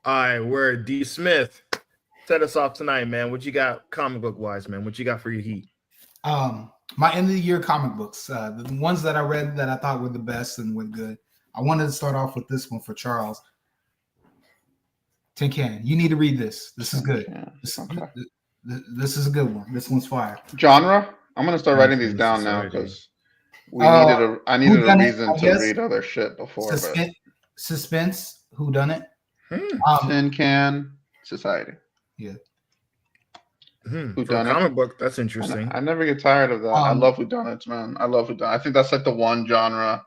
All right, we're D Smith. Set us off tonight, man. What you got comic book wise, man? What you got for your heat? My end of the year comic books, the ones that I read that I thought were the best and were good. I wanted to start off with this one for Charles. Tin Can, you need to read this. This is good. This is a good one. This one's fire. Genre? I'm gonna start writing these down now because I needed a reason to read other shit before. Suspense. Who done it? Tin Can Society. Yeah. Who done it? Comic book. That's interesting. I never get tired of that. I love whodunits, man. I love whodunit. I think that's like the one genre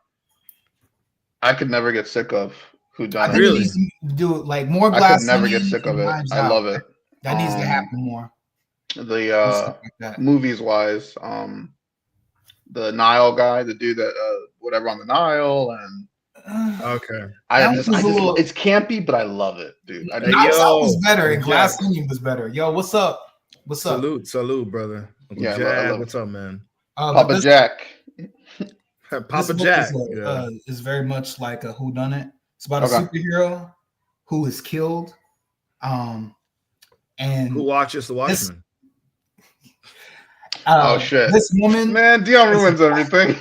I could never get sick of. Whodunit. Really? Do it like more glass. I could never get sick of it. I love it. That needs to happen more. The movies wise, the Nile guy, the dude that whatever on the Nile, and okay, it's campy, but I love it, dude. Nile was better, and Glass Onion was better. Yo, what's up? What's up? Salute, brother. Uncle Jack, what's up, man? Papa Jack. Papa Jack is very much like a whodunit. It's about a superhero who is killed, and who watches the Watchmen. Oh shit! This woman, man, Dion ruins everything.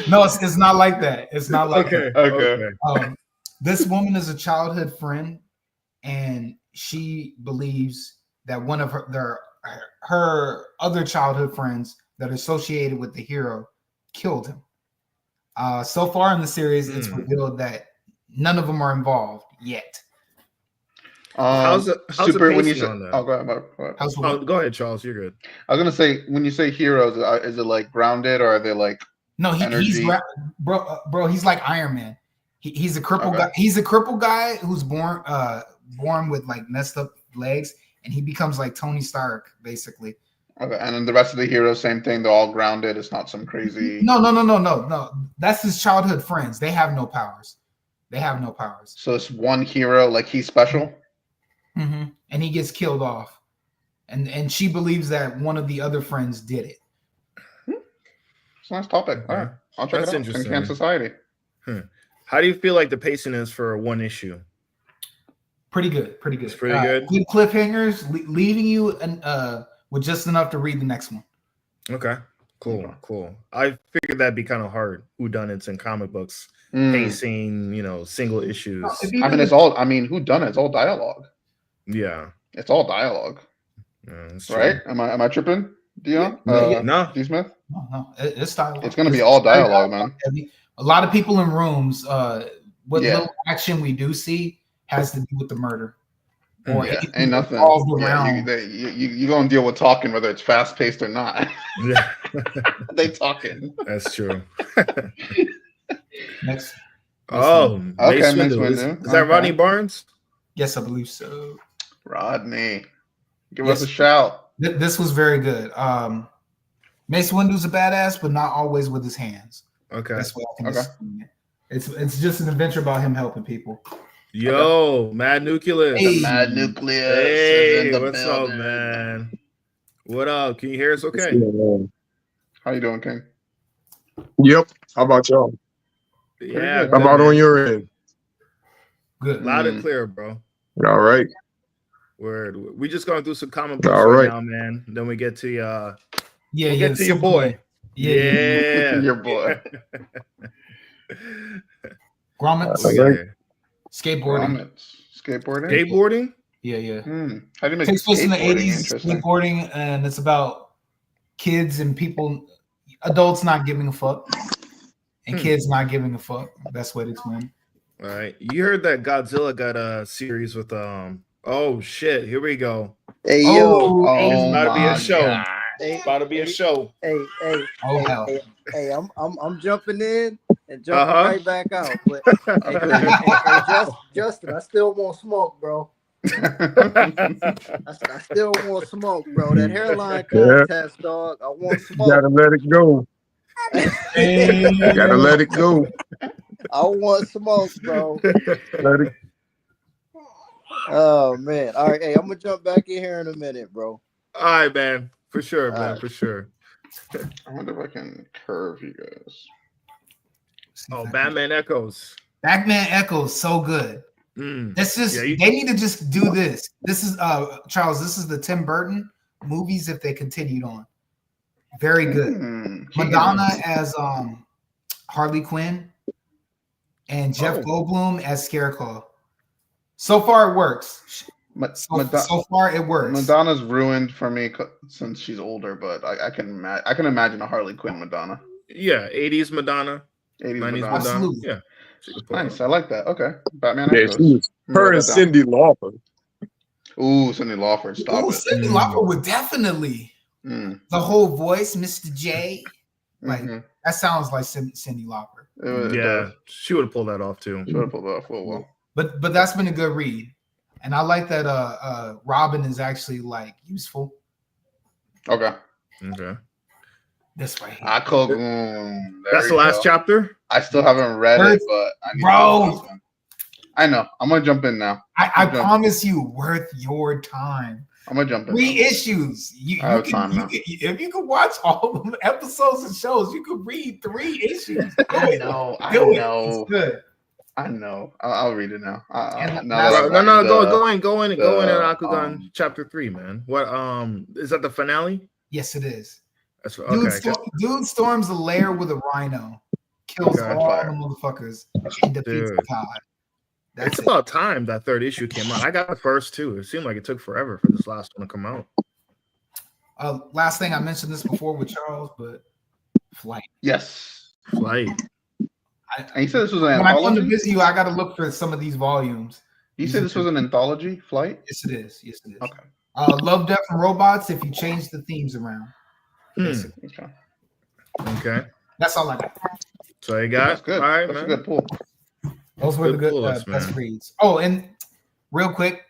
No, it's not like that. It's not like that. Okay. This woman is a childhood friend, and she believes that one of her other childhood friends that are associated with the hero killed him. So far in the series, it's revealed that none of them are involved yet. How's the when you say, on that? Go ahead, Charles. You're good. I was gonna say, when you say heroes, is it like grounded or are they like? No, he's bro. He's like Iron Man. He's a crippled guy. He's a crippled guy who's born with like messed up legs, and he becomes like Tony Stark basically. Okay, and then the rest of the heroes, same thing. They're all grounded. It's not some crazy. No. That's his childhood friends. They have no powers. So it's one hero, like he's special. Mm-hmm. And he gets killed off, and she believes that one of the other friends did it. It's a nice topic. All right, I'll check it out. Interesting. Tin Can Society. How do you feel like the pacing is for one issue? Pretty good. It's pretty good. Good cliffhangers, leaving you with just enough to read the next one. Okay, cool. I figured that'd be kind of hard. Whodunits and comic books, pacing, single issues. I mean, it's all. I mean, whodunit? It's all dialogue. Yeah, it's all dialogue. Right? Am I tripping, Dion? No, D Smith. No, it's dialogue. It's gonna be all dialogue, man. A lot of people in rooms. What little action we do see has to do with the murder. Or ain't nothing. You gonna deal with talking whether it's fast paced or not. Yeah, they talking. That's true. Next. Mace Windu. Is that Rodney Barnes? Yes, I believe so. Rodney, give us a shout. This was very good. Mace Windu's a badass, but not always with his hands. Okay, that's what I can explain it. It's just an adventure about him helping people. Yo, Mad Nucleus. Hey. Mad Nucleus. Hey, what's up, man? What up? Can you hear us okay? How you doing, King? Yep. How about y'all? Yeah. How about on your end? Good. Loud and clear, bro. All right. Word. We just going through some comic books right now, man. Then we get to get to your boy. Yeah. Your boy. Grommets. Skateboarding. Yeah. How do you make takes place in the 80s? Skateboarding, and it's about kids and people, adults not giving a fuck, and kids not giving a fuck. Best way to explain. All right, you heard that Godzilla got a series with Oh shit! Here we go. Hey yo! It's about to be a show. It's about to be a show. Hey! I'm jumping in and jumping right back out. But Justin, I still want smoke, bro. I still want smoke, bro. That hairline contest, dog. I want smoke. Gotta let it go. Gotta let it go. I want smoke, bro. Let it. Oh man! All right, hey, I'm gonna jump back in here in a minute, bro. All right, man. For sure, man. Right. For sure. I wonder if I can curve you guys. Oh, Batman Echoes. Batman Echo's so good. This is they need to just do this. This is Charles. This is the Tim Burton movies if they continued on. Very good. Madonna as Harley Quinn and Jeff Goldblum as Scarecrow. So far it works. So far it works. Madonna's ruined for me since she's older, but I can imagine a Harley Quinn Madonna. Yeah, 80s Madonna. 80s Madonna. Absolutely. Yeah. Nice. I like that. Okay. Batman. Yeah, her and Cyndi Lauper. Ooh, Cyndi Lauper. Stop it. Cyndi Lauper would definitely. The whole voice, Mr. J. Like that sounds like Cyndi Lauper. Yeah, she would have pulled that off too. She would have pulled that off well. But that's been a good read. And I like that Robin is actually like useful. Okay. This way. That's the last chapter? I still haven't read it, but I need to I know. I'm gonna jump in now. I promise you, worth your time. I'm gonna jump in. 3 issues. If you could watch all of the episodes and shows, you could read 3 issues. I know. It's good. I know. I'll read it now. Go in, and Akugan chapter 3, man. What is that the finale? Yes, it is. That's okay. Dude storms a lair with a rhino, kills all the motherfuckers, and defeats Todd. It's about time that 3rd issue came out. I got the first 2. It seemed like it took forever for this last one to come out. Last thing, I mentioned this before with Charles, but Flight. Yes. Flight. And you said this was an anthology? When I come to visit you, I got to look for some of these volumes. You said this was an anthology, Flight? Yes, it is. Okay. Love, Death, and Robots if you change the themes around. Okay. That's all I got. So you got That's good. All right, That's man. a good pull. Those were the good best reads. Oh, and real quick,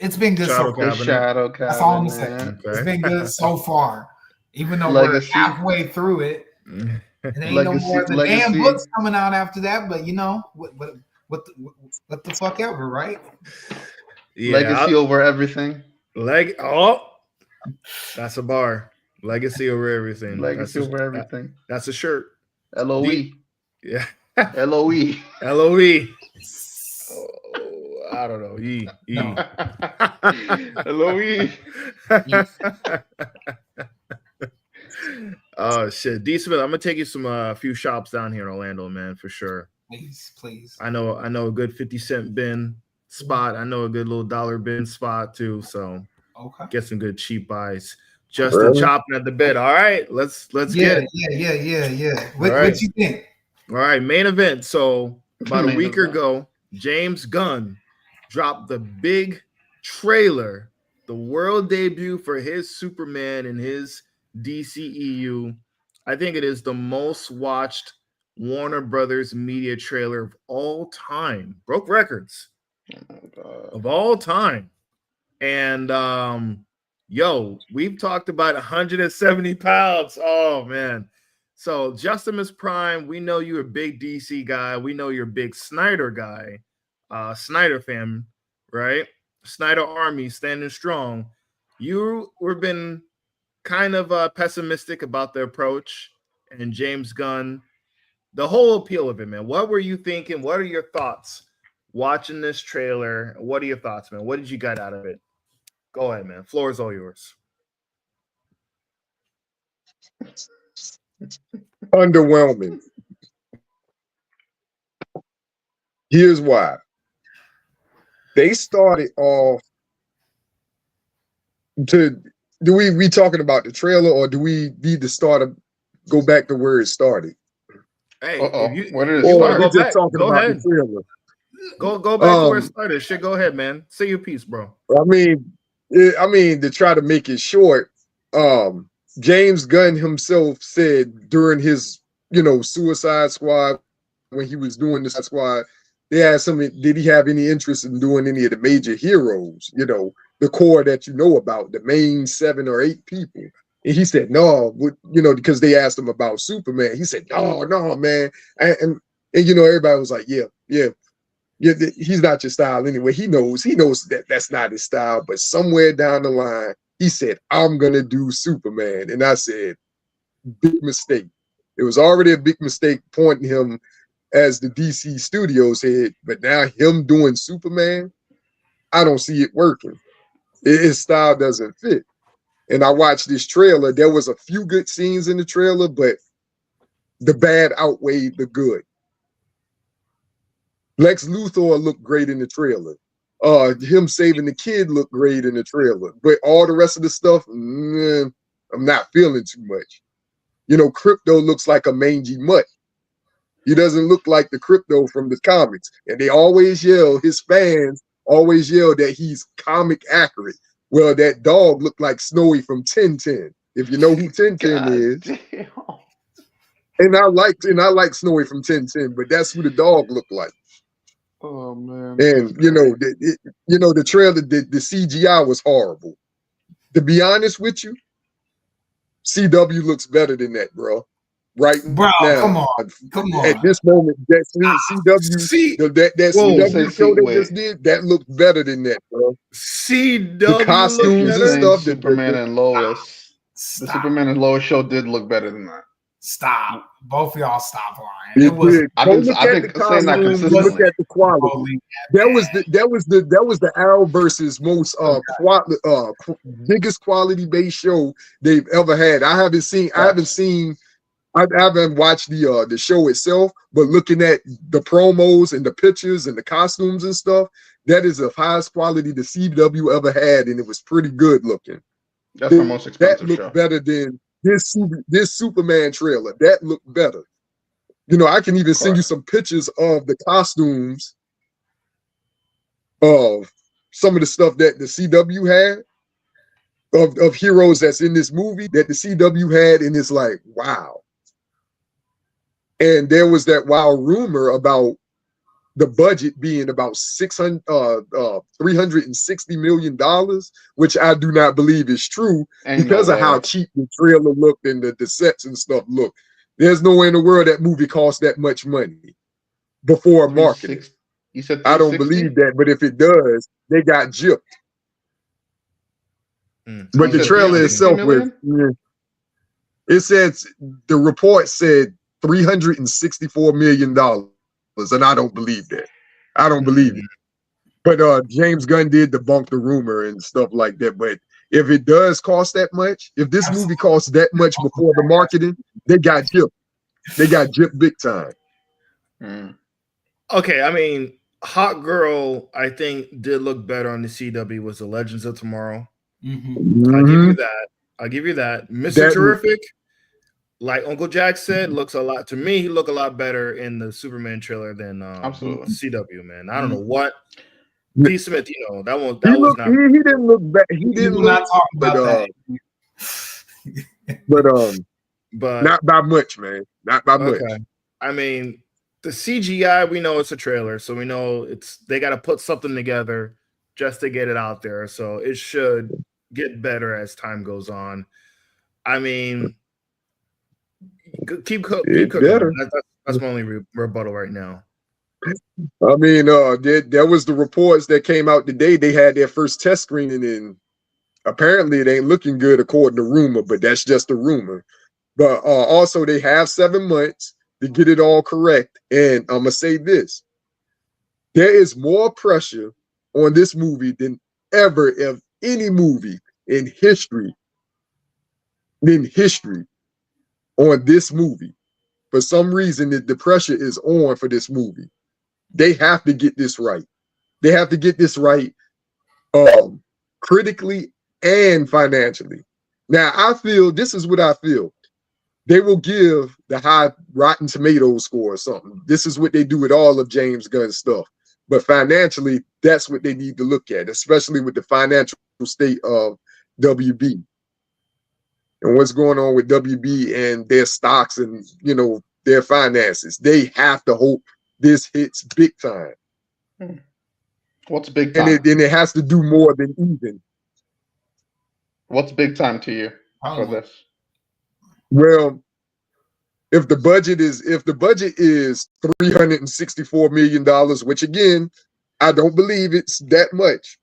it's been good so far. Shadow Cabinet. That's all I'm saying. Okay. It's been good so far. Even though we're halfway through it. And there ain't no more the damn books coming out after that, but you know, what the fuck ever, right? Yeah, Legacy over everything. That's a bar. Legacy over everything. Legacy over everything. That's a shirt. LOE. Yeah. LOE. LOE. I don't know. LOE. Oh shit, D Smith, I'm gonna take you some few shops down here in Orlando, man, for sure. Please. I know a good 50-cent bin spot. I know a good little dollar bin spot too. So get some good cheap buys. Justin chopping at the bit. All right, let's get it. Yeah. What you think? All right, main event. So about a week ago, James Gunn dropped the big trailer, the world debut for his Superman and his DCEU. I think it is the most watched Warner Brothers media trailer of all time. Broke records of all time. And we've talked about 170 pounds. Oh man. So Justimus Prime, we know you're a big DC guy. We know you're a big Snyder guy, Snyder fan, right? Snyder Army standing strong. You were been kind of pessimistic about the approach and James Gunn, the whole appeal of it, man. What were you thinking? What are your thoughts watching this trailer? What are your thoughts, man? What did you get out of it? Go ahead, man. Floor is all yours. Underwhelming. Here's why. They started off do we talking about the trailer, or do we need to go back to where it started? Hey, what is go ahead. Go back to where it started. Shit, go ahead, man. Say your piece, bro. I mean, to try to make it short, James Gunn himself said during his, Suicide Squad, when he was doing the Suicide Squad, they asked him, did he have any interest in doing any of the major heroes, the core that about, the main 7 or 8 people. And he said, no, because they asked him about Superman. He said, no, man. And everybody was like, yeah, he's not your style anyway. He knows that that's not his style. But somewhere down the line, he said, I'm going to do Superman. And I said, big mistake. It was already a big mistake pointing him as the DC Studios head, but now him doing Superman, I don't see it working. His style doesn't fit. And I watched this trailer. There was a few good scenes in the trailer, but the bad outweighed the good. Lex Luthor looked great in the trailer. Him saving the kid looked great in the trailer. But all the rest of the stuff, I'm not feeling too much. You know, Crypto looks like a mangy mutt. He doesn't look like the Crypto from the comics. And they always yell, his fans always yell that he's comic accurate. Well, that dog looked like Snowy from 1010. If you know who 1010 is. Damn. And I like Snowy from 1010, but that's who the dog looked like. Oh man. And you know, the trailer, the CGI was horrible. To be honest with you, CW looks better than that, bro. Right bro, now, come on. At this moment, that CW show they just did, that looked better than that, bro. CW, the costumes and stuff. Superman and Lois. The Superman and Lois show did look better than that. Stop. Both of y'all stop lying. It was. I've been saying that consistently. Look at the quality. That was the Arrow versus most biggest quality based show they've ever had. I haven't watched the show itself, but looking at the promos and the pictures and the costumes and stuff, that is the highest quality the CW ever had, and it was pretty good looking. That's the most expensive show. That looked better than this Superman trailer. That looked better. You know, I can even send you some pictures of the costumes of some of the stuff that the CW had of heroes that's in this movie that the CW had, and it's like, wow. And there was that wild rumor about the budget being about $360 million, which I do not believe is true because of how cheap the trailer looked and the sets and stuff looked. There's no way in the world that movie cost that much money before marketing. You said I don't believe that, but if it does, they got gypped. But the trailer itself was, it says, the report said $364 million. And I don't believe that. I don't believe it. But James Gunn did debunk the rumor and stuff like that. But if it does cost that much, if this movie costs that much before the marketing, they got gypped. They got gypped big time. Okay, I mean, Hot Girl, I think, did look better on the CW was the Legends of Tomorrow. I'll give you that. Mr. Terrific, like Uncle Jack said, looks a lot to me. He looked a lot better in the Superman trailer than absolutely CW. Man, I don't know what P. Smith. You know that one. He didn't look bad. He didn't look. Not talking about that. But not by much, man. Not by much. I mean, the CGI, we know it's a trailer, so we know they got to put something together just to get it out there. So it should get better as time goes on. I mean, keep cooking. That's my only rebuttal right now. I mean, there was the reports that came out today. They had their first test screening, and apparently it ain't looking good according to rumor, but that's just a rumor. But also they have 7 months to get it all correct. And I'm gonna say this: there is more pressure on this movie than ever of any movie in history. On this movie. For some reason, the pressure is on for this movie. They have to get this right. They have to get this right critically and financially. Now, this is what I feel. They will give the high Rotten Tomatoes score or something. This is what they do with all of James Gunn's stuff. But financially, that's what they need to look at, especially with the financial state of WB. And what's going on with WB and their stocks and, you know, their finances. They have to hope this hits big time. What's big time? And it has to do more than even. What's big time to you for this? Well, if the budget is $364 million, which again, I don't believe it's that much.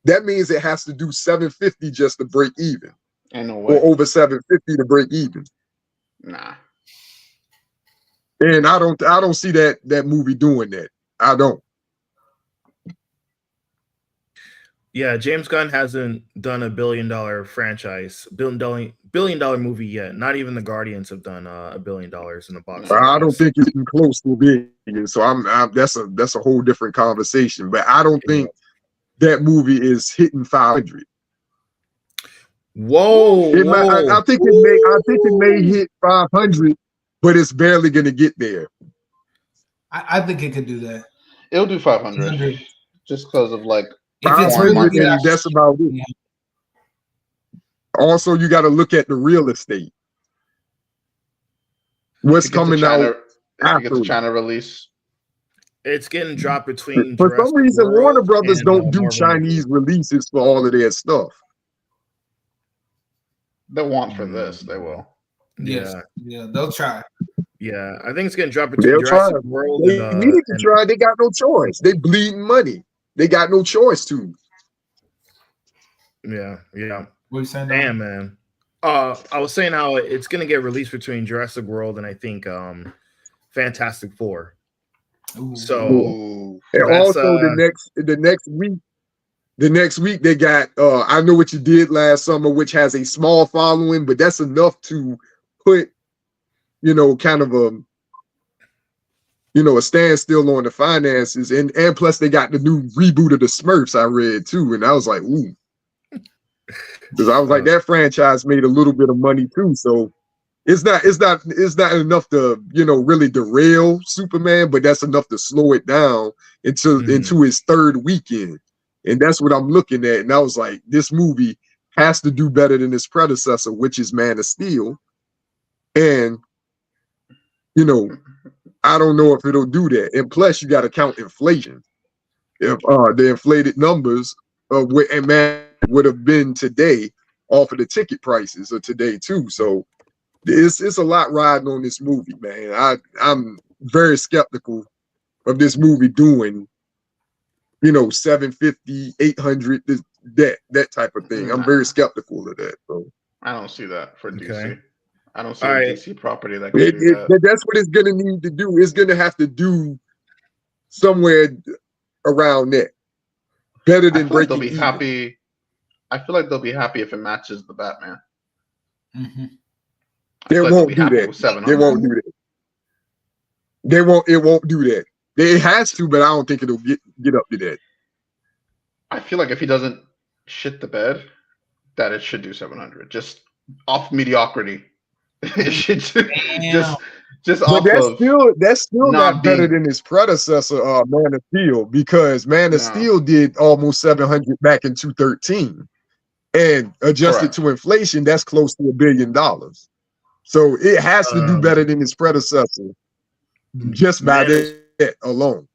That means it has to do 750 just to break even. Ain't no way. Or over 750 to break even. Nah. And I don't see that movie doing that. I don't. Yeah, James Gunn hasn't done a $1 billion franchise, billion dollar movie yet. Not even the Guardians have done $1 billion in the box office. I don't think it's even close to being. So that's a whole different conversation. But I don't think that movie is hitting 500. Whoa! I think it may hit 500, but it's barely going to get there. I think it could do that. It'll do 500 just because of like. If it's 500, and that's about it. Yeah. Also, you got to look at the real estate. What's coming out after China release? It's getting dropped between. For some reason, Warner Brothers don't do Chinese releases for all of their stuff. They'll want for this. They will. Yeah, they'll try. Yeah, I think it's getting dropped between Jurassic World. They needed to try. They got no choice. They bleeding money. They got no choice to. Yeah. What you saying? Damn, man. I was saying how it's gonna get released between Jurassic World and I think Fantastic Four. Ooh. So and also the next week they got I Know What You Did Last Summer, which has a small following, but that's enough to put kind of a standstill on the finances, and plus they got the new reboot of the Smurfs I read too, and I was like, ooh, because I was like, that franchise made a little bit of money too, so it's not enough to really derail Superman, but that's enough to slow it down into his third weekend, and that's what I'm looking at, and I was like, this movie has to do better than its predecessor, which is Man of Steel, and I don't know if it'll do that. And plus, you got to count inflation. If the inflated numbers of what Man would have been today off of the ticket prices of today too. So it's a lot riding on this movie, man. I'm very skeptical of this movie doing, 750, 800, that type of thing. I'm very skeptical of that. So I don't see that for DC. Okay. I don't see a DC property that can do that. That's what it's going to need to do. It's going to have to do somewhere around that. Better than breaking even. Happy. I feel like they'll be happy if it matches the Batman. Mm-hmm. They won't do that. They won't do that. It won't do that. It has to, but I don't think it'll get up to that. I feel like if he doesn't shit the bed, that it should do 700. Just off mediocrity. It should just off. But that's still not better than his predecessor, Man of Steel, because Man of Steel did almost 700 back in 2013, and adjusted to inflation, that's close to $1 billion. So it has to do better than his predecessor, just by that alone.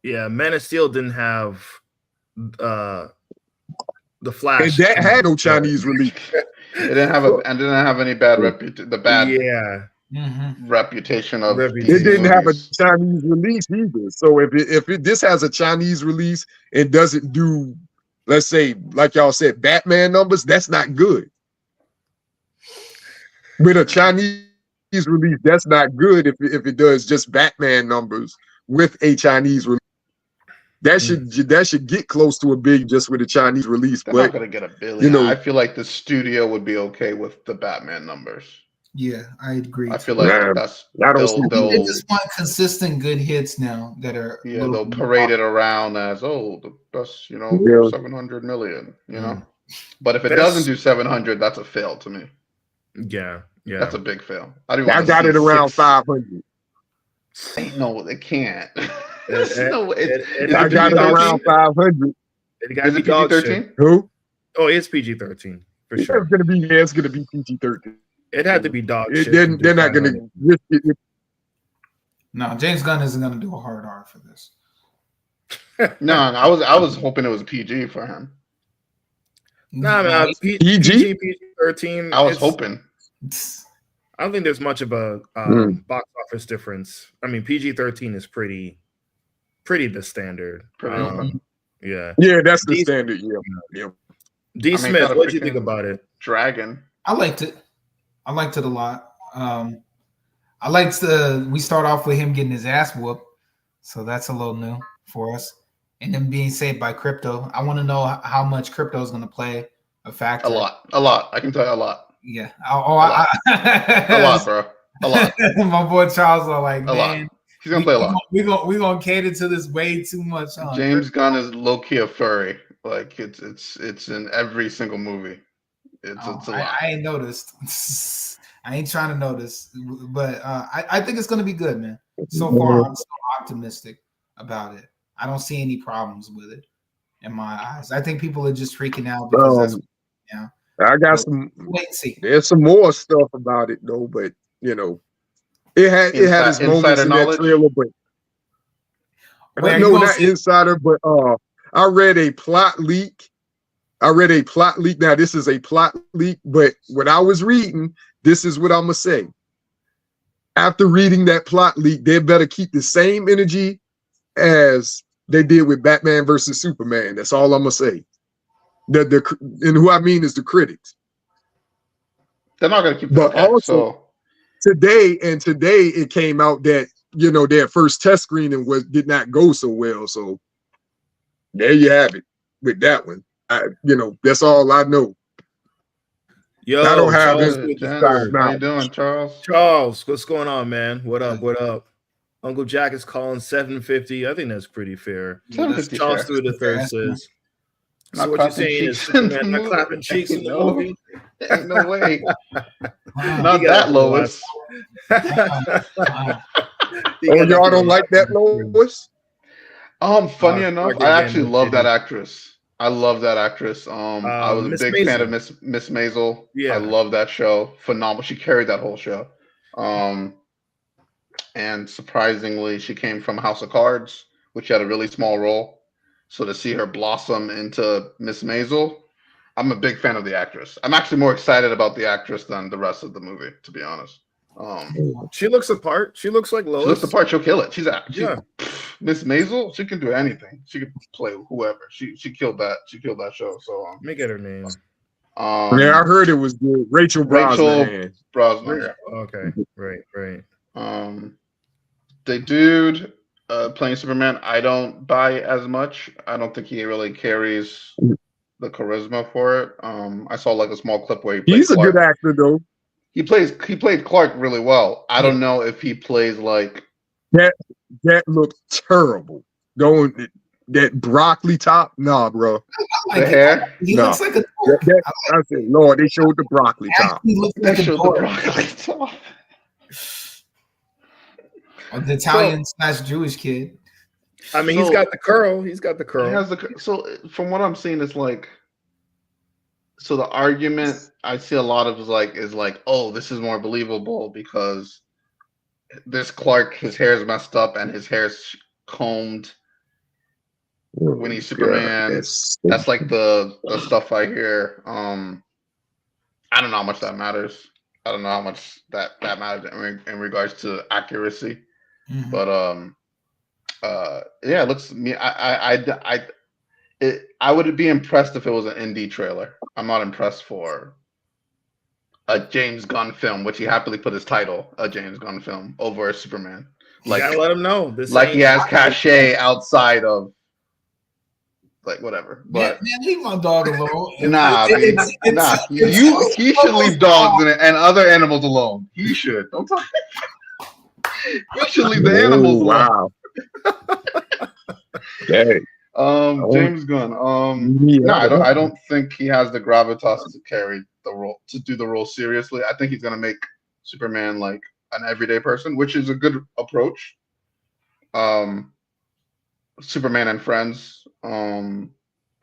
Yeah, Man of Steel didn't have the Flash. And that had no Chinese release. It didn't have any bad reputation. The bad reputation of it didn't have a Chinese release either. So if this has a Chinese release and doesn't do, let's say, like y'all said, Batman numbers, that's not good. With a Chinese release, that's not good if it does just Batman numbers with a Chinese release. That should get close to $1 billion just with a Chinese release. They're not gonna get $1 billion. I feel like the studio would be okay with the Batman numbers. Yeah, I agree. I feel like they just want consistent good hits now that are they'll parade it around as the best 700 million. But if it doesn't do 700, that's a fail to me. Yeah, that's a big fail. I got it around 500. No, they can't. I got it around 500. It got to be PG-13. Who? Oh, it's PG-13 for sure. It's gonna be PG-13. It had to be dog shit. They're not gonna risk it. No, James Gunn isn't gonna do a hard R for this. No, I was hoping it was PG for him. Nah, PG-13. I was hoping. I don't think there's much of a box office difference. I mean, PG-13 is pretty the standard. Yeah, that's the standard. Yeah. D. Smith, what do you think about it? Dragon. I liked it a lot. I like to. We start off with him getting his ass whooped, so that's a little new for us. And then being saved by Crypto. I want to know how much Crypto is going to play a factor. A lot. I can tell you a lot. Yeah. A lot, bro. A lot. My boy Charles are like, a man, lot. He's gonna play a lot. We gonna cater to this way too much. James Gunn is low key a furry. Like it's in every single movie. It's a lot. I ain't noticed. I ain't trying to notice, but I think it's gonna be good, man. So far, I'm so optimistic about it. I don't see any problems with it in my eyes. I think people are just freaking out because I got some. Wait and see. There's some more stuff about it though, but you know, it had its moments in that trailer, but no, not insider, but I read a plot leak. Now this is a plot leak, but when I was reading, this is what I'm gonna say. After reading that plot leak, they better keep the same energy as they did with Batman versus Superman. That's all I'm gonna say. And who I mean is the critics. They're not gonna keep. But also today it came out that their first test screening did not go so well. So there you have it with that one. That's all I know. Yo, I don't have this. How you doing, Charles? Charles, what's going on, man? What up? What up? Uncle Jack is calling 750. I think that's pretty fair. Charles through the third says. So what you're saying is Superman not clapping cheeks in the movie? Ain't no way. Not that, Lois. Y'all don't like that, Lois? Funny enough, I actually love that actress. I love that actress. I was a big fan of Miss Maisel. Yeah, I love that show. Phenomenal. She carried that whole show. And surprisingly, she came from House of Cards, which had a really small role. So to see her blossom into Miss Maisel, I'm a big fan of the actress. I'm actually more excited about the actress than the rest of the movie, to be honest. She looks the part. She looks like Lois. She looks the part. She'll kill it. She's Miss Maisel. She can do anything. She can play whoever. She killed that. She killed that show. So let me get her name. Yeah, I heard it was good. Rachel Brosnahan. Yeah. Okay, right. The dude playing Superman, I don't buy as much. I don't think he really carries the charisma for it. I saw like a small clip where he's Clark. A good actor though. He played Clark really well. I don't know if he plays like that. That looked terrible. Going that broccoli top, nah, bro. The hair, he looks like a. I said, Lord, they showed the broccoli top. They showed the broccoli top. The Italian / Jewish kid. I mean, he's got the curl. He has the so from what I'm seeing, it's like. So the argument I see a lot of is like, oh, this is more believable because this Clark, his hair's messed up and his hair's combed when he's Superman. That's like the stuff I hear. I don't know how much that matters. I don't know how much that matters in regards to accuracy. Mm-hmm. But yeah, it looks me. I would be impressed if it was an indie trailer. I'm not impressed for a James Gunn film, which he happily put his title, a James Gunn film, over a Superman. Like, you gotta let him know. He has cachet outside of, like, whatever. But man, leave my dog alone. He should leave dogs and other animals alone. He should. Don't talk. You should leave the animals alone. Wow. Hey. James Gunn. No, I don't think he has the gravitas to carry the role, to do the role seriously. I think he's gonna make Superman like an everyday person, which is a good approach. Superman and Friends. But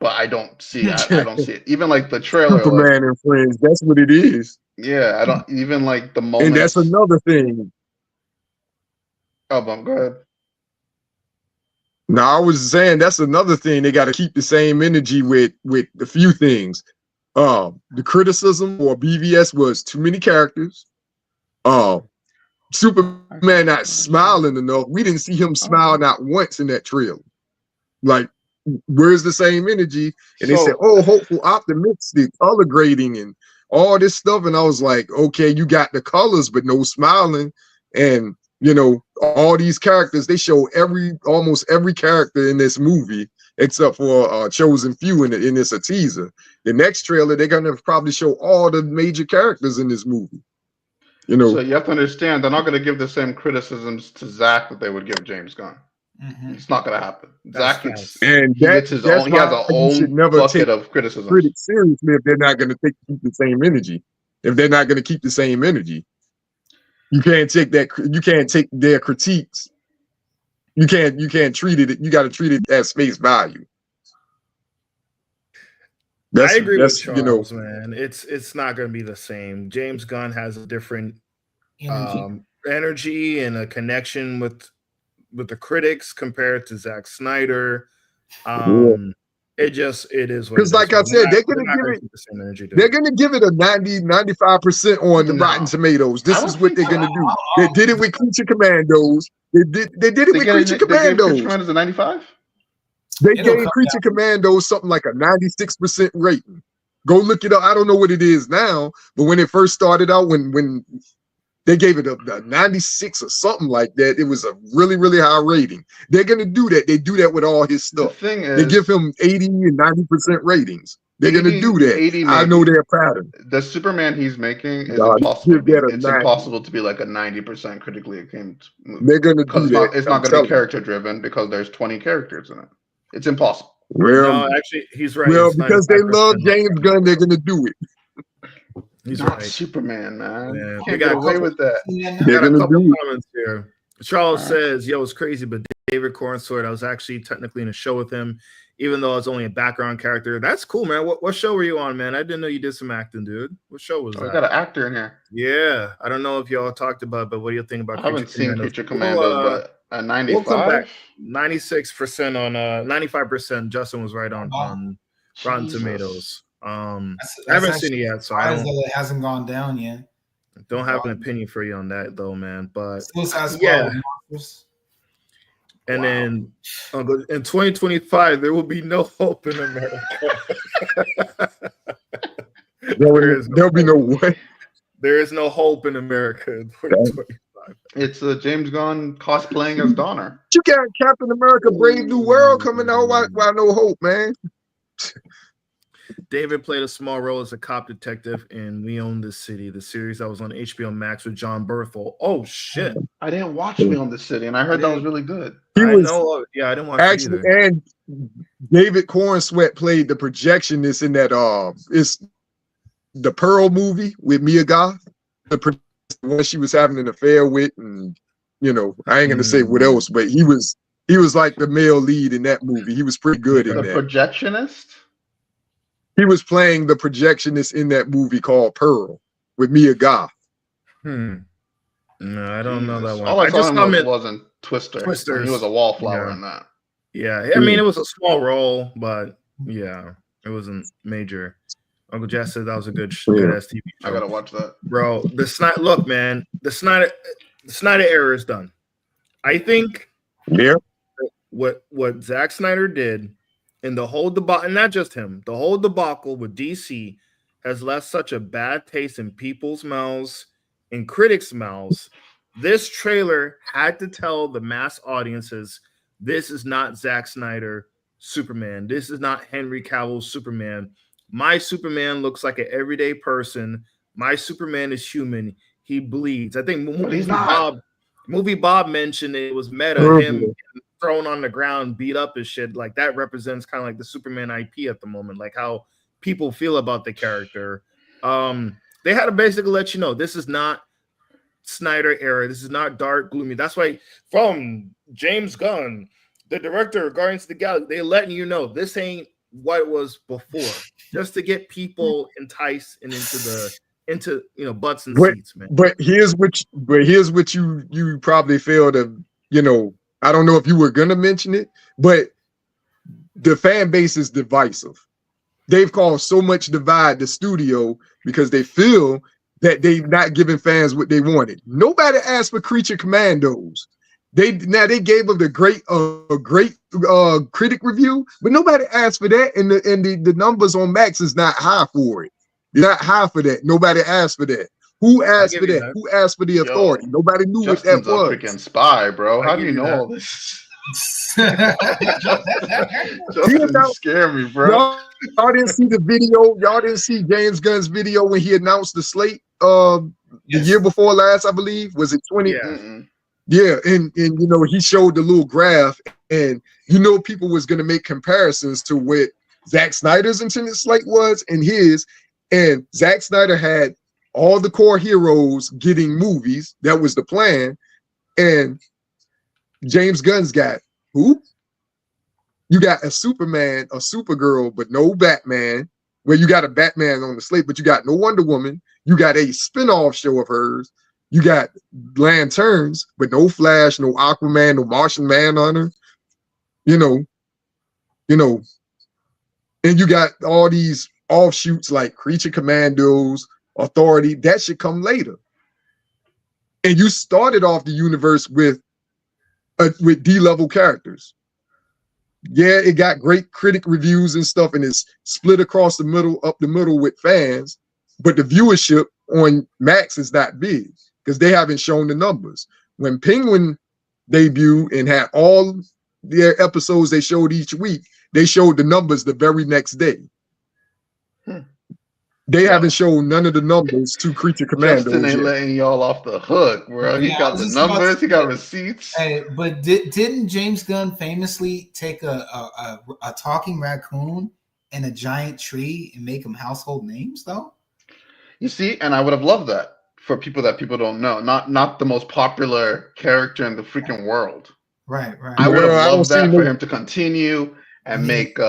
I don't see it. I don't see it. Even like the trailer. Superman and Friends. That's what it is. Yeah, I don't even like the moment. And that's another thing. Oh, go ahead. No, I was saying that's another thing. They got to keep the same energy with a few things. The criticism for BVS was too many characters. Superman not smiling enough. We didn't see him smile not once in that trailer. Like, where's the same energy? And they said, "Oh, hopeful, optimistic, color grading, and all this stuff." And I was like, "Okay, you got the colors, but no smiling." And all these characters, they show almost every character in this movie except for a chosen few in it's a teaser. The next trailer, they're gonna probably show all the major characters in this movie. So you have to understand, they're not going to give the same criticisms to Zach that they would give James Gunn. Mm-hmm. It's not going to happen. That's Zach gets, and he gets his own. He has a own bucket of criticism. Critics seriously if they're not going to keep the same energy. If they're not going to keep the same energy, you can't take that. You can't take their critiques. You can't treat it. You got to treat it as face value. I agree with Charles, man. It's not going to be the same. James Gunn has a different energy and a connection with the critics compared to Zack Snyder. It is what because, like I said, they're going to give it a 90-95% on the Rotten Tomatoes. This is what they're going to do. They did it with Creature Commandos. They did it with Creature Commandos. Creature Commandos a 95. They gave Creature Commandos something like a 96% rating. Go look it up. I don't know what it is now, but when it first started out, when they gave it a 96 or something like that, it was a really, really high rating. They're going to do that. They do that with all his stuff. The thing is, they give him 80 and 90% ratings. They're going to do that. I know their pattern. The Superman he's making is impossible. It's impossible to be like a 90% critically acclaimed movie. They're going to do that. It's not going to be character driven because there's 20 characters in it. It's impossible. Well, no, actually, he's right. Well, because they love James Gunn, they're going to do it. He's not right. Superman, man. Yeah. Can't get away with that. They're got a couple comments here. Charles says, "Yo, it's crazy, but David Cornsword, I was actually technically in a show with him, even though I was only a background character. That's cool, man. What show were you on, man? I didn't know you did some acting, dude. What show was that? I got an actor in here. Yeah, I don't know if y'all talked about, but what do you think about? I haven't seen Creature Commandos, but a 95, we'll come back. 96% on 95%. Justin was right on Rotten Tomatoes. I haven't seen it yet, so I don't. It hasn't gone down yet. Don't have an opinion for you on that though, man. But yeah. And then in 2025, there will be no hope in America. There'll be no what? There is no hope in America in 2025. It's James Gunn cosplaying as Donner. You got Captain America: Brave New World coming out. Why no hope, man? David played a small role as a cop detective in We Own This City, the series that was on HBO Max with John Berthel. Oh shit! I didn't watch We Own This City, and I heard that was really good. I didn't watch it either. And David Cornsweet played the projectionist in that. It's the Pearl movie with Mia Goth, the one she was having an affair with, and I ain't gonna say what else, but he was like the male lead in that movie. He was pretty good in that. The projectionist. He was playing the projectionist in that movie called Pearl with Mia Goth. No, I don't know that one. All I just saw him wasn't Twister. He was a wallflower in that. Yeah, I mean, it was a small role, but yeah, it wasn't major. Uncle Jess said that was a good ass TV show. I gotta watch that, bro. Look, man, the Snyder era is done. I think what Zack Snyder did. And the whole debacle, and not just him, the whole debacle with DC has left such a bad taste in people's mouths and critics' mouths. This trailer had to tell the mass audiences, this is not Zack Snyder Superman. This is not Henry Cavill's Superman. My Superman looks like an everyday person. My Superman is human. He bleeds. I think movie Bob mentioned it was meta, him thrown on the ground, beat up and shit. Like that represents kind of like the Superman IP at the moment, like how people feel about the character. They had to basically let you know this is not Snyder era. This is not dark, gloomy. That's why from James Gunn, the director of Guardians of the Galaxy, they're letting you know this ain't what it was before, just to get people enticed and into butts and seats, man. But here's what you probably fail to, I don't know if you were gonna mention it, but the fan base is divisive. They've caused so much divide the studio because they feel that they're not giving fans what they wanted. Nobody asked for Creature Commandos. They gave them a great critic review, but nobody asked for that, and the numbers on Max is not high for it. Not high for that. Nobody asked for that. Who asked for give you that? that. Who asked for the authority? Nobody knew Justin's what a that freaking was. spy, bro. I How do give you you know that. all this? He Justin, you announced- scare me, bro. Y'all didn't see the video. Y'all didn't see James Gunn's video when he announced the slate. The year before last, I believe. Was it 20? Yeah. Mm-mm. Yeah, and you know, he showed the little graph, and you know, people was gonna make comparisons to what Zack Snyder's intended slate was and his, and Zack Snyder had all the core heroes getting movies. That was the plan, and James Gunn's got who? You got a Superman, a Supergirl, but no Batman. Well, you got a Batman on the slate, but you got no Wonder Woman. You got a spin-off show of hers. You got Lanterns, but no Flash, no Aquaman, no Martian Manhunter. You know, and you got all these offshoots like Creature Commandos, Authority. That should come later. And you started off the universe with D-level characters. Yeah, it got great critic reviews and stuff, and it's split across the middle, up the middle with fans, but the viewership on Max is not big because they haven't shown the numbers. When Penguin debuted and had all their episodes they showed each week, they showed the numbers the very next day. They haven't shown none of the numbers to Creature Commandos Justin ain't yet. letting y'all off the hook, bro. He got the numbers, he got receipts. Hey, but didn't James Gunn famously take a talking raccoon and a giant tree and make them household names, though? You see, and I would have loved that for people that people don't know. Not the most popular character in the freaking world. Right. I would have I don't loved see that no- for him to continue and make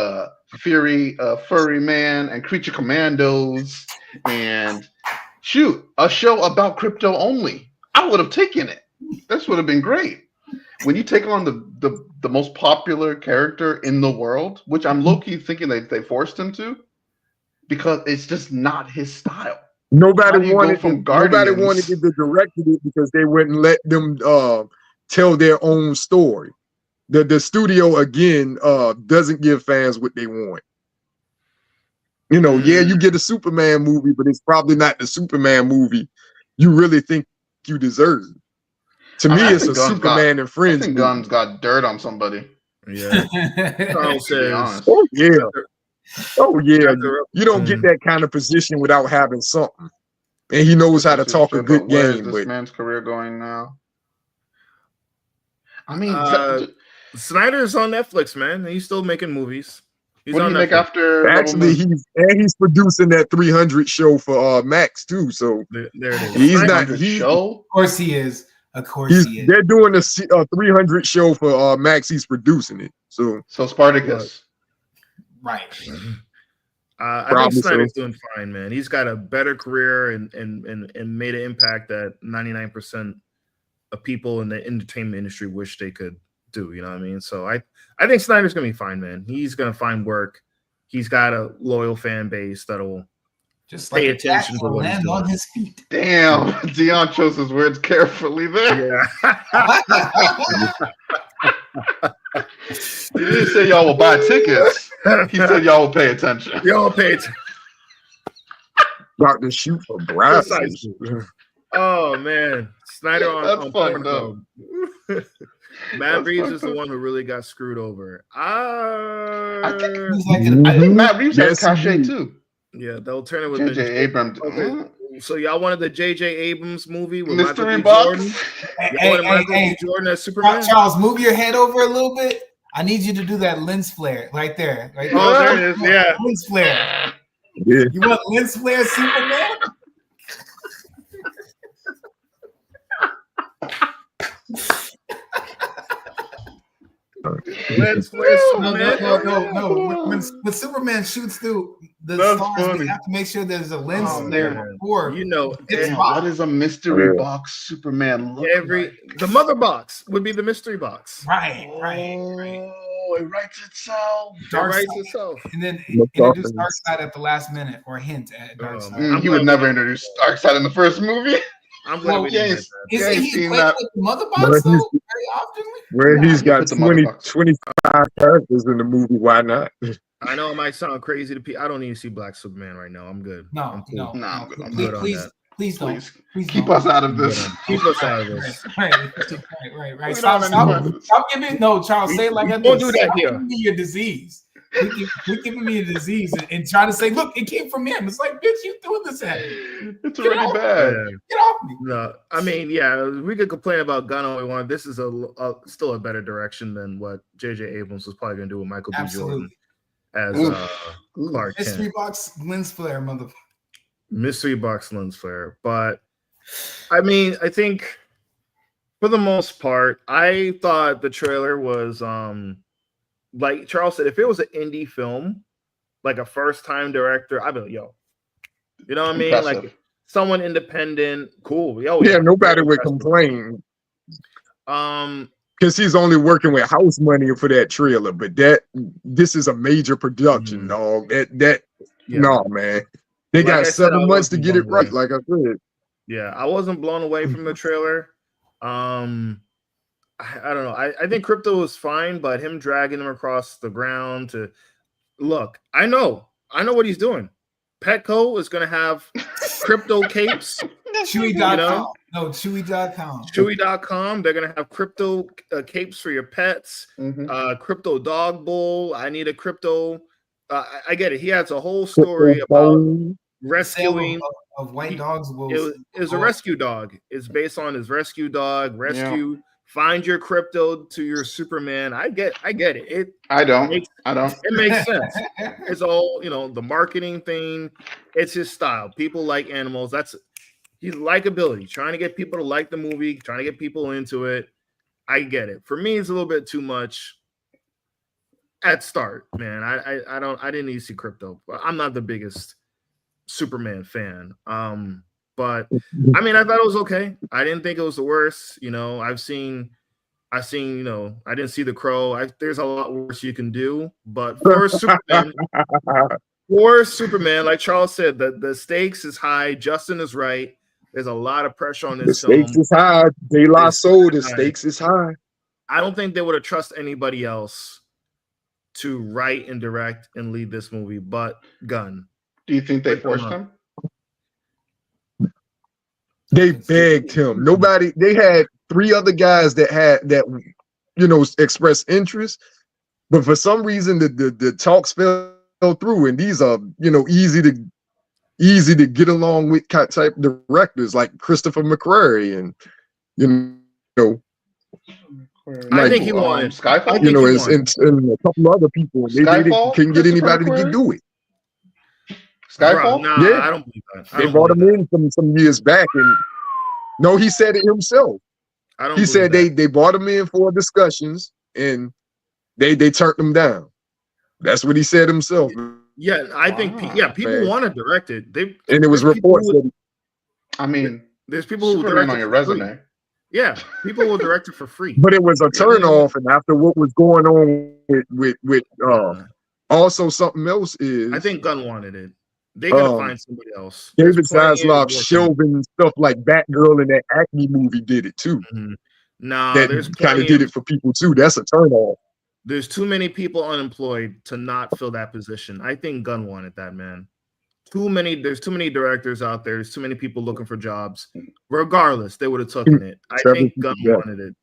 Furry Man and Creature Commandos and shoot a show about crypto only. I would have taken it. This would have been great. When you take on the most popular character in the world, which I'm low-key thinking they forced him to, because it's just not his style. Nobody wanted it to direct it because they wouldn't let them tell their own story. The studio again doesn't give fans what they want. You know, yeah, you get a Superman movie, but it's probably not the Superman movie you really think you deserve. To me, it's a Superman and Friends. I think Gunn's got dirt on somebody. Yeah. Carl says, oh yeah. You don't get that kind of position without having something. And he knows how to talk a good Where game. is this man's career going now? I mean, Snyder's on Netflix, man. He's still making movies. What do you make after? Actually, he's producing that 300 show for Max too. So there it is. He's not. Show? Of course he is. Of course he is. They're doing a 300 show for Max. He's producing it. So Spartacus. Right. I think Snyder's doing fine, man. He's got a better career and made an impact that 99% of people in the entertainment industry wish they could do. You know what I mean? So I think Snyder's gonna be fine, man. He's gonna find work. He's got a loyal fan base that'll just pay attention to what he's doing. on his feet. Damn, Dion chose his words carefully there. Yeah. He didn't say y'all will buy tickets. He said y'all will pay attention. Y'all pay attention. About to shoot for brass. Oh man, Snyder on fucked up. Matt Reeves is the one who really got screwed over. I think Matt Reeves has cachet too. Yeah, they'll turn it with J.J. Abrams. Okay. So y'all wanted the J.J. Abrams movie with Mystery Michael B. Box? Jordan? Michael B. Jordan as Superman? Charles, move your head over a little bit. I need you to do that lens flare right there. Right there. Oh, there it is. Yeah. Lens flare. Yeah. You want lens flare Superman? Lens flare Superman. No. When Superman shoots through the stars, we have to make sure there's a lens flare before. You know, what is a mystery box Superman look like? The mother box would be the mystery box. Right. Oh, it writes itself. And then introduce Darkseid at the last minute or hint at Darkseid. He would never introduce Darkseid in the first movie. I'm glad we didn't is he playing with the mother box though? Very often. Where he's got 25 characters in the movie. Why not? I know it might sound crazy to people. I don't need to see Black Superman right now. I'm good. No. I'm good. Please don't. Please Please keep don't. us out of this. Keep us out of this. Right. We don't have any fun. Stop giving no, Charles. Say it like I Don't do that here. Giving me your disease. Quit giving me a disease and trying to say, look, it came from him. It's like, bitch, you threw this at me. It's already bad. Get off me. No, I mean, yeah, we could complain about Gunn all we want. This is still a better direction than what J.J. Abrams was probably going to do with Michael B. Jordan as Clark Kent. Mystery box lens flare, motherfucker. Mystery box lens flare. But, I mean, I think for the most part, I thought the trailer was, like Charles said, if it was an indie film, like a first-time director, I'd be like, yo. You know what I mean? Impressive. Like someone independent, cool. Yo, Yeah, nobody would complain. Because he's only working with house money for that trailer, but this is a major production, dog. No, man. They Like got I said, 7 months to get it right, like I said. Yeah, I wasn't blown away from the trailer. I don't know. I think Crypto was fine, but him dragging him across the ground to look, I know what he's doing. Petco is going to have crypto capes. Chewy.com. No, Chewy.com. Chewy.com. They're going to have crypto capes for your pets. Crypto dog bowl. I need a crypto. I get it. He has a whole story about rescuing of white dogs. It was a rescue dog. It's based on his rescue dog. Rescue. Find your crypto to your Superman. I get it. I don't. It makes sense. It's all, the marketing thing. It's his style. People like animals. That's his likability. Trying to get people to like the movie, trying to get people into it. I get it. For me, it's a little bit too much at start, man. I didn't need to see crypto. I'm not the biggest Superman fan. But I mean, I thought it was okay. I didn't think it was the worst. I've seen, I didn't see The Crow. There's a lot worse you can do. But for Superman, like Charles said, the stakes is high. Justin is right. There's a lot of pressure on this film. The stakes is high. De La Soul, the stakes is high. I don't think they would have trusted anybody else to write and direct and lead this movie but Gunn. Do you think they forced him? They begged him. They had 3 other guys that expressed interest, but for some reason the talks fell through, and these are easy to get along with type directors like Christopher McQuarrie and I think he wanted Skyfall. And a couple other people. They couldn't get anybody to do it. Skyfall? Nah, yeah. I don't believe that. They brought him in some years back, and no, he said it himself. He said they brought him in for discussions, and they turned him down. That's what he said himself. Yeah, I think people want to direct it. And it was reports that. There's people who direct on your resume. Yeah, people will direct it for free. But it was a turnoff, and after what was going on with also something else is. I think Gunn wanted it. They gotta find somebody else. David Zaslav shelving stuff like Batgirl and that Acme movie did it too. Nah, that kind of did it for people too. That's a turnoff. There's too many people unemployed to not fill that position. I think Gunn wanted that, man. There's too many directors out there. There's too many people looking for jobs. Regardless, they would have taken it. I think Gunn wanted it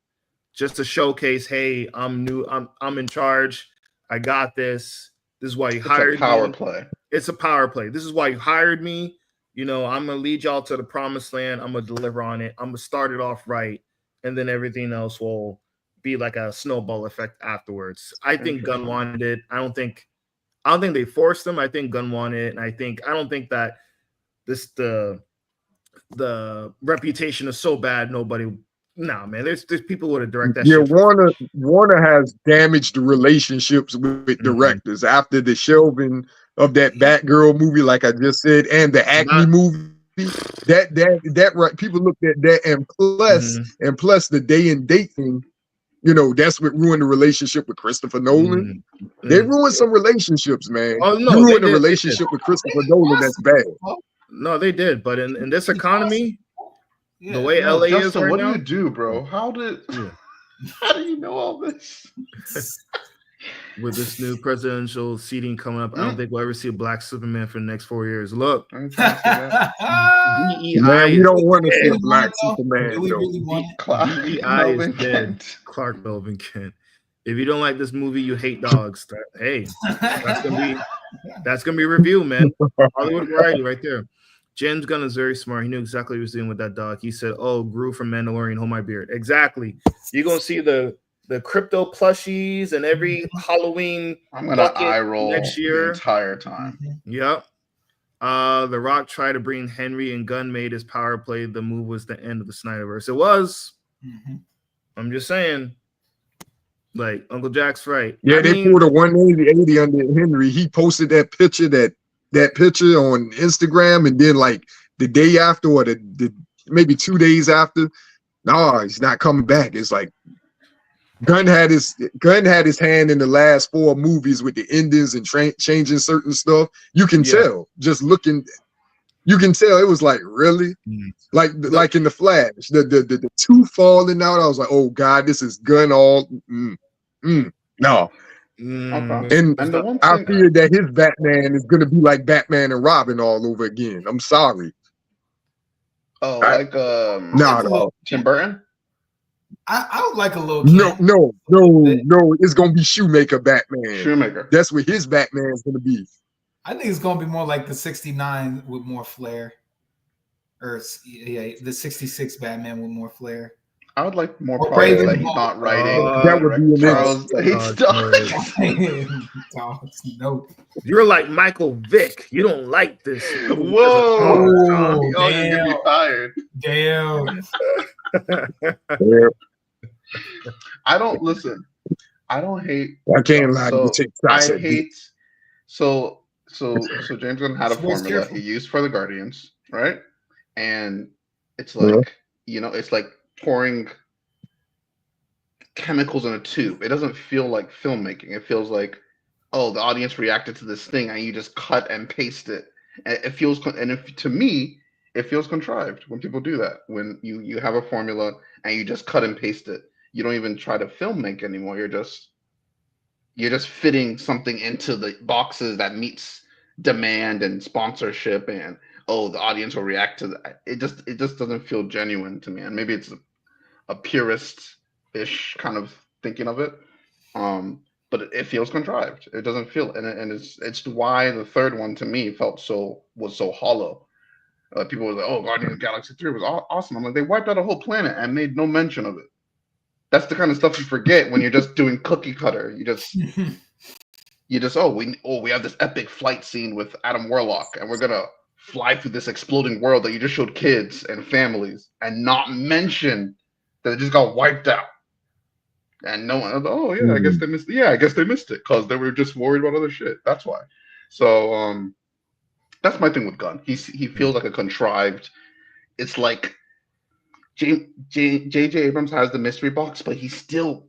just to showcase, hey, I'm new. I'm in charge. I got this. This is why you hired me. It's a power play. It's a power play. This is why you hired me. I'm gonna lead y'all to the promised land. I'm gonna deliver on it. I'm gonna start it off right, and then everything else will be like a snowball effect afterwards. I think Gunn wanted it. I don't think they forced him. I think Gunn wanted it, and I don't think that the reputation is so bad. Nobody. Nah, man. There's people who would have directed that. Yeah, shit. Warner has damaged the relationships with directors after the shelving of that Batgirl movie, like I just said, and the Acme movie. That right, people looked at that, and plus the day and date thing. That's what ruined the relationship with Christopher Nolan. They ruined some relationships, man. Oh no, you ruined a relationship with Christopher Nolan. That's bad. No, they did, but in this economy. The way LA Justin, is right what now. do you do, bro? How do you know all this? with this new presidential seating coming up, I don't think we'll ever see a black Superman for the next 4 years. Look, DEI Man, we is don't want to see a Really black want it, though? Superman Do we though. really want it? DEI is dead. Clark Melvin Kent. If you don't like this movie, you hate dogs. Hey, that's gonna be a review, man. Hollywood Variety right there. James Gunn is very smart. He knew exactly what he was doing with that dog. He said, "Oh, Gru from Mandalorian, hold my beard." Exactly. You're gonna see the crypto plushies and every Halloween. I'm gonna eye roll next year. the entire time. Yep. The Rock tried to bring Henry, and Gunn made his power play. The move was the end of the Snyderverse. It was. I'm just saying. Like Uncle Jack's right. Yeah, they pulled a 180 under Henry. He posted that picture on Instagram, and then like the day after, or the maybe 2 days after, no, he's not coming back. It's like Gunn had his hand in the last 4 movies with the endings and changing certain stuff. You can tell just looking. You can tell it was like really like in the Flash, the two falling out. I was like, oh God, this is Gunn all. No. Okay. And the one I thing, fear that his Batman is gonna be like Batman and Robin all over again. I'm sorry. Oh, Tim Burton. I would like a little. No. It's gonna be Shoemaker Batman. Shoemaker. That's what his Batman's gonna be. I think it's gonna be more like the '69 with more flair, or the '66 Batman with more flair. I would like more problems that he's not writing. That would be Charles No. You're like Michael Vick. You don't like this. Whoa! You're gonna be fired. Damn. I don't listen. I don't hate. I can't lie. I hate. So James Gunn had a formula he used for the Guardians, right? And it's like it's like pouring chemicals in a tube. It doesn't feel like filmmaking. It feels like, oh, the audience reacted to this thing, and you just cut and paste it. And it feels, to me, it feels contrived when people do that. When you have a formula and you just cut and paste it, you don't even try to filmmake anymore. You're just fitting something into the boxes that meets demand and sponsorship, and oh, the audience will react to that. It just doesn't feel genuine to me. And maybe it's a purist-ish kind of thinking of it, but it feels contrived. It doesn't feel, and it's why the third one to me was so hollow. People were like, "Oh, Guardians of the Galaxy 3 was awesome." I'm like, they wiped out a whole planet and made no mention of it. That's the kind of stuff you forget when you're just doing cookie cutter. We have this epic flight scene with Adam Warlock, and we're gonna fly through this exploding world that you just showed kids and families, and not mention that it just got wiped out. And no one, oh yeah, I guess they missed. Yeah, I guess they missed it because they were just worried about other shit. That's why. So that's my thing with Gunn. He feels like a contrived. It's like J.J. Abrams has the mystery box, but he still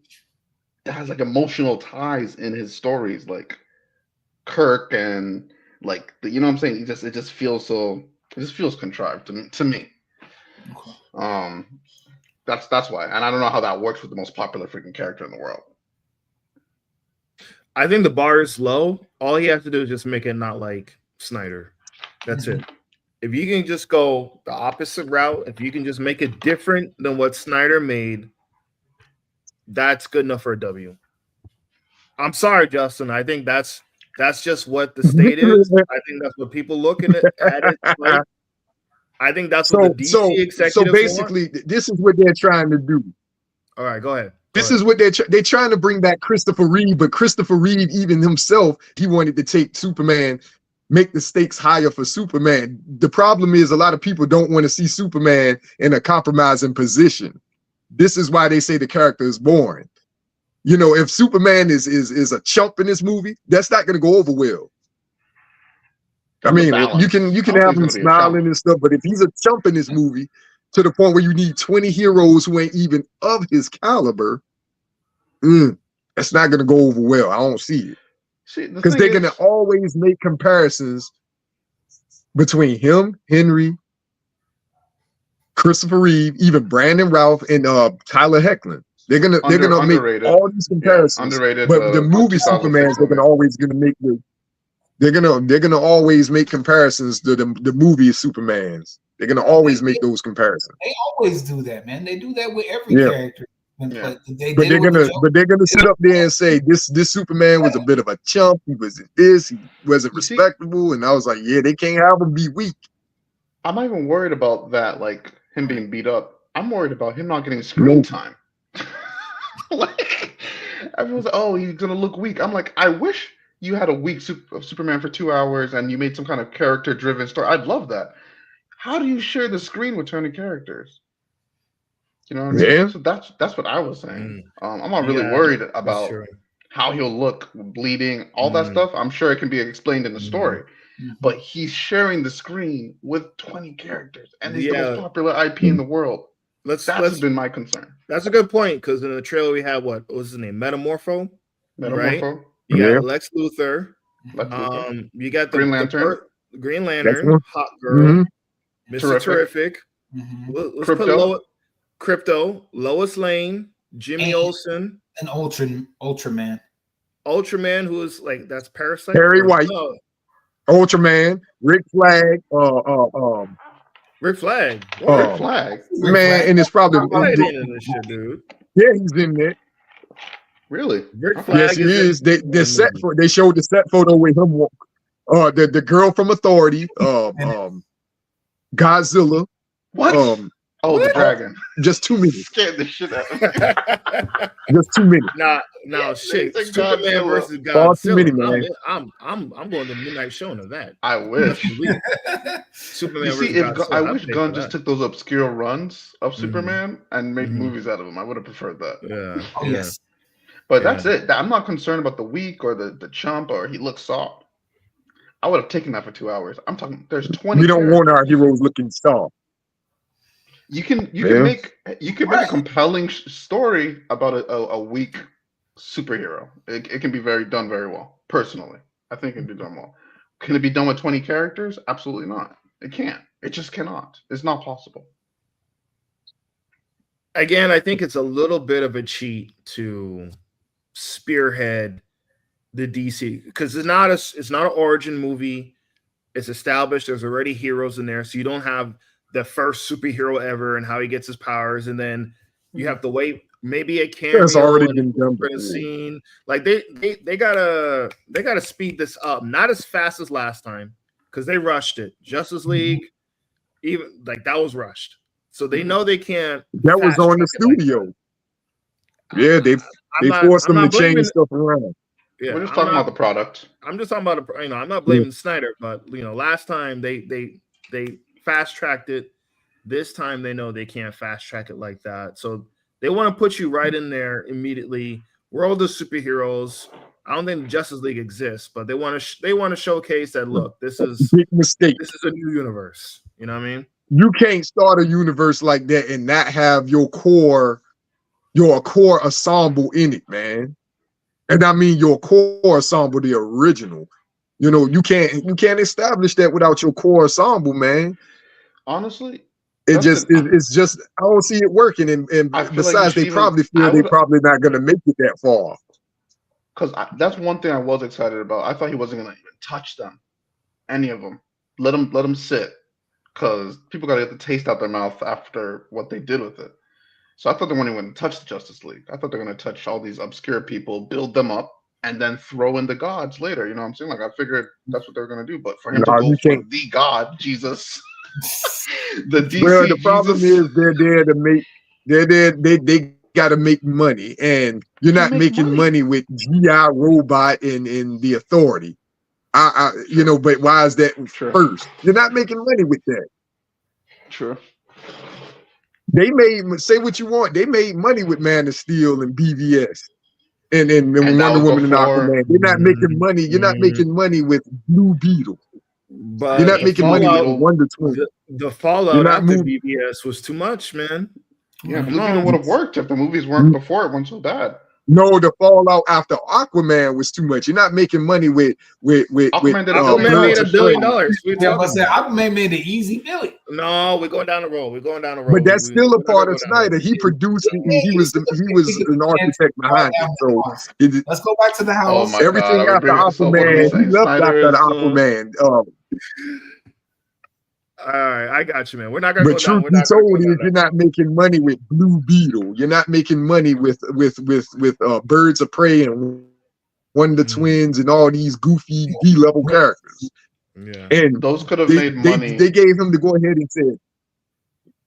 has like emotional ties in his stories, like Kirk and like you know what I'm saying. It just feels contrived to me. Okay. That's why, and I don't know how that works with the most popular freaking character in the world. I think the bar is low. All he has to do is just make it not like Snyder. That's it. If you can just go the opposite route, if you can just make it different than what Snyder made, that's good enough for a W. I'm sorry, Justin. I think that's just what the state is. I think that's what people looking at it like. I think that's what the DC executives So basically, this is what they're trying to do. All right, go ahead. This is what they're trying to bring back Christopher Reeve, but Christopher Reeve, even himself, he wanted to take Superman, make the stakes higher for Superman. The problem is a lot of people don't want to see Superman in a compromising position. This is why they say the character is boring. You know, if Superman is a chump in this movie, that's not going to go over well. I mean, you can have him smiling and stuff, but if he's a chump in this movie to the point where you need 20 heroes who ain't even of his caliber, that's not going to go over well. I don't see it. Because they're going to always make comparisons between him, Henry, Christopher Reeve, even Brandon Routh, and Tyler Hoechlin. They're gonna make underrated. all these comparisons, underrated. but the movie 2006 Supermans they're movie. always gonna make they're gonna always make comparisons to the movie Supermans. They're gonna always make those comparisons. They always do that, man. They do that with every Yeah. character. Yeah. But they're gonna sit up there and say this Superman was a bit of a chump. He wasn't this. He wasn't respectable. And I was like, yeah, they can't have him be weak. I'm not even worried about that, like him being beat up. I'm worried about him not getting screen time. Like everyone's like, oh, he's gonna look weak. I'm like, I wish you had a weak Superman for 2 hours and you made some kind of character-driven story. I'd love that. How do you share the screen with turning characters? You know what I mean? Yeah. So that's what I was saying. I'm not really worried about how he'll look, bleeding, all that stuff. I'm sure it can be explained in the story. But he's sharing the screen with 20 characters, and he's the most popular IP in the world. That's been my concern. That's a good point, because in the trailer we had what was his name? Metamorpho. Right? You got Lex Luthor. You got the Green Lantern. Green Lantern, Hot Girl, Mr. Terrific. Let's put Crypto, Lois Lane, Jimmy Olsen, and Ultraman. Ultraman, who is like that's Parasite. Perry White. No. Ultraman, Rick Flag, Rick Flag. Rick Flag. Man, and it's probably in this shit, dude. Yeah, he's in there. Really? Rick Flag. Yes, he is. They showed the set photo with him. The girl from Authority, Godzilla. What? The dragon. Just too many. Scared the shit out of me. Just too many. No, shit. Superman versus Godzilla. Too many, man. I'm going to midnight showing of that. I wish. Superman versus Godzilla. I wish Gunn just took those obscure runs of Superman and made movies out of them. I would have preferred that. Yeah. Yes. But that's it. I'm not concerned about the weak or the chump or he looks soft. I would have taken that for 2 hours. I'm talking. There's 20. We don't want our heroes looking soft. You can make a compelling story about a weak superhero. It can be done very well. Personally, I think it can be done well. Can it be done with 20 characters? Absolutely not. It can't. It just cannot. It's not possible. Again, I think it's a little bit of a cheat to spearhead the DC because it's not an origin movie. It's established. There's already heroes in there, so you don't have the first superhero ever and how he gets his powers, and then you have to wait maybe a cameo. It's already been done. Scene. Like they gotta speed this up, not as fast as last time because they rushed it. Justice League, even like that was rushed, so they know they can't. That was on the studio. Like they forced them to change stuff around. Yeah, we're just talking about the product. I'm just talking about I'm not blaming Snyder, but last time they fast tracked it. This time they know they can't fast track it like that. So they want to put you right in there immediately. We're all the superheroes. I don't think Justice League exists, but they want to showcase that look, this is big mistake. This is a new universe. You know what I mean? You can't start a universe like that and not have your core ensemble in it, man. And I mean your core ensemble, the original. You can't establish that without your core ensemble, man. Honestly, it's just I don't see it working. And besides, they probably feel they're probably not going to make it that far. Because that's one thing I was excited about. I thought he wasn't going to even touch them, any of them. Let them sit, because people got to get the taste out their mouth after what they did with it. So I thought they weren't even going to touch the Justice League. I thought they were going to touch all these obscure people, build them up, and then throw in the gods later. You know what I'm saying? Like I figured that's what they were going to do. But for him to go for the God, Jesus. The problem is they're there to make they got to make money, and you're not making money with GI Robot and the Authority. But why is that first? You're not making money with that. True. They made, say what you want, they made money with Man of Steel and BVS and Wonder Woman and Aquaman. They're not making money. You're not making money with Blue Beetle. But you're not making money with Wonder Twin. The fallout after BVS was too much, man. Yeah, Blue Beetle would have worked if the movies weren't before it went so bad. No, the fallout after Aquaman was too much. You're not making money with Aquaman did Aquaman made $1 billion. We're Yeah, but talking I about. Aquaman made an easy billion. No, we're going down the road. We're going down the road. But that's still a we're not part gonna of go down the road. Snyder. He produced it. He was an architect behind it. So Let's go back to the Oh house. my everything God, after so what are we Aquaman, he saying? left Snyder after the is, Aquaman. All right, I got you, man. We're not gonna But go down. truth We're be not gonna told, go down is you're not making money with Blue Beetle. You're not making money with Birds of Prey and Wonder Twins and all these goofy B-level characters. Yeah. And those could have they, made money. they gave him to go ahead and say,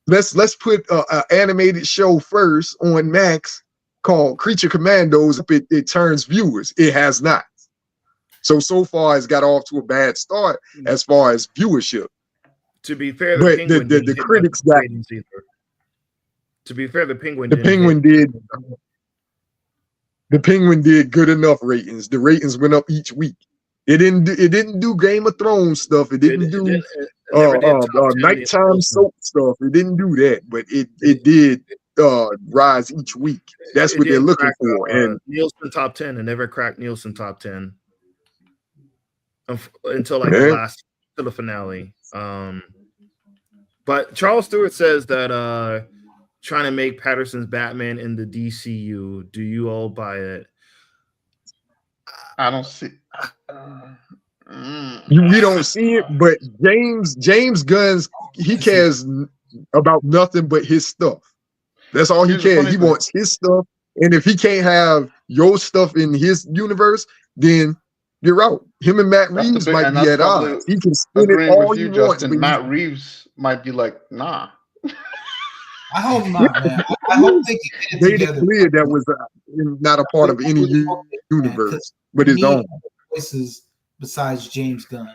let's put an animated show first on Max called Creature Commandos. It turns viewers. It has not. So far it's got off to a bad start as far as viewership. To be fair, But Penguin the didn't get critics much got ratings either. To be fair, the Penguin the didn't Penguin hit. did. The Penguin did good enough ratings. The ratings went up each week. It didn't do Game of Thrones stuff. It didn't do it never did top 10 in the nighttime Nielsen. soap stuff. It didn't do that, but it did rise each week. That's It what they're didn't looking crack, for. And Nielsen top 10. It never cracked Nielsen top 10 until like to the finale. But Charles Stewart says that trying to make Patterson's Batman in the DCU. Do you all buy it? I don't see. we don't see it, but James Gunn's he cares about nothing but his stuff. That's all he Here's the cares. funny He thing. wants his stuff, and if he can't have your stuff in his universe, then you're out. Him and Matt That's the Reeves big- might and be that's at probably odds. He can spin it Agreeing all with he you, wants, Justin. but Matt Reeves might be like, nah. I hope not, man. I hope they can get it made it together. clear that was not a part of any universe, but his own. Voices besides James Gunn.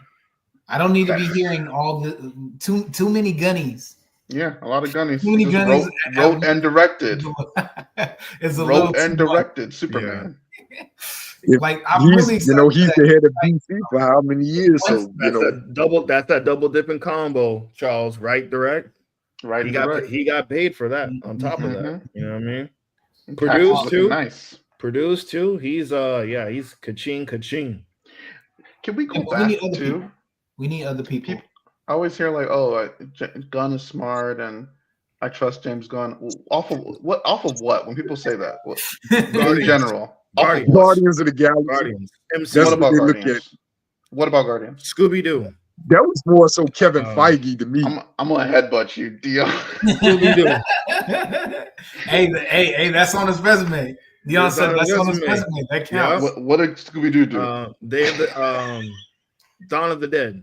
I don't need to be hearing all the too many gunnies. Yeah, a lot of gunnies. Too many Just gunnies. wrote and directed. It's a Wrote little and too much. directed Superman. Like I'm really He's excited he's for the that. head of DC for how many years? So That's that double dipping combo, Charles. Right, direct. Right, He and got direct. he got paid for that. On top of that, Mhm. you know what I mean. Tax Produced is too. looking nice. Produced too. He's he's ka-ching. Can we go Yeah, but we back need other to? people. We need other people. I always hear like, oh, Gunn is smart and I trust James Gunn. Off of what? Off of what? When people say that, what, in Guardians. general, off of Guardians. what? Guardians of the Galaxy. Guardians. That's What what about they look at. Guardians? What about Guardians? Scooby Doo. That was more so Kevin Feige to me. I'm gonna headbutt you, Dion. Scooby Doo. hey, that's on his resume. Dion It's said on his that's on his resume. resume. That counts. What did Scooby Doo do? They have the Dawn of the Dead.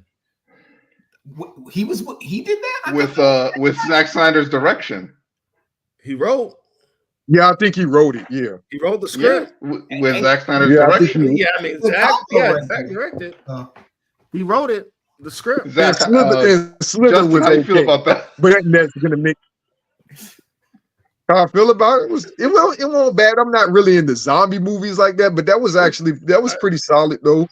He did that With Zack Snyder's direction. He wrote. Yeah, I think he wrote it. Yeah. He wrote the Yeah, script. with Zack Snyder's Yeah, I think direction. Yeah, I mean Zach. Yeah, Zach directed. He wrote it. The script. Zach, Slither Justin, was how do you feel okay, about that? but that's gonna make. How I feel about it it wasn't bad. I'm not really into zombie movies like that, but that was pretty solid though.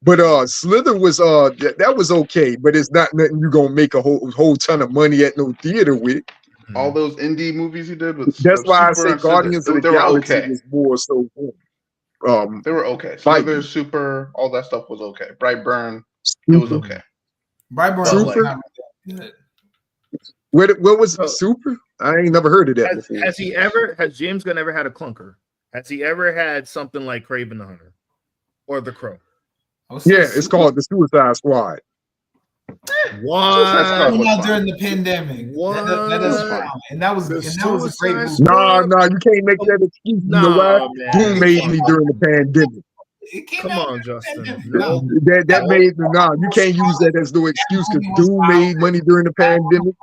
But Slither was that was okay, but it's not nothing you're gonna make a whole ton of money at no theater with. All those indie movies he did with That's why I Super say and Slither, Guardians of the they were Galaxy okay. was more so. They were okay. Feige. Slither, Super, all that stuff was okay. Brightburn, it was okay. Brightburn Super? was not really good. What was it? Super? I ain't never heard of that before. Has James Gunn ever had a clunker? Has he ever had something like Kraven the Hunter or The Crow? Yeah, it's called the Suicide Squad. What? Came out during the pandemic. What? That is fine. And that was a great movie. Nah, you can't make that excuse. You know why? man. Doom made me during the pandemic. It came Come out on, during the Justin. pandemic. No. That made me. Nah, you can't use that as no excuse because Doom made money during the pandemic.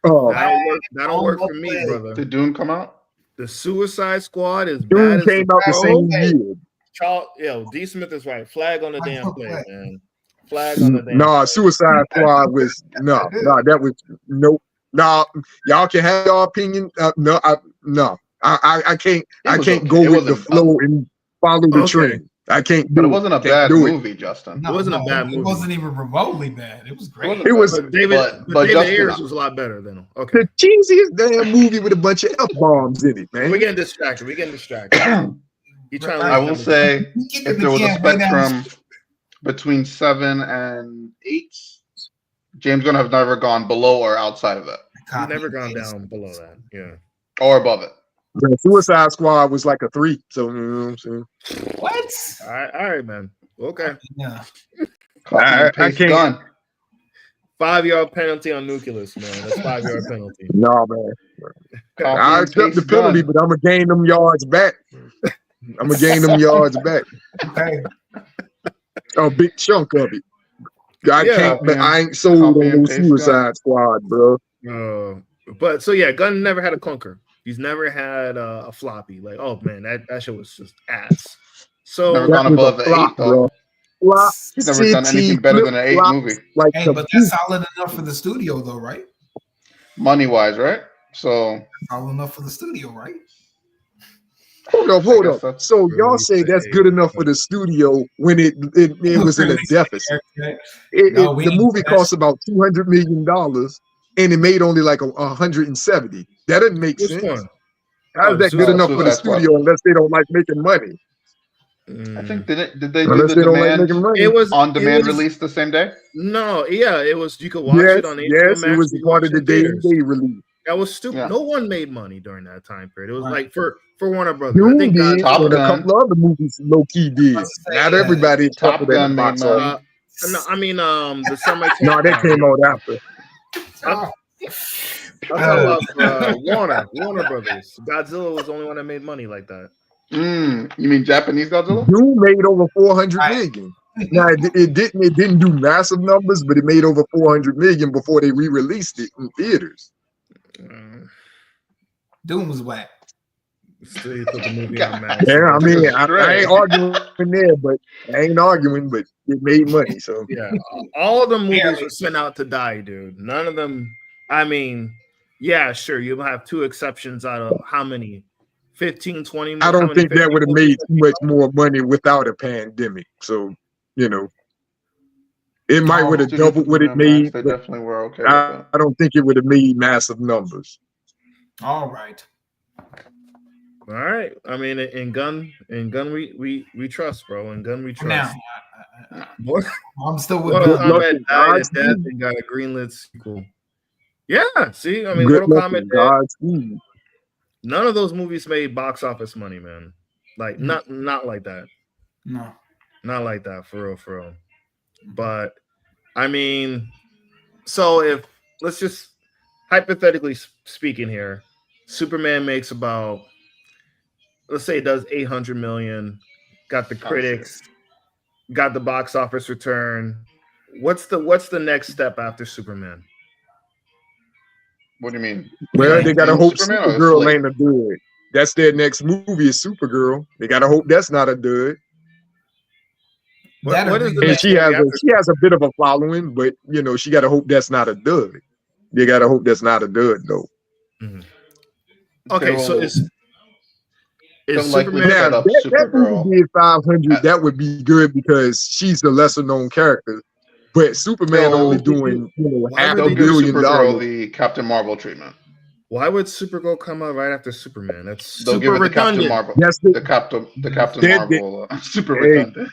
That don't work for me, brother. Did Dune come out? The Suicide Squad is Doom bad. came out the same year. Charles, D. Smith is right. Flag on the damn play, man. Flag on the damn. Nah, Suicide Squad was that was nope. Nah, y'all can have your opinion. I can't go with the flow and follow the trend. I can't do But it wasn't a bad movie, Justin. It wasn't a bad movie. It wasn't even remotely bad. It was great. It was But David Justin, Ayers was a lot better than him. Okay. the cheesiest damn movie with a bunch of F-bombs in it, man. We're getting distracted. He trying to I will lose say, He kicking if the there was a can way down. spectrum between 7 and 8, James Gunn have never gone below or outside of that, He's never gone down below that. Yeah. or above it. The Suicide Squad was like a 3. So you know what I'm saying? What? All right, man. Okay. Yeah. Copy and paste can't- Gunn. 5-yard penalty on Nucleus, man. That's 5-yard penalty. No, man. Copy I and accept the paste penalty, Gunn. but I'm gonna gain them yards back. I'm gonna gain them yards back. Okay. A big chunk of it. I Yeah. can't. Copy and- I ain't sold copy on and no paste Suicide Gunn. Squad, bro. But so yeah, Gunn never had a clunker. He's never had a floppy. Like, oh man, that shit was just ass. So Never That gone was above a the flop, 8, though. Flop He's never done anything better than an 8 flip-flops movie. Like Hey, the but that's solid enough for the studio, though, right? Money-wise, right? So, Solid enough for the studio, right? Hold guess up. that's So y'all really say that's say- good enough for the studio when it was in a deficit. No, we The ain't movie do that cost about $200 million and it made only like 170. That doesn't make which sense. one? How's Oh, that good enough for the Suicide Squad. studio unless they don't like making money? I think did they do Unless the they don't like making demand money. It was on-demand it was- release the same day? No, yeah, it was. You could watch Yes, it on HBO yes, Max. it was you part watch of the it in theaters. day release. That was stupid. Yeah. No one made money during that time period. It was Right. like for Warner Brothers. I Dune think did, Top and a Gun. couple of other movies low key did. Let's say, Not everybody is Top tougher than Gun the made box money. office. No, I mean the semi. No, that came out after. I'm talking about Warner Brothers. Godzilla was the only one that made money like that. You mean Japanese Godzilla? Dune made over 400 Right. million. Now it didn't do massive numbers, but it made over 400 million before they re-released it in theaters. Doom was whack. Still, you put the movie God. on Max. Yeah, I mean, I Straight. ain't arguing there, but it made money. So Yeah, all of the movies Barely. were sent out to die, dude. None of them. I mean, yeah, sure, you'll have 2 exceptions out of how many? 15, 20. I don't think that would have made too much more money without a pandemic. So, it might would have Studios doubled what it on Max, made. They But definitely were okay with I that. don't think it would have made massive numbers. All right. All right. I mean, in gun, we trust, bro. In gun, we trust. Now, What? I'm still with Mortal Good Doom. luck Kombat in died at Godspeed. death and got a greenlit sequel. Yeah. See, I mean, Good Mortal luck Kombat in dead. Godspeed. None of those movies made box office money, man. Like not like that. No. Not like that, for real. But I mean, so if let's just hypothetically speaking here, Superman makes about, let's say it does 800 million, got the critics, got the box office return. What's the next step after Superman? What do you mean? Well, they gotta In hope Superman or the Supergirl slate? ain't a dud. That's their next movie is Supergirl. They gotta hope that's not a dud. What is the And next she movie has after? she has a bit of a following, but she gotta hope that's not a dud. They gotta hope that's not a dud though. Okay, so is likely Superman? Now, set up that Supergirl. movie did 500. That would be good because she's the lesser known character. But Superman They'll- only doing half They'll a give billion Supergirl dollars. the Captain Marvel treatment. Why would Supergirl come out right after Superman? That's They'll give super it the Captain redundant. Marvel. That's The Captain They- Marvel. Super Hey. redundant.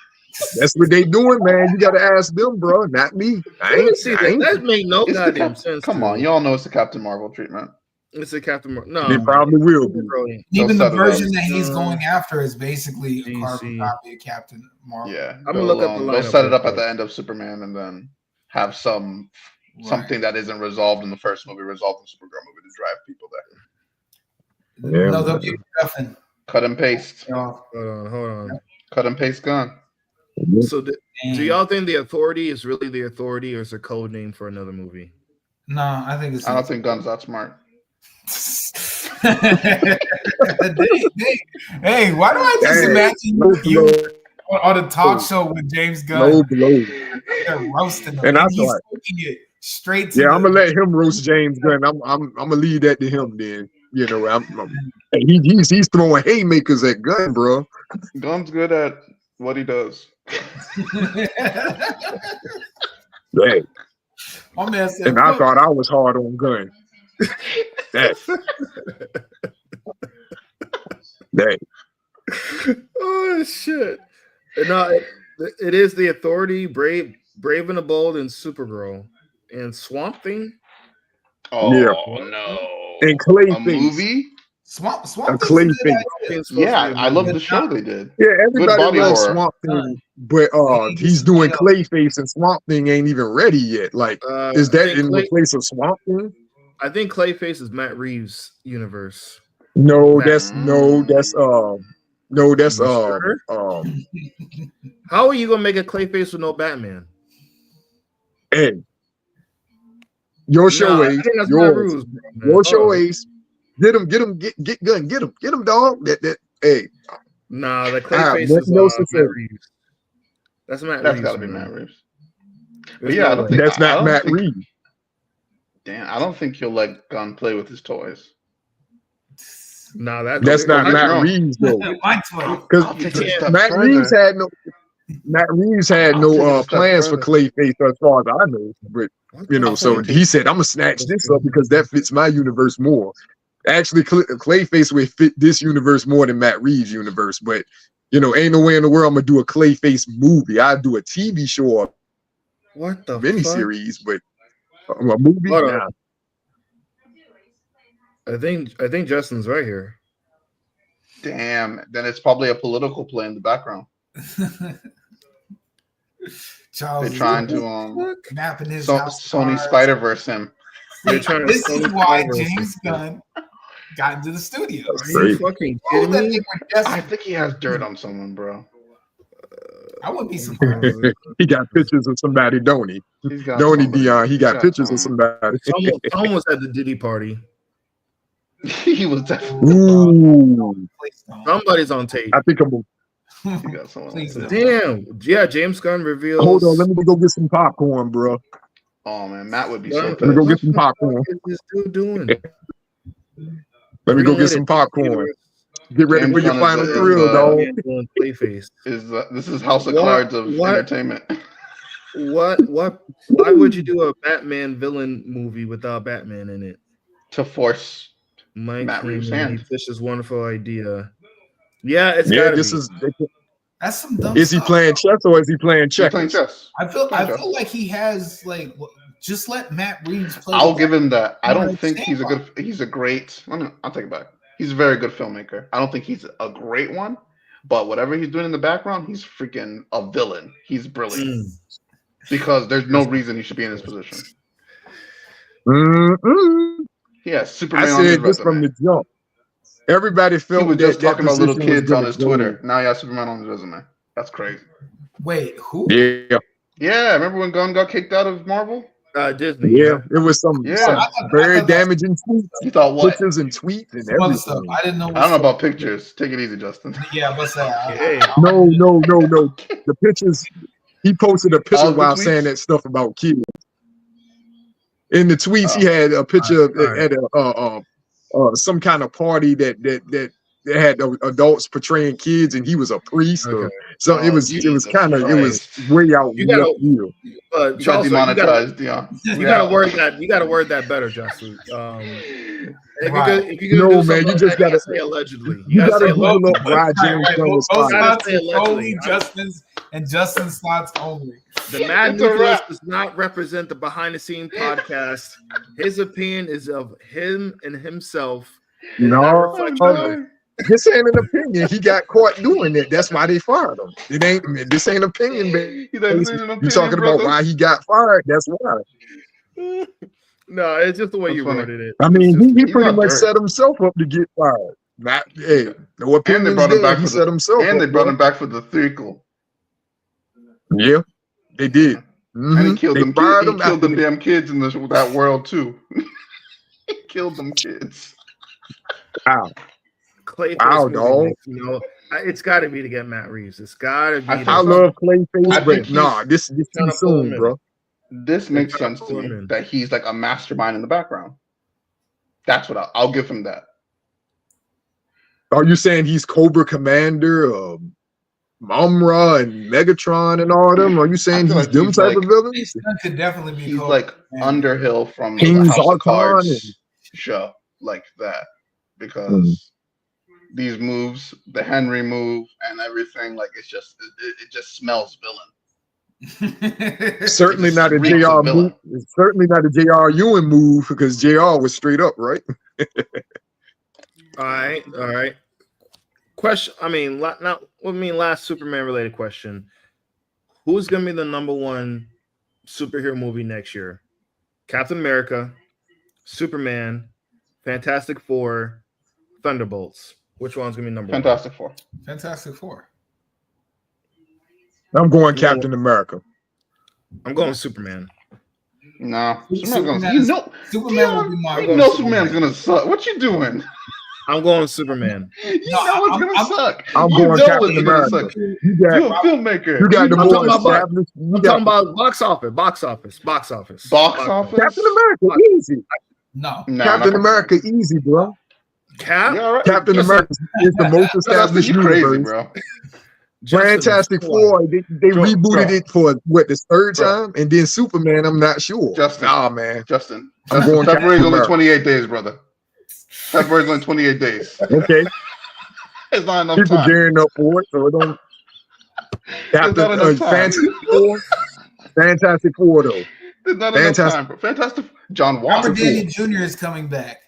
That's what they doing, man. You gotta ask them, bro, not me. Let me see that. That make no It's the goddamn sense. Come on, dude. y'all know it's the Captain Marvel treatment. It's a Captain Marvel. No, They probably will be. Supergirl. Even the set it version up. that he's going after is basically a DC. carbon copy of Captain Marvel. Yeah, I'm gonna look up the they'll lineup set it real up at quick. the end of Superman, and then have something Right. that isn't resolved in the first movie resolved in the Supergirl movie to drive people there. Yeah, No, they'll man. give you nothing. Cut and paste. Hold on. Cut and paste gun. So, do y'all think the Authority is really the Authority, or is it a code name for another movie? No, I think it's. I don't think Gun's that smart. Hey, why do I just imagine you on a talk show with James Gunn? Low blow. They're roasting him, And I and he's thought- taking it straight to. Yeah, I'm gonna let him roast James Gunn. I'm gonna leave that to him then. He's throwing haymakers at Gunn, bro. Gun's good at what he does. Hey, My man said, and I thought I was hard on Gunn. That. Oh shit! No, it is the Authority, Brave and the Bold, and Supergirl, and Swamp Thing. Yeah. Oh no! And A Clayface. movie? Swamp A Thing's a good Clayface. idea. Yeah, I love the show they did. Yeah, Good everybody body loves horror. Swamp Thing, but he's doing Clayface, and Swamp Thing ain't even ready yet. Like, is that in the place of Swamp Thing? I think Clayface is Matt Reeves' universe. No, Matt. Sure? How are you gonna make a Clayface with no Batman? Hey, your show, Ace. Yours. Your show, Ace. Get him, get gun, get him, dog. Hey. Nah, the Clayface is Matt Reeves. That's Matt Reeves. That's gotta be Matt Reeves. But yeah, I don't think that's not Matt Reeves. Damn, I don't think he'll let Gunn play with his toys. Nah, that's not Matt Reeves though. Because Matt Reeves had no plans for Clayface as far as I know. But so he said, "I'm gonna snatch this up because that fits my universe more." Actually, Clayface would fit this universe more than Matt Reeves' universe. But ain't no way in the world I'm gonna do a Clayface movie. I'd do a TV show or miniseries, but a movie. Nah. I think Justin's right here. Damn, then it's probably a political play in the background. Charles, they're trying to napping his house. Sony Spider-Verse him. This is why James Gunn got into the studio. Are you fucking kidding me? I think he has dirt on someone, bro. I wouldn't be surprised. He got pictures of somebody, don't he? Don't he, Dion? He got pictures of somebody. Someone was at the Diddy party. He was definitely. Ooh. Somebody's on tape. I think I'm. Damn. Yeah, James Gunn reveals. Hold on, let me go get some popcorn, bro. Oh man, Matt would be so pissed. Let me go get some popcorn. What is this dude doing? Let me go get some popcorn. Get ready for your final thrill, dog. This is House of Cards of entertainment. What? Why would you do a Batman villain movie without Batman in it? To force Matt Reeves' hand. Fish's wonderful idea. Yeah, it's that's some dumb Is he playing chess or is he playing checkers? Playing chess. I feel like he has just let Matt Reeves play. I'll give him that. I don't think he's a great. I'll take it back. He's a very good filmmaker. I don't think he's a great one, but whatever he's doing in the background, he's freaking a villain. He's brilliant because there's no reason he should be in this position. Yeah, Superman. I said this from the jump. Everybody felt he was just talking about little kids on his Twitter. Now he has Superman on his resume. That's crazy. Wait, who? Yeah. Remember when Gunn got kicked out of Marvel? Disney. Yeah, it was some very damaging tweets. You thought what? Pictures and tweets and everything. Stuff. I didn't know. I don't know about pictures. Take it easy, Justin. Yeah, what's that? No. The pictures. He posted a picture while saying that stuff about kids. In the tweets, he had a picture at some kind of party that had adults portraying kids, and he was a priest. So it was kind of way out. You gotta demonetize Dion. You gotta word that better, Justin. If you no, man, you just gotta say allegedly. You gotta Google up why James Gunn was fired. Only Justin's and Justin's thoughts only. The Mad Nucleus does not represent the behind the scene podcast. His opinion is of him and himself. No, this ain't an opinion. He got caught doing it. That's why they fired him. This ain't opinion, man. You're talking about why he got fired. That's why. No, it's just the way you worded it. I mean, he pretty much set himself up to get fired. No opinion. He set himself up. And they brought him back for the threequel. Yeah, they did. And he killed them. He killed them damn kids in that world too. He killed them kids. Wow. Clayface, dog. It's got to be to get Matt Reeves. It's got to be. I love Clayface, but this too soon, bro. This makes sense to me that he's like a mastermind in the background. That's what I'll give him that. Are you saying he's Cobra Commander, Mumra, and Megatron, and all of them? Are you saying he's them type of villain? He could definitely be. He's like Underhill from King the House of Zarkon Cards show, like that, because these moves, the Henry move and everything, like it just smells villain. Certainly It not a reeks JR of villain. move. Certainly not a JR Ewing move because JR was straight up, right? All right. Question. Last Superman related question. Who's gonna be the number one superhero movie next year? Captain America, Superman, Fantastic Four, Thunderbolts. Which one's gonna be number one? Fantastic Four. Fantastic Four. I'm going You know Captain America. I'm going Superman. No, Superman Superman's will be my. Superman's gonna suck. What you doing? I'm going Superman. You know it's gonna suck. I'm You going know Captain it's gonna America. suck. You You're a got filmmaker. the I'm more talking about established. I'm talking about box office. Box office. Captain America, easy. No. Captain America, easy, bro. Cap. Yeah, all right. Captain Listen, America is the most Justin, established you universe. crazy, bro. Fantastic Four, they rebooted it for what, the third time, and then Superman. I'm not sure. Man. Justin. I'm going February's Captain only America. 28 days, brother. February's only 28 days. Okay, It's not enough people time. gearing up for it, so it don't. There's not enough time. Fantastic Four, though. There's not enough time, bro. Fantastic. John Watts. Robert Downey Jr. is coming back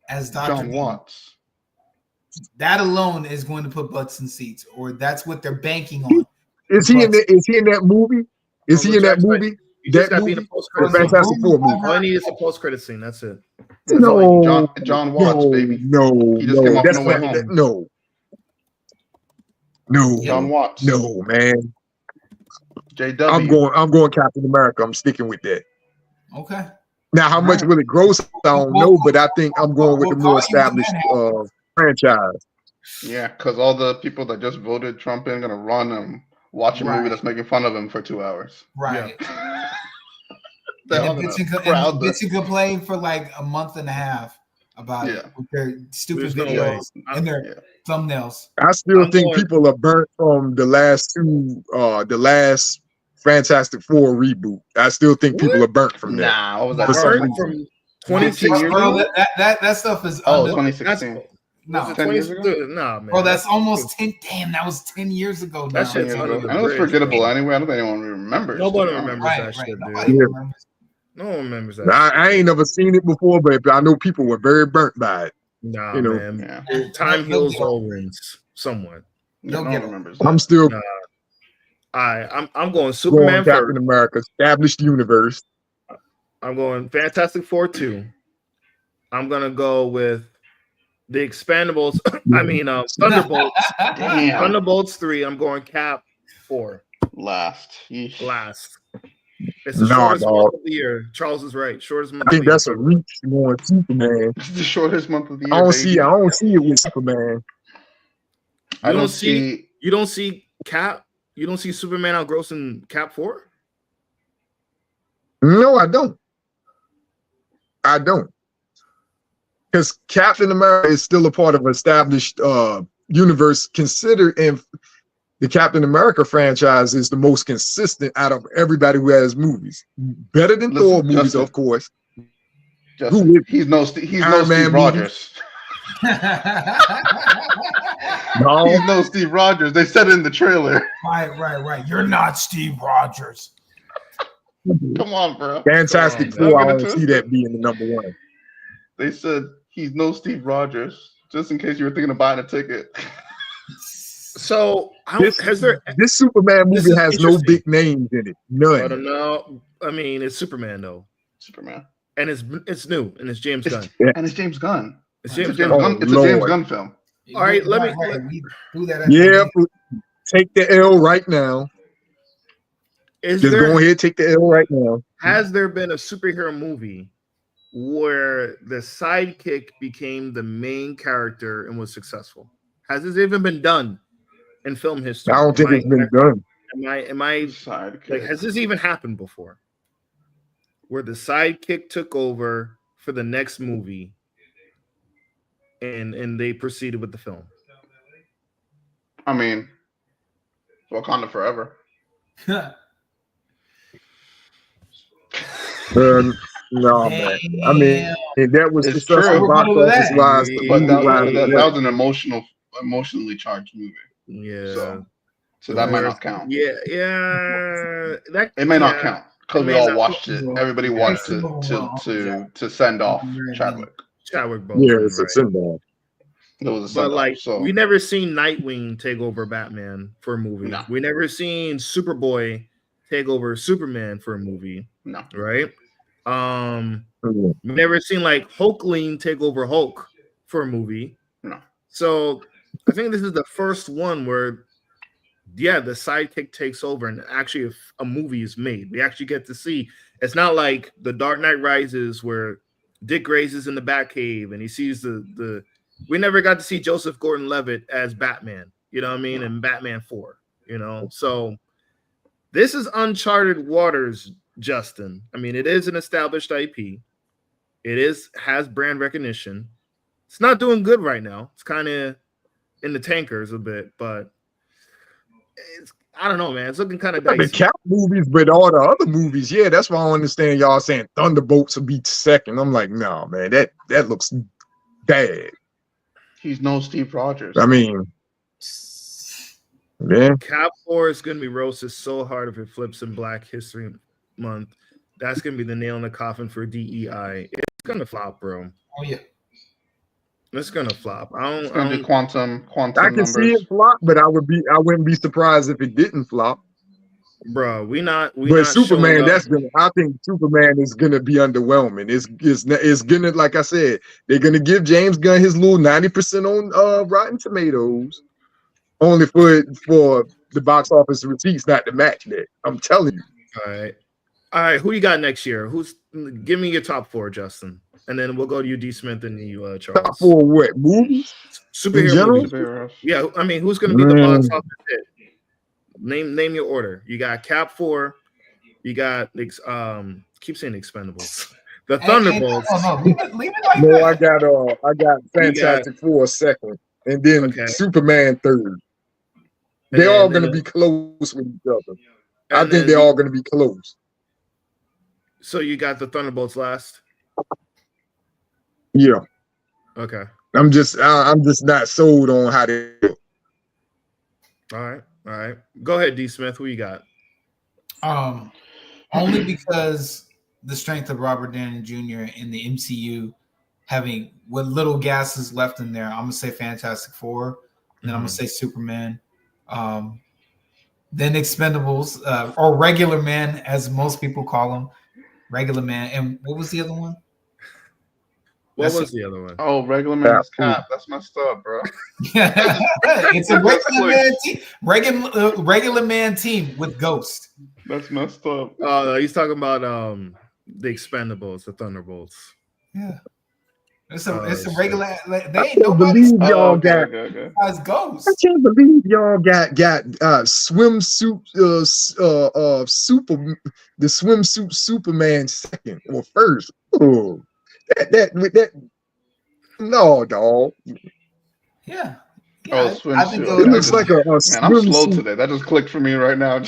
as Dr. John Watts. That alone is going to put butts in seats, or that's what they're banking on. Is he in that movie? Is he in that movie? That movie? Fantastic Four movie. All I need is a post-credit scene. That's it. No, John Watts, baby. No, He just came off that's No Way not, Home. no, John Watts. no, man. JW. I'm going Captain America. I'm sticking with that. Okay. Now, how much will it gross? I don't know, but I think I'm going with the more established franchise. Yeah, because all the people that just voted Trump in gonna run and watch a movie that's making fun of him for 2 hours. Right. Yeah. And bitch complain for like a month and a half about it with their stupid videos and their thumbnails. I still think people are burnt from the last Fantastic Four reboot. I still think people are burnt from that. Nah, what was that? Burnt from 2016. That stuff is 2016. No, 10 years ago? Nah, man. Bro, that's almost 10. Damn, that was 10 years ago. That shit's under the I know it's bridge, forgettable man. anyway. I don't think anyone remembers. Nobody remembers that shit, dude. No one remembers that. I ain't never seen it before, but I know people were very burnt by it. Nah, you know, man. Yeah. Time heals all wounds somewhat. No one remembers that. I'm still. I'm going Superman going Captain America, established universe. I'm going Fantastic Four 2. I'm gonna go with the Expendables. Thunderbolts. Damn. Thunderbolts 3. I'm going Cap 4. Last. It's the shortest month of the year. Charles is right. Shortest month. I think that's a reach going Superman. It's the shortest month of the year. I don't see it with Superman. You don't see Cap. You don't see Superman outgrossing Cap 4? No, I don't. Because Captain America is still a part of an established universe, considered, and the Captain America franchise is the most consistent out of everybody who has movies. Better than Thor movies, of course. He's no Steve Rogers. No. He's no Steve Rogers. They said it in the trailer. Right. You're not Steve Rogers. Come on, bro. Fantastic Four. I don't see that being the number one. They said he's no Steve Rogers, just in case you were thinking of buying a ticket. So this Superman movie has no big names in it. None. I don't know. I mean, it's Superman though. Superman. And it's new, and it's James Gunn. And it's James Gunn. It's James Gunn. Gunn. It's a James Gunn film. All right, let me do that. Yeah, take the L right now. Go ahead, take the L right now. Has there been a superhero movie where the sidekick became the main character and was successful? Has this even been done in film history? I don't think it's been done. Am I like, has this even happened before? Where the sidekick took over for the next movie and they proceeded with the film. I mean, Wakanda Forever. No, man. I mean, that was it's true. Box office wise, but that was an emotional emotionally charged movie. Yeah. So that might not count. Yeah. That It may not count because we all watched it. Well, Everybody yeah, watched it's it well, to send off Very Chadwick. Chadwick Yeah, Boseman, it's a right? symbol. It was a But send off. like, So we never seen Nightwing take over Batman for a movie. No. We never seen Superboy take over Superman for a movie, no. right? Yeah. We never seen like Hulkling take over Hulk for a movie. No. So I think this is the first one where, yeah, the sidekick takes over and actually a movie is made. We actually get to see. It's not like The Dark Knight Rises where Dick Grayson is in the Batcave and he sees the. We never got to see Joseph Gordon-Levitt as Batman. You know what I mean? No. In Batman 4. You know, so this is uncharted waters, Justin. I mean, it is an established IP. It has brand recognition. It's not doing good right now. It's kind of in the tankers a bit, but I don't know, man. It's looking kind of The dicey. Cap movies, but all the other movies, yeah, that's why I don't understand y'all saying Thunderbolts will be second. I'm like, no, man, that looks bad. He's no Steve Rogers. I mean, yeah. Cap 4 is going to be roasted so hard if it flips in Black History Month. That's going to be the nail in the coffin for DEI. It's going to flop, bro. Oh yeah. It's going to flop. It's gonna do quantum I can numbers. see it flop, but I wouldn't be surprised if it didn't flop. Bro, we not Superman, I think Superman is gonna be underwhelming. It's gonna, like I said, they're gonna give James Gunn his little 90% on Rotten Tomatoes, only for the box office receipts not to match that. I'm telling you. All right. Who you got next year? Give me your top 4, Justin, and then we'll go to you, D. Smith, and you, Charles. Top 4 what movies? Superhero movies. Superheroes. Yeah, I mean, who's gonna be the box office hit? Name your order. You got Cap 4. You got keep saying Expendables. The Thunderbolts. Leave it like No, that. I got Fantastic Four second, and then Superman third. They're all gonna be close with each other. I think they're all gonna be close. So you got the Thunderbolts last? Yeah. Okay. I'm just not sold on how they look. All right. Go ahead, D. Smith. Who you got? Only because the strength of Robert Downey Jr. in the MCU, having what little gas is left in there, I'm gonna say Fantastic Four, and then I'm gonna say Superman, then Expendables, or Regular Man, as most people call him, Regular Man. And what was the other one? What was the other one? Oh, Regular Man's Cap. That's messed up, bro. It's a Regular Man team. Regular Man team with Ghost. That's messed up. Oh, he's talking about the Expendables, the Thunderbolts. Yeah. It's a regular. They ain't I nobody y'all got as Ghost. I can't believe y'all got swimsuit the swimsuit Superman second or first. Oh, that no, dog. Yeah. Oh, I think swimsuit. It looks like a Man, I'm slow swimsuit. today. That just clicked for me right now.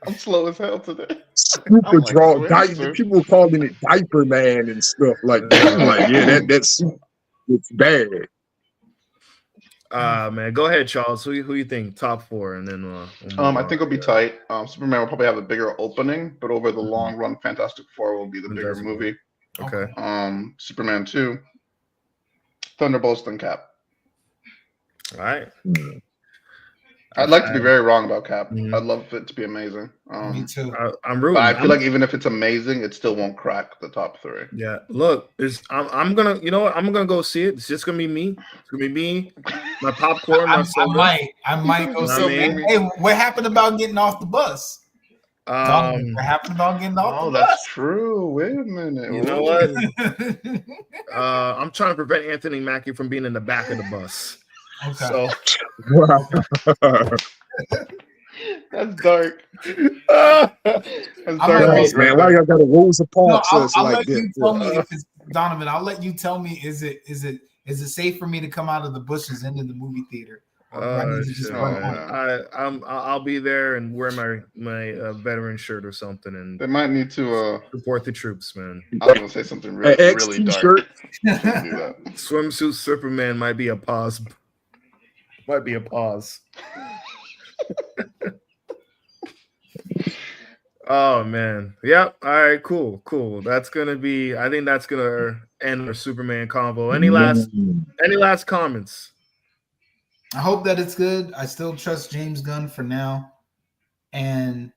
I'm slow as hell today. Super like, draw swimsuit. people calling it Diaper Man and stuff like that. I'm like, yeah, that suit, it's bad. Man, go ahead, Charles. Who you think top 4, and then I think it'll be tight. Superman will probably have a bigger opening, but over the long run, Fantastic Four will be the bigger movie. Okay. Superman 2, Thunderbolts, then Cap. All right. I'd like to be very wrong about Cap. Mhm. I'd love it to be amazing. Me too. I'm rooting. But I feel like even if it's amazing, it still won't crack the top 3. Yeah, look, I'm gonna, you know what? I'm gonna go see it. It's just gonna be me. It's gonna be me, my popcorn, my soda. I might go Know see what I it. mean? Hey, what happened about getting off the bus? Donovan, what happened about getting off Oh, the that's bus? true. Wait a minute. You know what? I'm trying to prevent Anthony Mackie from being in the back of the bus. Okay. So That's dark. That's dark. Man, why y'all got a Rosa Parks I'll like let you that? tell me if it's Donovan. I'll let you tell me. Is it safe for me to come out of the bushes into the movie theater? Or do I need to just run home? I'll be there and wear my veteran shirt or something and They might need to support the troops, man. I was gonna say something really, X really dark. t-shirt. Shouldn't do that. Swimsuit Superman might be a pause Might be a pause. Oh man. Yep. All right, cool. That's gonna be, I think that's gonna end our Superman convo. Any last comments? I hope that it's good. I still trust James Gunn for now. And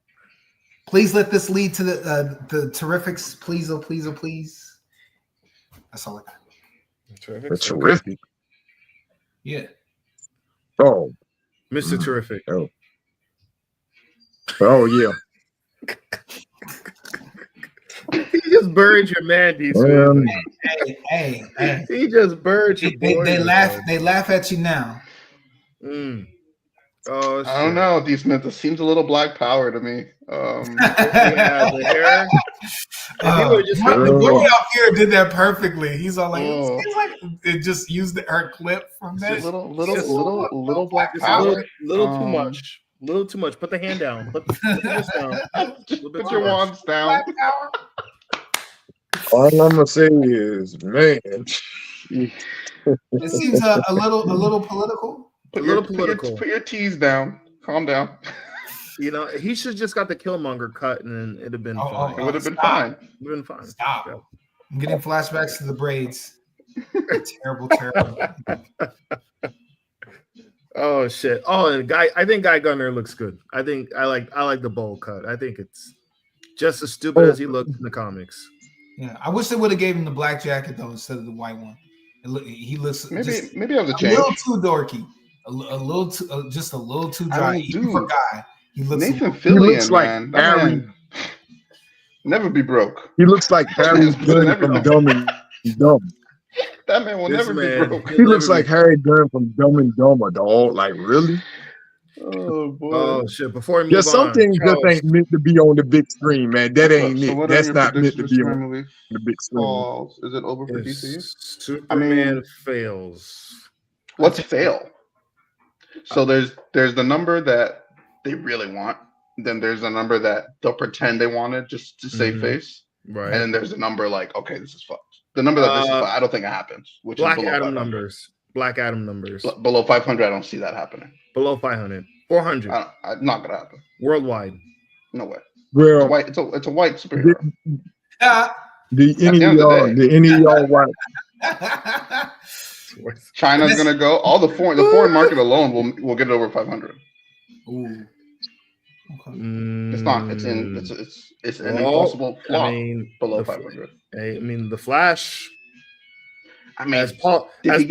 please let this lead to the Terrifics. Please, oh please, oh please. That's all I got. Terrific. Yeah. Oh, Mr. Terrific. Oh yeah. He just buried your man, D. Hey. He just buried your boy. They laugh at you now. Oh, I don't know, D. Smith. This seems a little Black Power to me. Yeah, the hair. The boy up here did that perfectly. He's all like, it just used her clip from that. Little Black Power. Little too much. Little too much. Put the hand down. Put this down. Just put your wands down. All I'm gonna say is, man, it seems a little political. Put your teas down. Calm down. You know, he should just got the Killmonger cut, and it'd have been fine. It would have been fine. It would have been fine. Stop. Yeah. I'm getting flashbacks to the braids. Terrible. Oh shit! Oh, and I think Guy Gunner looks good. I like the bowl cut. I think it's just as stupid as he looked in the comics. Yeah, I wish they would have gave him the black jacket though instead of the white one. He looks maybe have the a change. little too dorky, a little too dry. Even for Guy, he looks. Nathan Fillion, like man. Harry. Never be broke. He looks like Harry Gunn from Dumb and Dumb. That man will never be broke. He looks like Harry Gunn from Dumb and Dumber, dog. Like, really? Oh boy. Oh shit! Before we move some things just ain't meant to be on the big screen, man. That ain't it. That's not meant to be on the big screen. Is it over for DC? Superman fails. What's fail? So there's the number that they really want. Then there's a number that they'll pretend they wanted just to save face. Right. And then there's a number like, okay, this is fucked. The number that this is fucked, I don't think it happens. Which Black is below Adam 500. numbers. Black Adam numbers. Below 500, I don't see that happening. Below 500. 400. Not gonna happen. Worldwide. No way. Well, it's a white superhero. Any of y'all watch? China's gonna go. All the foreign market alone will get it over 500. Ooh. Okay. It's not. It's an impossible flop below 500. I mean, the Flash. I mean, he didn't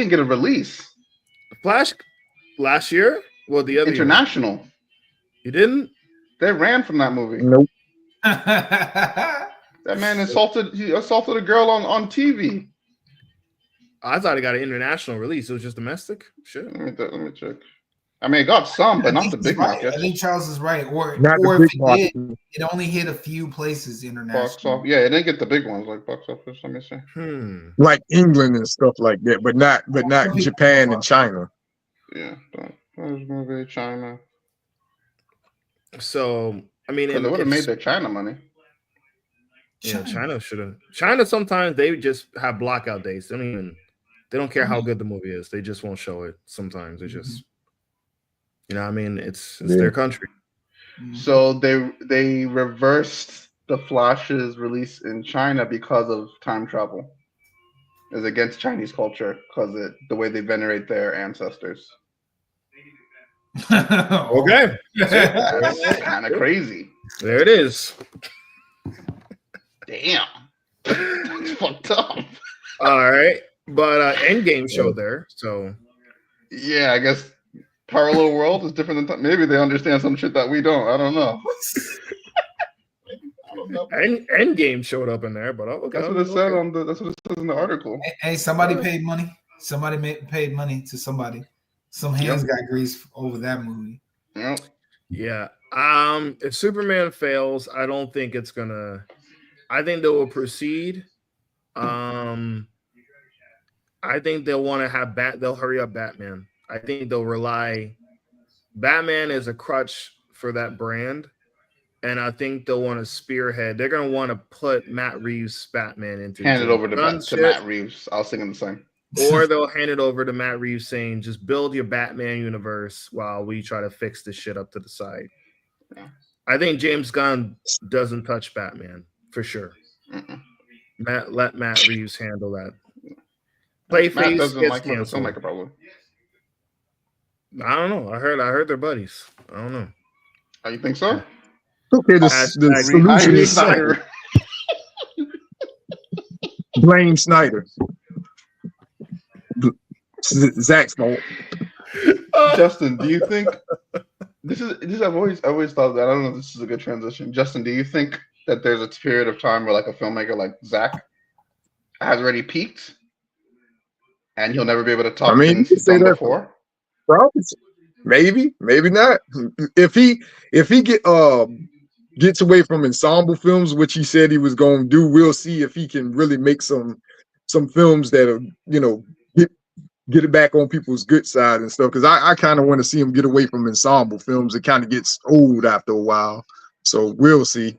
get a release. The Flash last year. Well, the other international. Year. You didn't? They ran from that movie. Nope. That man assaulted a girl on TV. I thought it got an international release. It was just domestic. Shit. Let me check. I mean, it got some, but not the big market. I think Charles is right. Or not or the if big market. it only hit a few places international. Yeah, it didn't get the big ones like box office. Let me see. Like England and stuff like that, but not Japan and China. Yeah, movie China. So I mean, they would have made their China money. Yeah, China should have. China sometimes they just have blackout days. They don't care how good the movie is. They just won't show it. Sometimes they just, you know what I mean? It's their country. So they reversed the Flash's release in China because of time travel. It's against Chinese culture because the way they venerate their ancestors. Okay. That's kind of crazy. There it is. Damn. That's fucked up. All right. But Endgame showed there, so yeah, I guess parallel world is different than maybe they understand some shit that we don't. I don't know. Endgame showed up in there, but okay. That's what it said that's what it says in the article. Hey, somebody paid money. Somebody paid money to somebody. Some hands got greased over that movie. Yep. Yeah. If Superman fails, I don't think it's gonna. I think they will proceed. I think they'll want to have they'll hurry up Batman. I think they'll rely. Batman is a crutch for that brand, and I think they'll want to spearhead. They're gonna want to put Matt Reeves' Batman into hand it over to Matt Reeves. I was thinking the same. or they'll hand it over to Matt Reeves saying, "Just build your Batman universe while we try to fix this shit up to the side." Yeah. I think James Gunn doesn't touch Batman for sure. Let Matt Reeves handle that. Matt Clayface doesn't gets like him as a canceled. filmmaker, probably. I don't know. I heard they're buddies. I don't know. Oh, you think so? Okay, the Hashtag solution Rehire is simple. Snyder. Blame Snyder. Zach's fault. Justin, do you think this is I've always thought that, I don't know if this is a good transition. Justin, do you think that there's a period of time where like a filmmaker like Zach has already peaked and he'll never be able to top I mean, things you can he's say done that before? Probably, maybe not. If he gets away from ensemble films, which he said he was going to do, we'll see if he can really make some films that are, get it back on people's good side and stuff. Because I kind of want to see him get away from ensemble films. It kind of gets old after a while, so we'll see.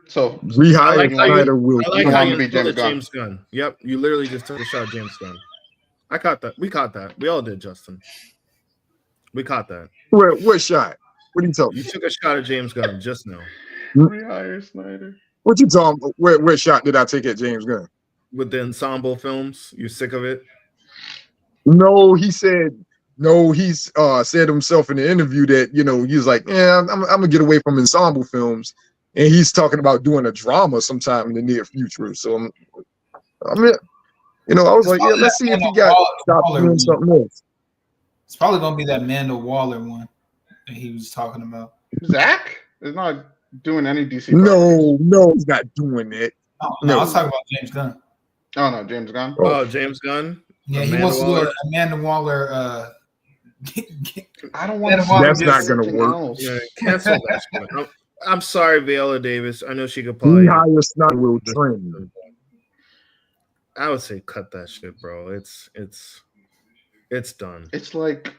So Rehire Snyder will. I like you how want you him to be took James it Gunn. James Gunn. Yep, you literally just took a shot at James Gunn. I caught that. We caught that. We all did, Justin. We caught that. What shot? What are you talking? You took a shot at James Gunn just now. Rehire Snyder. What you talking? What shot did I take at James Gunn? With the ensemble films, you're sick of it? No, he said. No, he's said himself in the interview that he's like, yeah, I'm gonna get away from ensemble films, and he's talking about doing a drama sometime in the near future. So I was like, yeah, let's see if he got stopped doing something else. It's probably gonna be that Amanda Waller one that he was talking about. Zach is not doing any DC. No, he's not doing it. No, I was talking about James Gunn. Oh no, James Gunn. Oh, James Gunn. Yeah, Amanda he wants Waller. to do Amanda Waller. I don't want to. That's not gonna work. Yeah, cancel that shit. I'm sorry, Viola Davis. I know she could probably. Rehire Snyder will train. I would say cut that shit, bro. It's done. It's like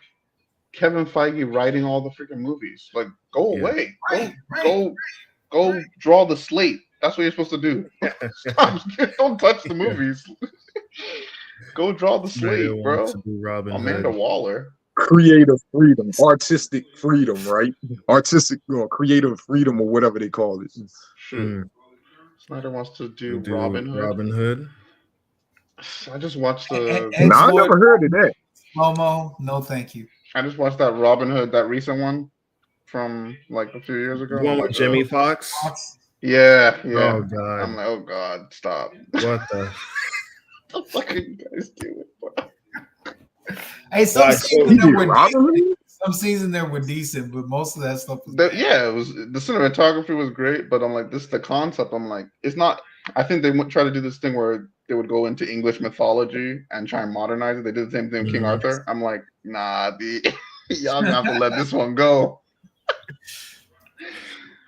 Kevin Feige writing all the freaking movies. Like, go away. Go draw the slate. That's what you're supposed to do. Stop. Don't touch the movies. Go draw the slate, bro. Amanda Waller. Creative freedom, artistic freedom, right? Artistic, creative freedom, or whatever they call it. Snyder wants to do Robin Hood. Robin Hood. I just watched the. I never heard of that. Momo, no, thank you. I just watched that Robin Hood, that recent one from like a few years ago. The one with Jimmy Fox. Yeah. Oh god. I'm like, oh god, stop. What the? The fuck are you guys doing, bro? Hey, some seasons there were decent, but most of that stuff was it was. The cinematography was great, but I'm like, this is the concept. I'm like, it's not. I think they would try to do this thing where they would go into English mythology and try and modernize it. They did the same thing with King Arthur. I'm like, nah, y'all gonna have to let this one go.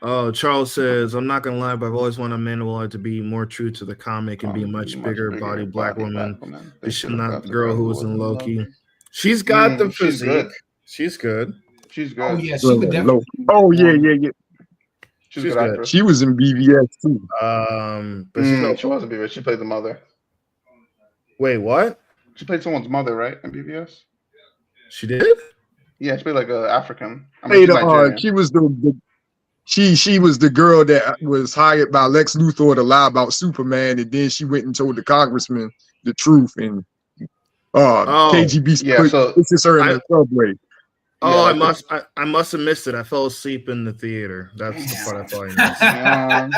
Oh, Charles says, I'm not gonna lie, but I've always wanted Amanda Waller to be more true to the comic and be a much bigger body black woman. This should not the girl who was in Loki. She's got the physique. She's good. She's good. Oh yeah, she would definitely. Oh yeah. She's good actress. She was in BVS too. But she wasn't BVS. She played the mother. Wait, what? She played someone's mother, right? In BVS. She did? Yeah, she played like an African. She was she was the girl that was hired by Lex Luthor to lie about Superman, and then she went and told the congressman the truth, and KGB pushes her in the subway. Oh, yeah, I must have missed it. I fell asleep in the theater. That's the part I thought I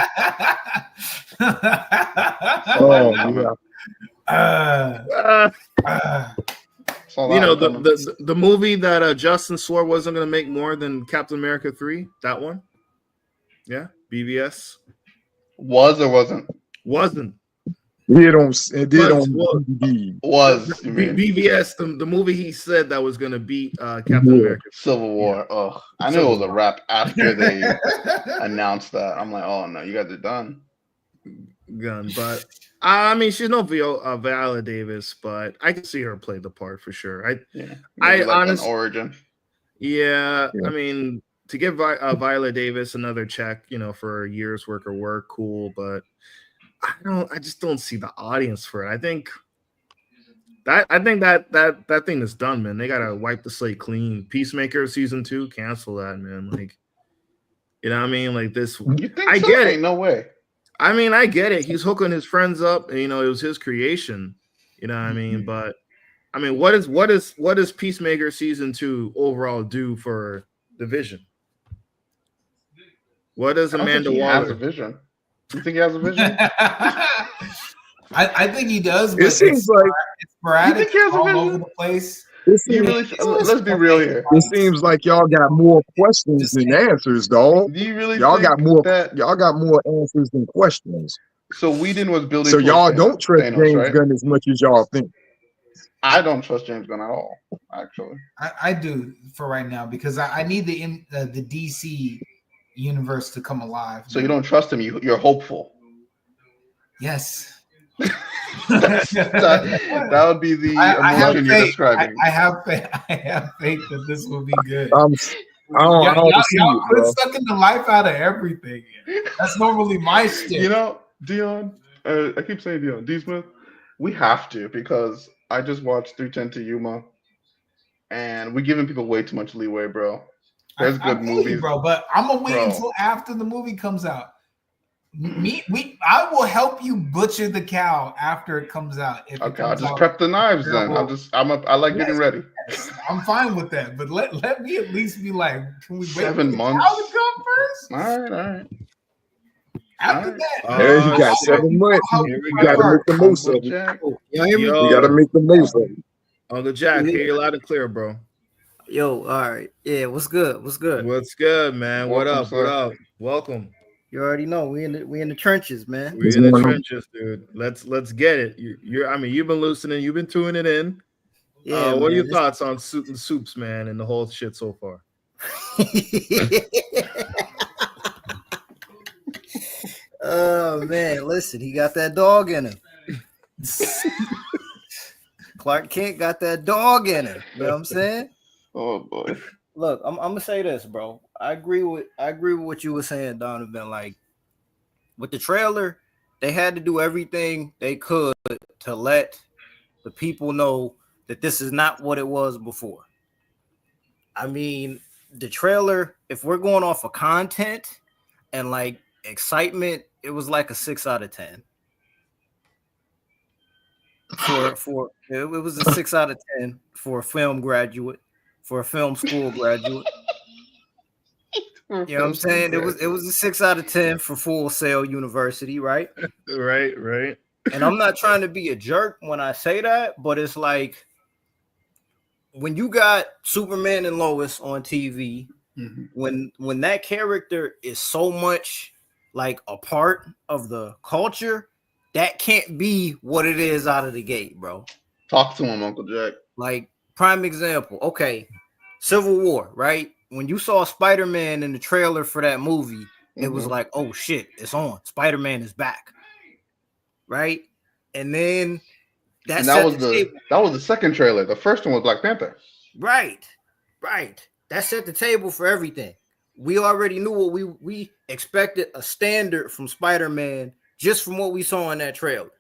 missed. The movie that Justin swore wasn't going to make more than Captain America 3, that one? Yeah, BVS. Was or wasn't? Wasn't. Was BVS, the movie he said that was gonna beat Captain America Civil War. Yeah. Oh, I knew it was a wrap after they announced that. I'm like, oh no, you guys are done. But I mean, she's no Viola Davis, but I can see her play the part for sure. I honestly origin. Yeah, I mean, to give Viola Davis another check, for a year's worth of work, cool, but I just don't see the audience for it. I think I think that thing is done, man. They gotta wipe the slate clean. Peacemaker season 2, cancel that, man. Like, you know what I mean? Like this, You think I so? get Ain't it. no way. I mean, I get it. He's hooking his friends up, and, you know, it was his creation. You know what I mean? But I mean, what does Peacemaker season 2 overall do for the Vision? What does I don't think Amanda he has a Waller? vision. You think he has a vision? I think he does, but It seems like it's sporadic. You think he has a all vision? over the place. it You seems, really? Let's be real here. it seems like y'all got more questions than answers, dog. Do you really Y'all think got more that? answers than questions. So Whedon was building. So y'all towards don't trust Thanos, James right? Gunn as much as y'all think. I don't trust James Gunn at all. Actually, I do for right now because I need the DC universe to come alive. so you don't trust him. You're hopeful. Yes. that would be the emotion you're describing. I have faith that this will be good. I don't see Y'all it, quit bro. sucking the life out of everything. That's normally my shit. You know, Dion. I keep saying Dion. D Smith. We have to because I just watched 310 to Yuma, and we're giving people way too much leeway, bro. There's good movies, bro. But I'm gonna wait until after the movie comes out. I will help you butcher the cow after it comes out. Okay, I'll just prep the knives then. I like getting ready. I'm fine with that, but let me at least be like, can we wait 7 months? cow to come first? All right. After that, Yeah, you got 7 months. You got to make the most of it. Y'all hear me? You got to make the most of it. Uncle Jack, hear you loud and clear, bro. Yo, all right. Yeah, what's good? What's good? What's good, man? Welcome, what up? sir. What up? Welcome. You already know we in the trenches, man. We're in the trenches, dude. Let's get it. I mean, you've been listening, you've been tuning it in. Yeah. What are your thoughts on Soups, man, and the whole shit so far? Oh man, listen, he got that dog in him. Clark Kent got that dog in him. You know what I'm saying? Oh boy. Look, I'm gonna say this, bro. I agree with what you were saying, Donovan. Like with the trailer, they had to do everything they could to let the people know that this is not what it was before. I mean, the trailer, if we're going off of content and like excitement, it was like a 6 out of 10. It was a 6 out of 10 for a film graduate, for a film school graduate. You know what I'm saying? It was a 6 out of 10 for Full Sail University, right? Right. And I'm not trying to be a jerk when I say that, but it's like when you got Superman and Lois on TV, when that character is so much like a part of the culture, that can't be what it is out of the gate, bro. Talk to him, Uncle Jack. Like, prime example. Okay, Civil War, right? When you saw Spider-Man in the trailer for that movie, it was like, oh shit, it's on. Spider-Man is back. Right? And then that was the second trailer. The first one was Black Panther. Right. That set the table for everything. We already knew what we expected, a standard from Spider-Man just from what we saw in that trailer.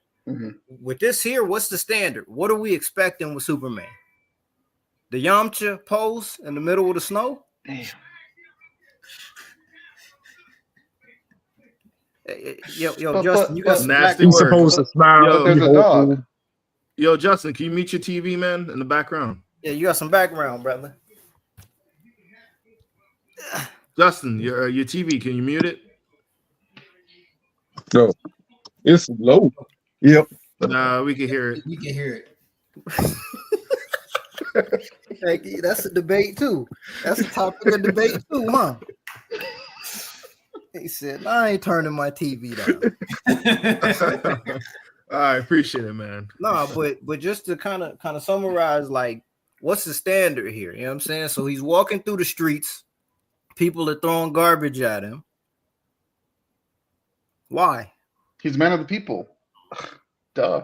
With this here, what's the standard? What are we expecting with Superman? The Yamcha pose in the middle of the snow? Damn. Yo, Justin, you got some nasty He's supposed to smile. There's a dog. Yo, Justin, can you mute your TV, man, in the background? Yeah, you got some background, brother. Justin, your TV, can you mute it? No, it's low. Yep. Nah, we can hear it. We can hear it. Hey, that's a debate too. That's a topic of debate too, huh? He said, I ain't turning my TV down. I appreciate it, man. No, but just to kind of summarize, like, what's the standard here? You know what I'm saying? So he's walking through the streets. People are throwing garbage at him. Why? He's man of the people. Duh.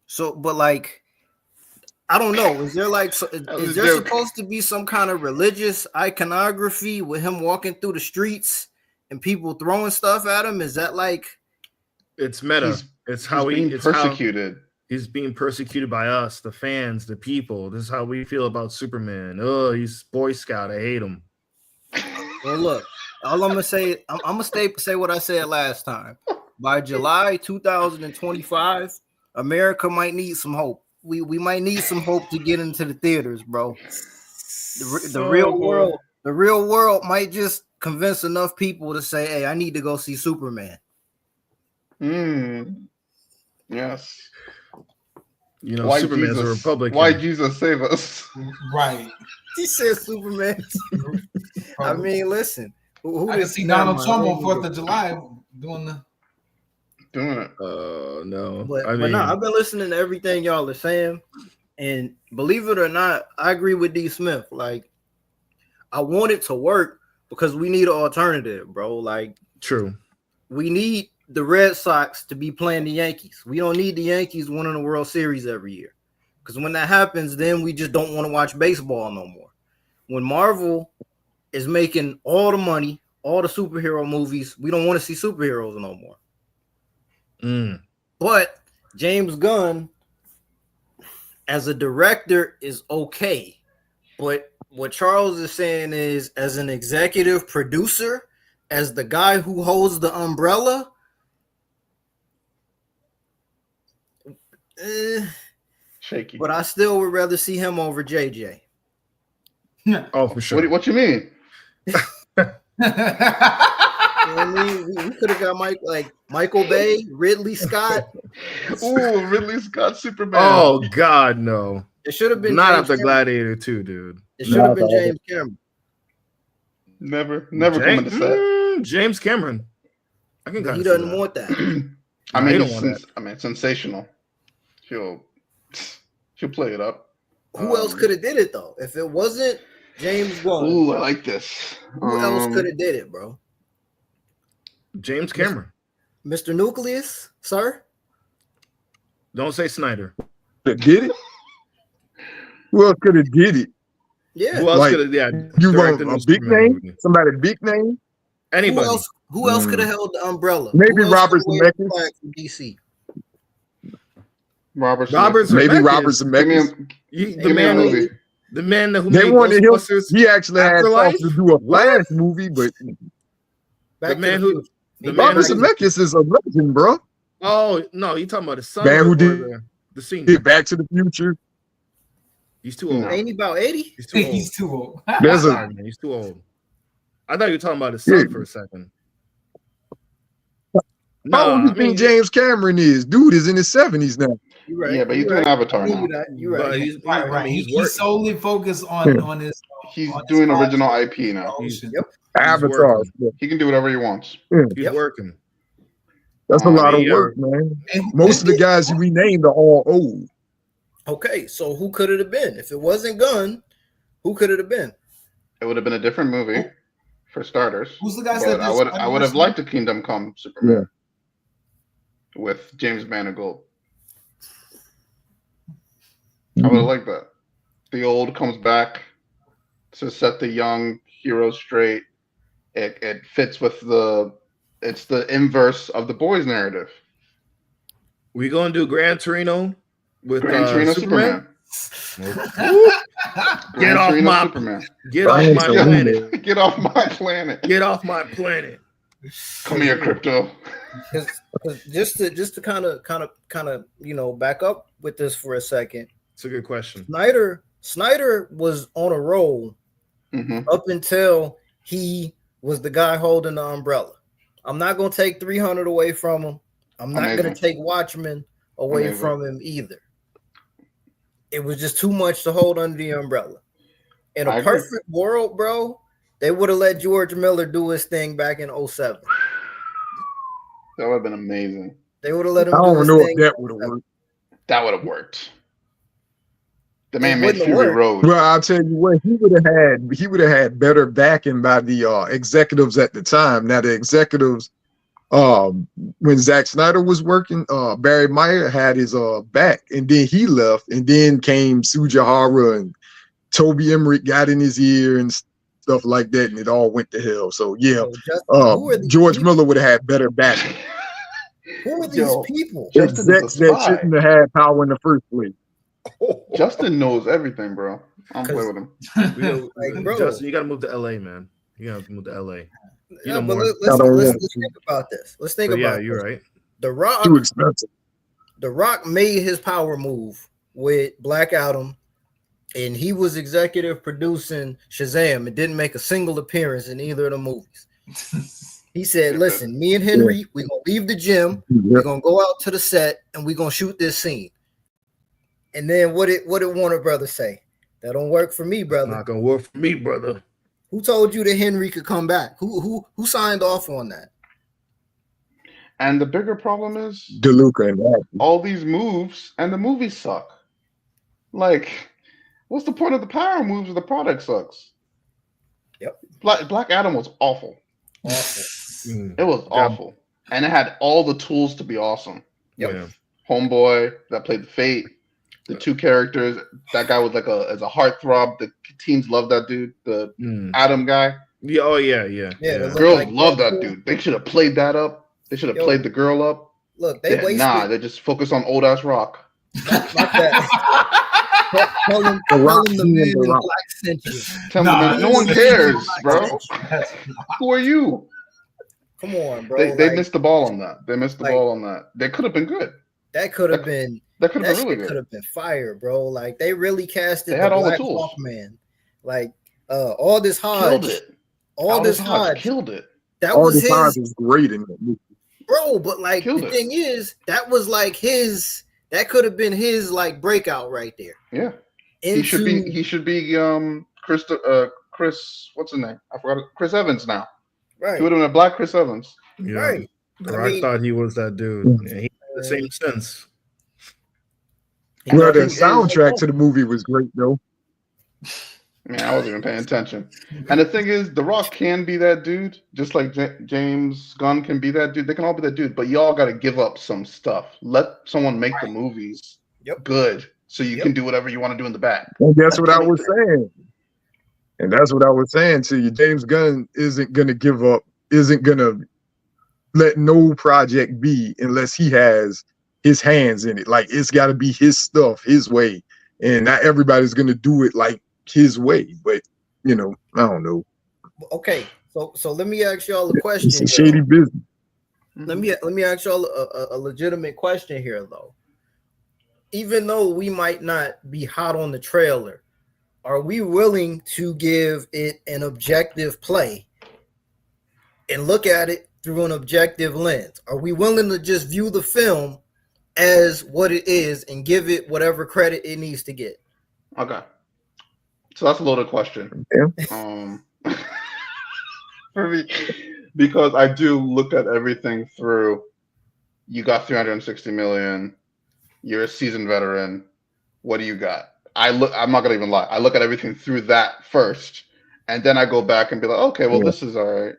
So, but like, I don't know. Is there like, is there supposed to be some kind of religious iconography with him walking through the streets and people throwing stuff at him? Is that like? It's meta. It's how he's being persecuted. He's being persecuted by us, the fans, the people. This is how we feel about Superman. Oh, he's Boy Scout. I hate him. Well, look, all I'm gonna say, I'm gonna say what I said last time. By July 2025, America might need some hope. We might need some hope to get into the theaters, bro. The real world might just convince enough people to say, "Hey, I need to go see Superman." Yes. You know, Superman's a Republican. Why Jesus save us? Right. He said Superman. I mean, listen. I can see Donald Trump on 4th of July doing it. No. But no, I've been listening to everything y'all are saying, and believe it or not, I agree with D. Smith. Like, I want it to work because we need an alternative, bro. Like, true. We need the Red Sox to be playing the Yankees. We don't need the Yankees winning the World Series every year. Because when that happens, then we just don't want to watch baseball no more. When Marvel is making all the money, all the superhero movies, we don't want to see superheroes no more. But James Gunn, as a director, is okay. But what Charles is saying is, as an executive producer, as the guy who holds the umbrella, shaky. But I still would rather see him over JJ. Oh, for sure. What you mean? I mean, we could have got Michael Bay, Ridley Scott. Ooh, Ridley Scott, Superman. Oh God, no! It should have been not James after Cameron. Gladiator 2, dude. It should have been James Cameron. Never coming to set. James Cameron. I can. He doesn't want that. I mean, sensational. She'll play it up. Who else could have did it though? If it wasn't James Gunn. Ooh, I like this. Who else could have did it, bro? James Cameron. Mr. Nucleus, sir? Don't say Snyder. Did it? Who else could have did it? Yeah. Who else could have? Yeah. You want a big name? Movie. Somebody big name? Anybody? Who else could have held the umbrella? Maybe Robert Zemeckis from DC. Robert Zemeckis. The man who they made wanted Ghostbusters. He actually had thought to do a Flash movie, but Robert Zemeckis is a legend, bro. Oh no, you talking about the son man who did the senior. Back to the Future. He's too old. Ain't he about 80? He's too old. He's too old. I thought you were talking about his son for a second. No, you think James Cameron is? Dude is in his 70s now. You're right. Yeah, but he's doing Avatar now. You're right. He's solely focused on his. He's doing original IP now. Avatar. He can do whatever he wants. He's working. That's a lot of work, man. Most of the guys we named are all old. Okay, so who could it have been? If it wasn't Gunn, who could it have been? It would have been a different movie, for starters. Who's the guy that I would have liked a Kingdom Come Superman with James Mangold. I would have liked that. The old comes back to set the young hero straight. It fits with it's the inverse of the boys narrative. We gonna do Gran Torino with Gran Torino Superman. Get off my planet. Get off my planet. Get off my planet. Come here, Crypto. Because just to kind of back up with this for a second. It's a good question. Snyder was on a roll up until he was the guy holding the umbrella. I'm not going to take 300 away from him. I'm not going to take Watchmen away from him either. It was just too much to hold under the umbrella. In a perfect world, bro, they would have let George Miller do his thing back in 2007. That would have been amazing. They would have let him do his thing. I don't know if that would have worked. That would have worked. The man made Fury Road. Well, I'll tell you what, he would have had better backing by the executives at the time. Now the executives, when Zack Snyder was working, Barry Meyer had his back, and then he left, and then came Sujihara and Toby Emmerich got in his ear and stuff like that, and it all went to hell. So yeah, George Miller would have had better backing. Who are these Yo. people? Justin is a Execs that spy. shouldn't have had power in the first place. Justin knows everything, bro. I don't play 'Cause- with him. Like, bro. Justin, you got to move to LA, man. You got to move to LA. You Yeah, know but more. let's I don't want think about this. Let's think But yeah, about you're this. right. The Rock, Too expensive. The Rock made his power move with Black Adam, and he was executive producing Shazam and didn't make a single appearance in either of the movies. He said, "Listen, me and Henry, we're gonna leave the gym, we're gonna go out to the set, and we're gonna shoot this scene." And then what did Warner Brothers say? That don't work for me, brother. Not gonna work for me, brother. Who told you that Henry could come back? Who signed off on that? And the bigger problem is DeLuca and that. all these moves and the movies suck. Like, what's the point of the power moves if the product sucks? Yep. Black Adam was awful. Awful. It was awful. And it had all the tools to be awesome. Yep. Yeah. Homeboy that played the Fate, the two characters, that guy was like as a heartthrob. The teens love that dude, the Adam guy. Yeah. Oh yeah. Yeah, Girls like love that that dude. dude. They should have played that up. They should have played the girl up. Look, they wasted. They just focus on old ass Rock. Not that. Tell them The Rock the being man The in Rock. black sent you. Tell me, Nah, no one cares, bro. That's Who are you? Come on, bro. They like, missed the ball on that. They missed the like- ball on that. They could have been good. that could have been. That could have That been really shit could good. have been fire, bro. Like they really casted They had all the Black tools. Hawkman. Like all this Hodge, Killed it. all this Hodge. killed it. That All was the his, times was great in that movie. bro. But like Killed the it. thing is, that was like his. That could have been his like breakout right there. Yeah. Into, He should be Chris what's his name? I forgot it. Chris Evans now. right. He would have been a black Chris Evans. Yeah. Right. The I Rock mean- thought he was that dude. Yeah, he had the same sense. Well, the He is- soundtrack to the movie was great though. Man, I wasn't even paying attention. And the thing is, The Rock can be that dude, just like James Gunn can be that dude. They can all be that dude, but y'all got to give up some stuff. Let someone make the movies good, so you can do whatever you want to do in the back. And that's what I was saying. And that's what I was saying to you. James Gunn isn't gonna give up, isn't gonna let no project be unless he has his hands in it. Like it's gotta be his stuff, his way. And not everybody's gonna do it like his way. But I don't know. Okay, so let me ask y'all a question. It's a shady business. Let me ask y'all a legitimate question here, though. Even though we might not be hot on the trailer, are we willing to give it an objective play and look at it through an objective lens? Are we willing to just view the film as what it is and give it whatever credit it needs to get? Okay. So that's a loaded question. Yeah. For me, because I do look at everything through. You got 360 million. You're a seasoned veteran. What do you got? I'm not gonna even lie. I look at everything through that first, and then I go back and be like, okay, well, this is all right.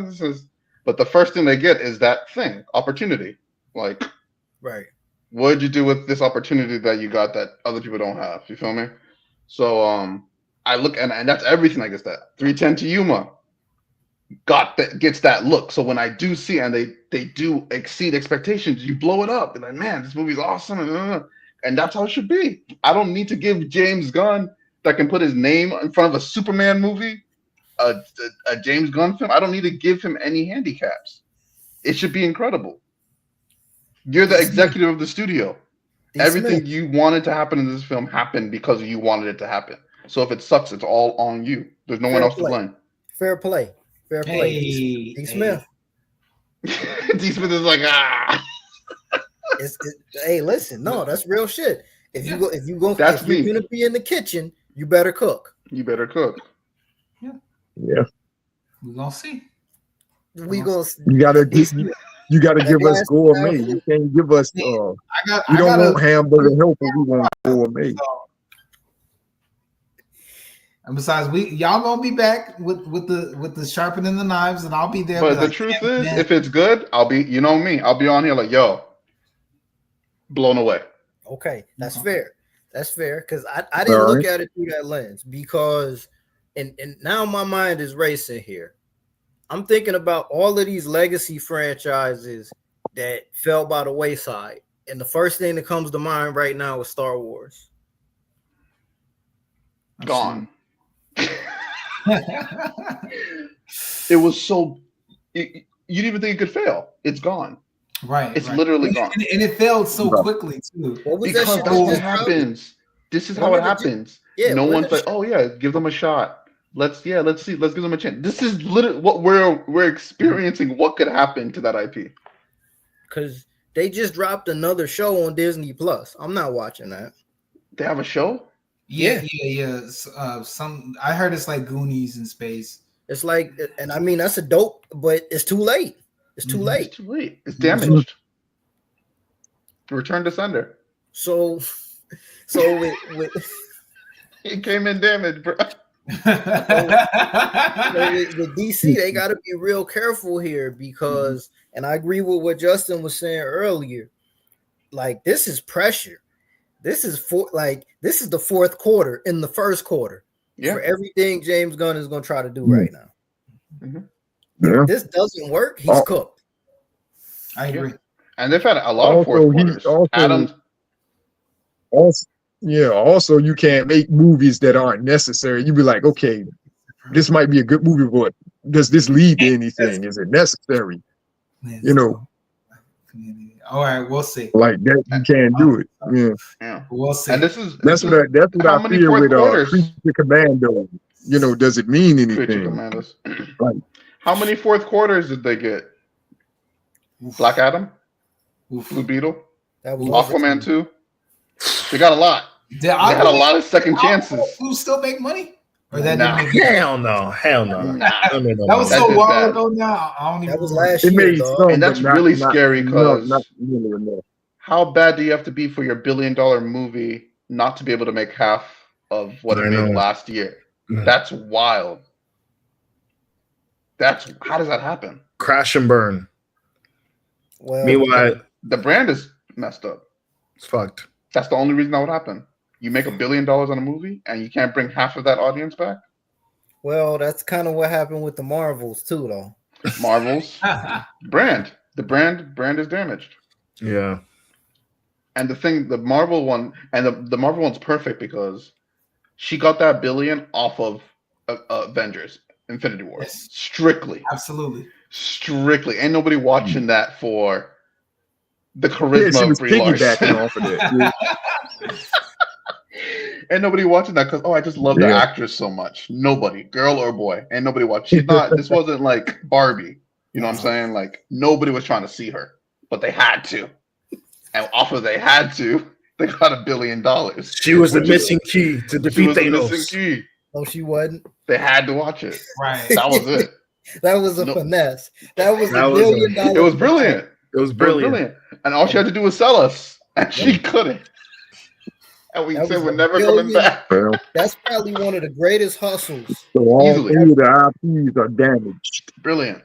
This is. But the first thing they get is that thing, opportunity. Like, Right. what did you do with this opportunity that you got that other people don't have? You feel me? So I look and that's everything I guess that 310 to Yuma gets that look. So when I do see and they do exceed expectations, you blow it up. You're like, man, this movie's awesome. And that's how it should be. I don't need to give James Gunn that can put his name in front of a Superman movie, a James Gunn film. I don't need to give him any handicaps. It should be incredible. You're the executive of the studio. Everything you wanted to happen in this film happened because you wanted it to happen. So if it sucks, it's all on you. There's no one else to blame. Fair play. Fair play. D. Smith. D. Smith is like, Hey, listen, no, that's real shit. If you're gonna be in the kitchen, you better cook. You better cook. Yeah. We're gonna see. You gotta give us gourmet. You can't give us you don't want hamburger helper, we want gourmet. And besides, y'all gonna be back with the sharpening the knives, and I'll be there. But the truth is, if it's good, I'll be, you know me, I'll be on here like, yo, blown away. Okay, that's fair. That's fair because I didn't look at it through that lens because, and now my mind is racing here. I'm thinking about all of these legacy franchises that fell by the wayside. And the first thing that comes to mind right now is Star Wars. Gone. It was so. You didn't even think it could fail. It's gone. Right. It's literally gone. And it failed so quickly too. What was Because that that's shit what happens. This is how it happens. Yeah, no when one's like, oh yeah, give them a shot. Let's see. Let's give them a chance. This is literally what we're experiencing. What could happen to that IP? Because they just dropped another show on Disney Plus. I'm not watching that. They have a show. Yeah. Some I heard it's like Goonies in space. It's like, and I mean that's a dope, but it's too late. It's too late. It's too late. It's damaged. Return to sender. So with It came in damaged, bro. with DC, they got to be real careful here because, and I agree with what Justin was saying earlier. Like this is pressure. This is the fourth quarter in the first quarter for everything James Gunn is going to try to do right now. If this doesn't work, he's cooked. I agree. And they've had a lot of fourth quarters. Also, you can't make movies that aren't necessary. You be like, okay, this might be a good movie, but does this lead to anything? Is it necessary? You know. All right, we'll see. Like that, you can't do it. Yeah, we'll see. And that's what I fear with Creature Commando. You know, does it mean anything? Right. How many fourth quarters did they get? Black Adam, Blue Beetle, Aquaman 2. They got a lot. They had a lot of second chances. Who still make money? Or that hell no. That was so long ago now. I don't even. That was last year, dog. And that's really scary because how bad do you have to be for your $1 billion movie not to be able to make half of what it made last year? That's wild. How does that happen? Crash and burn. Well, meanwhile, the brand is messed up. It's fucked. That's the only reason that would happen. You make $1 billion on a movie and you can't bring half of that audience back. Well, that's kind of what happened with the Marvels too, though. Marvels brand. The brand is damaged. Yeah. And the Marvel one, and the Marvel one's perfect because she got that $1 billion off of Avengers, Infinity War. Yes. Strictly. Absolutely. Strictly. Ain't nobody watching that for the charisma of Brie Larson. Off of it. Ain't nobody watching that because I just love the actress so much. Nobody, girl or boy, ain't nobody watching. She's not. This wasn't like Barbie. You know what I'm saying? Like nobody was trying to see her, but they had to, and off of they had to, they got $1 billion. She was the missing key to defeat Thanos. No, she wasn't. They had to watch it. Right. That was it. That was a finesse. That was $1 billion. It was brilliant. It was brilliant. And all she had to do was sell us, and she couldn't. And we said we're never coming back. That's probably one of the greatest hustles. So all three of the IPs are damaged. Brilliant.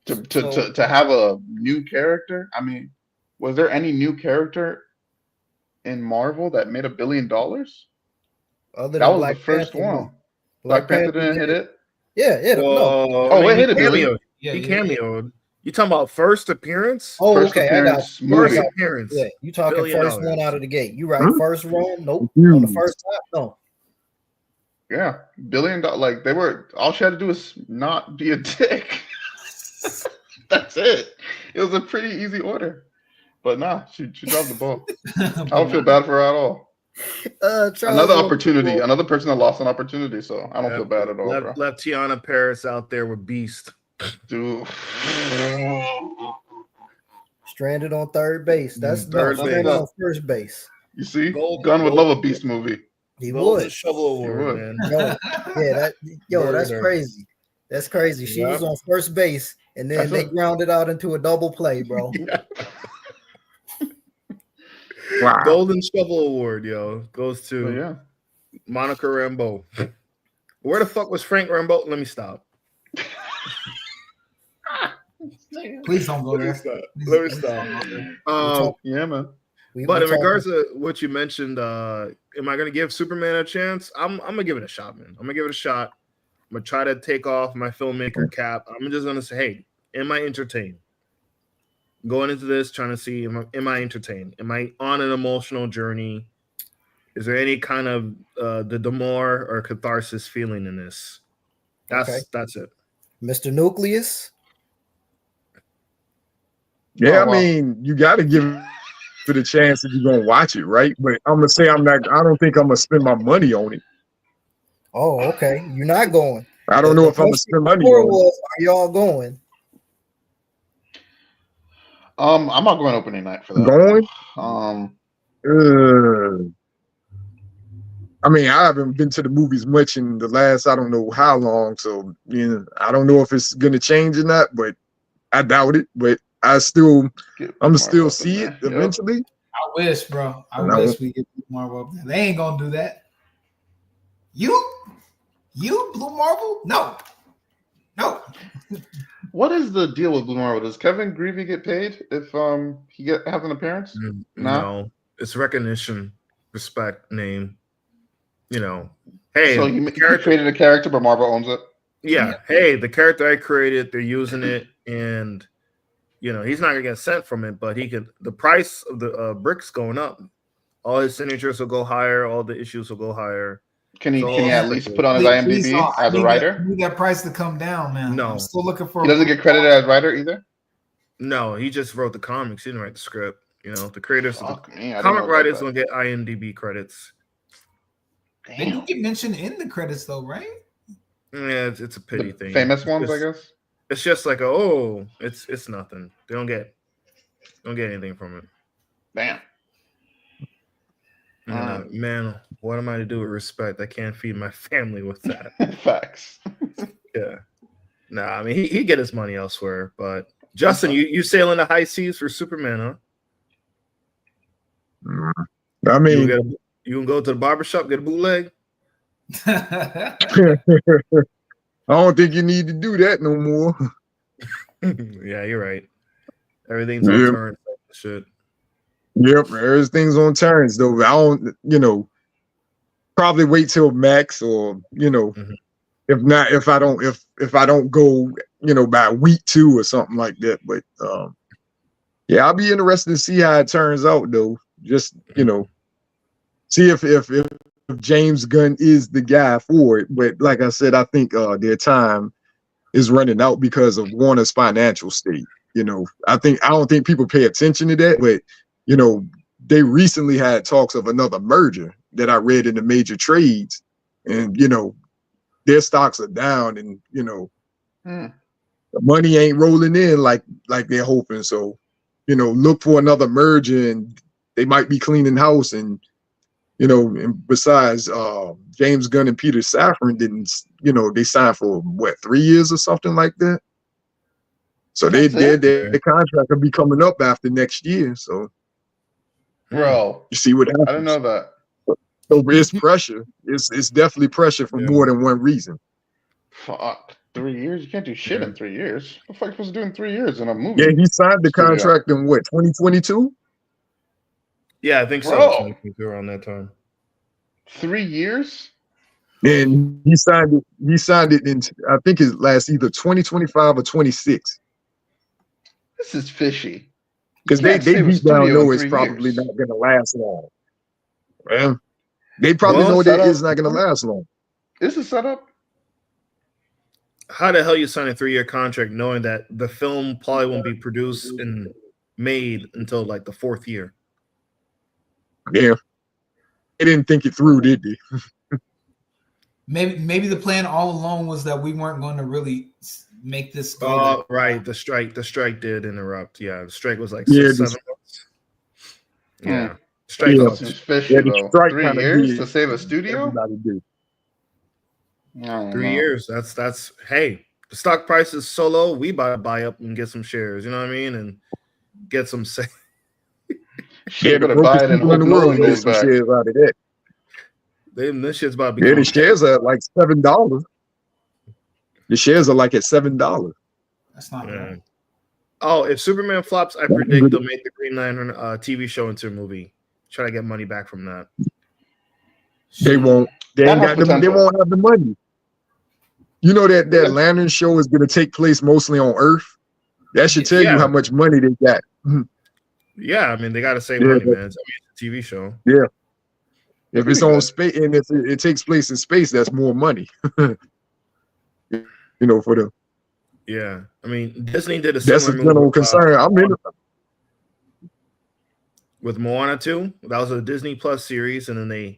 To have a new character. I mean, was there any new character in Marvel that made $1 billion? That was the first one. Black Panther didn't hit it. Yeah, it it hit it. He cameoed. You talking about first appearance? Oh, first okay. Appearance, first appearance. Yeah, you talking first one out of the gate. You right. First run? Nope. Huge. On the first time? No. Yeah, $1 billion. Like they were. All she had to do was not be a dick. That's it. It was a pretty easy order. But nah, she dropped the ball. I don't feel bad for her at all. Another opportunity, another person that lost an opportunity. So I don't feel bad at all. Left Tiana Paris out there with Beast. Dude. Stranded on third base. That's stranded on first base. You see, Gunn would love a Beast movie. He would. Shovel award, man. That's crazy. That's crazy. She was on first base, and then they grounded out into a double play, bro. Wow. Golden Shovel Award, goes to Monica Rambeau. Where the fuck was Frank Rambeau? Let me stop. Please don't go there. Let me stop. Yeah, man. But in regards to what you mentioned, am I going to give Superman a chance? I'm going to give it a shot, man. I'm going to give it a shot. I'm going to try to take off my filmmaker cap. I'm just going to say, hey, am I entertained? going into this trying to see am I entertained? Am I on an emotional journey? Is there any kind of the demore or catharsis feeling in this? That's it. Mr. Nucleus. Yeah, Oh, I wow. mean, you got to give it a chance if you're gonna watch it, right? But I'm gonna say I'm not. I don't think I'm gonna spend my money on it. Oh, okay. You're not going. I don't know if I'm gonna spend money on it. Was, are y'all going? I'm not going opening night for that. Going? Um, I mean, I haven't been to the movies much in the last I don't know how long, so I don't know if it's gonna change or not, but I doubt it. But I'm gonna still see it eventually. I wish, bro. I wish we get Blue Marvel up there. They ain't gonna do that. You Blue Marvel? No. What is the deal with Blue Marvel? Does Kevin Greavy get paid if he has an appearance? No, it's recognition, respect, name. Hey, so he created a character, but Marvel owns it. Yeah. Hey, the character I created, they're using it, and he's not gonna get sent from it, but he could. The price of the bricks going up. All his signatures will go higher. All the issues will go higher. Can he at least put on his IMDb as a writer? I need that price to come down, man. No, I'm still looking for. He doesn't get credited as writer either. No, he just wrote the comics. He didn't write the script. The creators, comic writers don't get IMDb credits. They do get mentioned in the credits, though, right? Yeah, it's a pity thing. Famous ones, I guess. It's just like it's nothing. They don't get anything from it. Damn. Man, what am I to do with respect? I can't feed my family with that. Facts. Yeah. Nah, I mean he get his money elsewhere. But Justin, you sailing the high seas for Superman, huh? I mean, you can go to the barbershop, get a bootleg. I don't think you need to do that no more. Yeah, you're right. Everything's on turns. Shit. Yep, everything's on turns though. I don't, probably wait till Max or if not, if I don't go, by week 2 or something like that. But yeah, I'll be interested to see how it turns out though. Just see if James Gunn is the guy for it. But like I said, I think their time is running out because of Warner's financial state. I don't think people pay attention to that, but they recently had talks of another merger that I read in the major trades, and their stocks are down, and the money ain't rolling in like they're hoping. So look for another merger, and they might be cleaning house, and and besides, James Gunn and Peter Safran didn't, they signed for what, 3 years or something like that. So their contract will be coming up after next year. So, bro, you see what happens. I didn't know that. So it's pressure. It's definitely pressure for more than one reason. Fuck, 3 years? You can't do shit in 3 years. What the fuck are you supposed to do in 3 years in a movie? Yeah, he signed the contract in what, 2022? Yeah, I think so. 2022 around that time. 3 years? And he signed it in, I think it lasts either 2025 or 26. This is fishy. Because they deep down know it's probably not going to last long. Well, they probably know that it's not going to last long. Is it set up? How the hell you sign a 3-year contract knowing that the film probably won't be produced and made until like the 4th year? Yeah. They didn't think it through, did they? Maybe the plan all along was that we weren't going to really make this go. Right. The strike did interrupt. Yeah, the strike was like 7 months. Yeah. Strike is fishy, though. 3 years to save a studio? 3 years. That's hey, the stock price is so low, we buy up and get some shares, you know what I mean? And get some say. Shit, better buy it and hope no one goes back. Shares out of that. This shit's about to be. Yeah, the shares are like $7. The shares are like at $7. That's not bad. Oh, if Superman flops, I predict they'll make the Green Lantern TV show into a movie. Try to get money back from that. They won't. They won't have the money. You know that Lantern show is going to take place mostly on Earth. That should tell you how much money they got. Yeah, I mean they got to save Yeah, money, but- man. It's a TV show. Yeah. If it's on space and if it takes place in space, that's more money. You know, for the Yeah, I mean Disney did a that's similar a move general concern. I'm in. with Moana 2. That was a Disney Plus series, and then they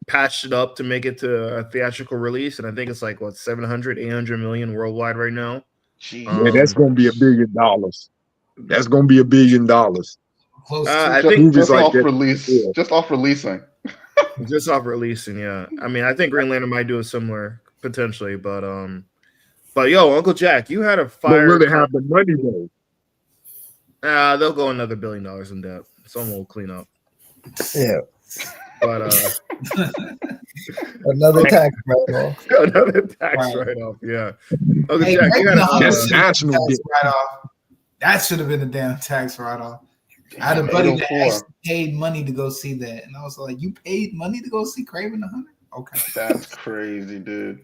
patched it up to make it to a theatrical release. And I think it's like what 700, 800 million worldwide right now. Yeah, that's gonna be $1 billion. That's gonna be $1 billion. Close I to think Movies just like off that, release, yeah. just off releasing. just off releasing. Yeah, I mean I think Green Lantern might do a similar potentially, but yo, Uncle Jack, you had a Don't fire. really have the money though. They'll go another $1 billion in debt. Someone will clean up. Yeah. But Another tax write-off. another tax Right. write-off. Yeah. Uncle Hey, Jack, you making got $100 a should have been a national tax debt. write-off. That should have been a damn tax write-off. I had a buddy that 804. actually paid money to go see that, and I was like, "You paid money to go see Craven the Hunter?" Okay. That's crazy, dude.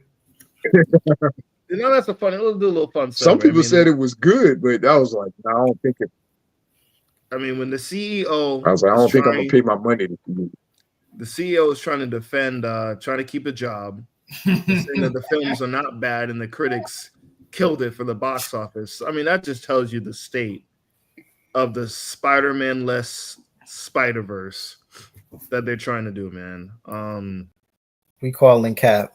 that's a fun. Let's do a little fun stuff. Some people said it was good, but I was like, no, I don't think it. I mean, when the CEO, I was like, I is don't think I'm trying- gonna pay my money to see it. the CEO is trying to defend, trying to keep a job, saying that the films are not bad and the critics killed it for the box office. I mean, that just tells you the state of the Spider-Man-less Spider-Verse that they're trying to do, man. We calling cap.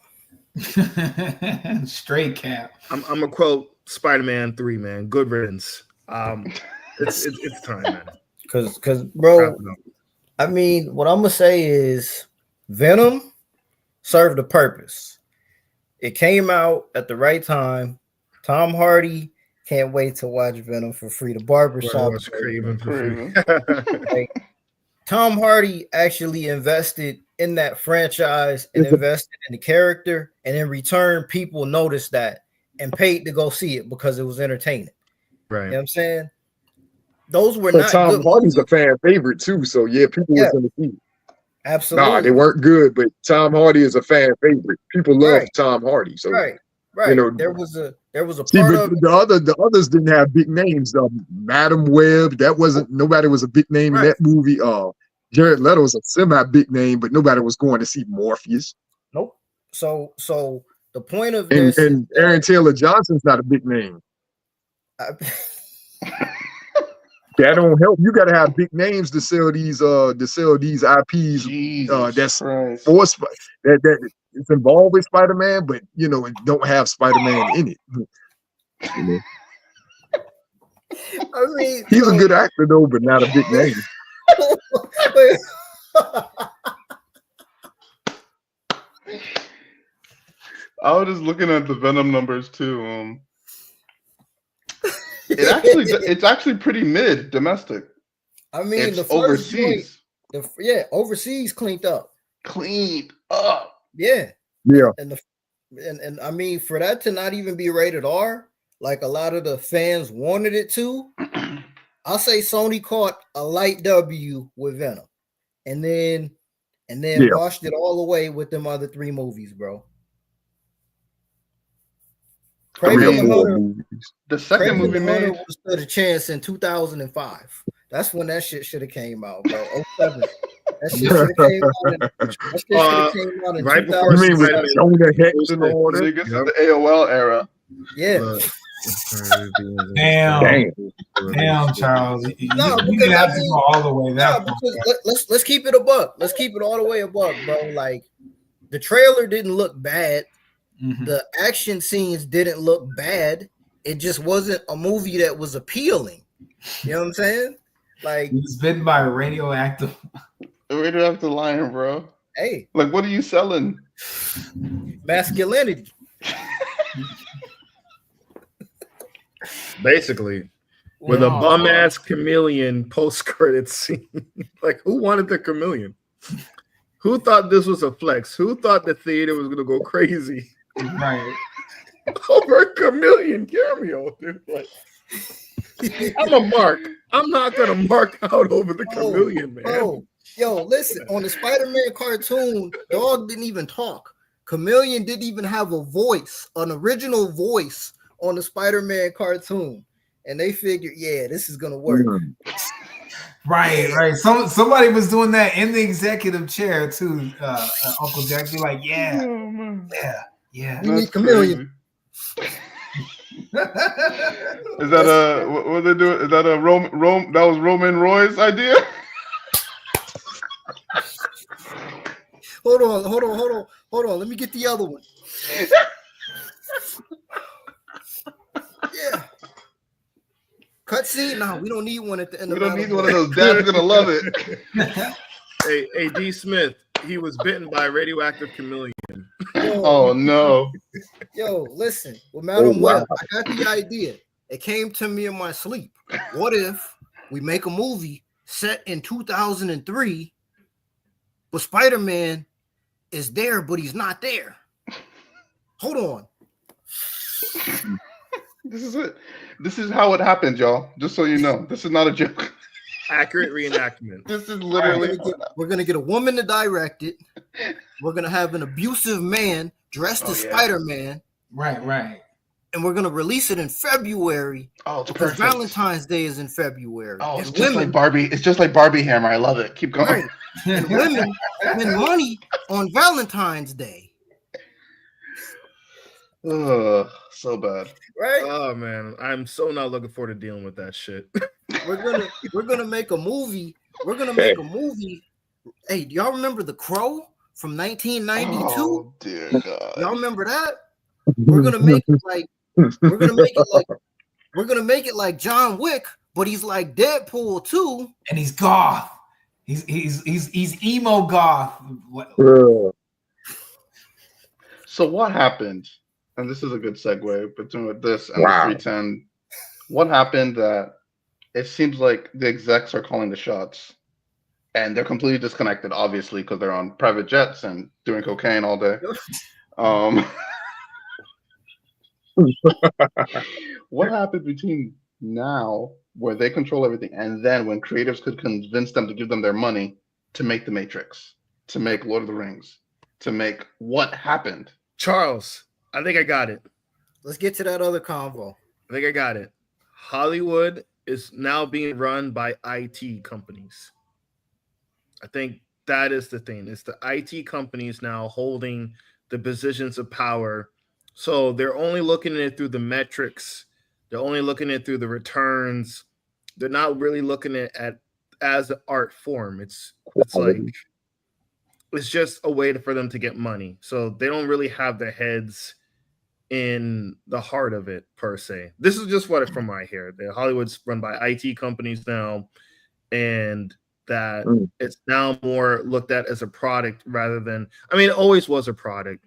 Straight cap. I'm gonna quote Spider-Man 3, man. Good riddance. It's time, man. Cause Wrap bro, it up. I mean, what I'm gonna say is Venom served a purpose. It came out at the right time. Tom Hardy can't wait to watch Venom for free. The barbershop. Watch Craven for free. Like, Tom Hardy actually invested in that franchise and invested in the character, and in return, people noticed that and paid to go see it because it was entertaining. Right. You know what I'm saying? Those were But not Tom good Hardy's movies. a fan favorite too, so yeah, people was gonna see it. Absolutely. Nah, they weren't good, but Tom Hardy is a fan favorite. People love Right. Tom Hardy, so Right. you know. There was a See, part but of the others didn't have big names. Madam Web, that wasn't nobody was a big name in Right. that movie. Jared Leto was a semi big name, but nobody was going to see Morpheus. nope. So the point of And this and Aaron Taylor Johnson's not a big name. That don't help. You got to have big names to sell these IPs. Jesus That's Christ. for that it's involved with Spider-Man, but you know it don't have Spider-Man in it. You know? I mean, He's a good actor though, but not a big name. I was just looking at the Venom numbers too. It's actually pretty mid domestic. I mean, It's the first overseas. joint, overseas cleaned up. Cleaned up. Yeah. Yeah. And I mean, for that to not even be rated R, like a lot of the fans wanted it to, I'll say Sony caught a light W with Venom, and then washed it all away with them other 3 movies, bro. Craven the Hunter, The second Craven movie the Hunter made. stood a chance in 2005. That's when that shit should have came out, bro. 07. That shit should have came out in right before 2007. You mean with Spider-Man. Jonah Hex and all that? Niggas in the AOL era. Yeah. Damn, Charles. No, You because have to go all the way. No, because let's keep it a buck. Let's keep it all the way a buck, bro. Like the trailer didn't look bad. Mhm. The action scenes didn't look bad. It just wasn't a movie that was appealing. You know what I'm saying? Like He was bitten by a radioactive. Radioactive lion, bro. Hey, Like, what are you selling? masculinity. Basically, with a bum ass chameleon post credit scene. Like, who wanted the chameleon? Who thought this was a flex? Who thought the theater was gonna go crazy Right. over a chameleon cameo? Dude, like, I'm a mark. I'm not gonna mark out over the chameleon, man. Bro, yo, listen, on the Spider-Man cartoon, dog didn't even talk. Chameleon didn't even have a voice, an original voice on the Spider-Man cartoon. and they figured, yeah, this is gonna work. Right. Somebody was doing that in the executive chair too. Uncle Jack be like, yeah. We need Chameleon. Is that what they do? Is that a Rome? That was Roman Roy's idea. Hold on. Let me get the other one. Yeah. Cutscene? No, we don't need one at the end. We don't need one of those. Dad's gonna love it. Hey, D. Smith. He was bitten by a radioactive chameleon. Oh no. Yo, listen. Well, Madam Web, I got the idea. It came to me in my sleep. What if we make a movie set in 2003, but Spider-Man is there, but he's not there? Hold on. This is it. This is how it happened, y'all. Just so you know, this is not a joke. Accurate reenactment. This is literally. We're gonna get a woman to direct it. We're gonna have an abusive man dressed as Spider-Man. Right. And we're gonna release it in February. Oh, it's because perfect. Valentine's Day is in February. Oh, it's and just like Barbie. It's just like Barbie Hammer. I love it. Keep going. Right. And women spend money on Valentine's Day. Ugh, so bad. Right? Oh man, I'm so not looking forward to dealing with that shit. We're gonna make a movie. We're gonna make a movie. Hey, do y'all remember The Crow from 1992? Oh dear God. Y'all remember that? We're gonna make it like we're gonna make it like John Wick, but he's like Deadpool too. And he's goth. He's emo goth. So what happened? And this is a good segue between this and the 310. What happened that it seems like the execs are calling the shots, and they're completely disconnected, obviously, because they're on private jets and doing cocaine all day. What happened between now, where they control everything, and then when creatives could convince them to give them their money to make The Matrix, to make Lord of the Rings, to make what happened? Charles, I think I got it. Let's get to that other convo. I think I got it. Hollywood is now being run by IT companies. I think that is the thing. It's the IT companies now holding the positions of power. So they're only looking at it through the metrics. They're only looking at it through the returns. They're not really looking at it as an art form. It's like it's just a way for them to get money. So they don't really have their heads in the heart of it per se. This is just what from my hear. The Hollywood's run by IT companies now, and that it's now more looked at as a product rather than, I mean, it always was a product,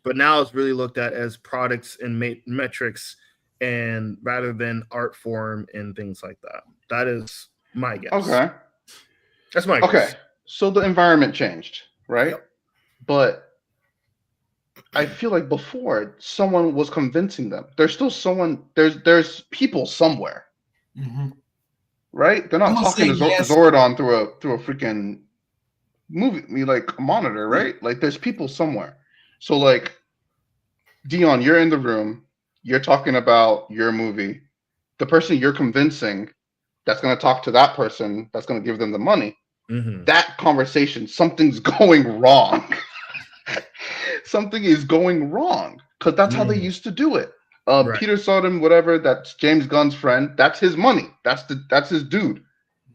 but now it's really looked at as products and metrics, and rather than art form and things like that. That is my guess. Okay. That's my guess. Okay. So the environment changed, right? But I feel like before someone was convincing them. There's still someone. There's people somewhere, right? They're not talking to Zordon through a freaking movie, like a monitor, right? Like there's people somewhere. So like, Dion, you're in the room. You're talking about your movie. The person you're convincing that's going to talk to that person that's going to give them the money. That conversation, something's going wrong. Something is going wrong because that's how they used to do it. Right. Peter Sodom, whatever, that's James Gunn's friend. That's his money. That's his dude.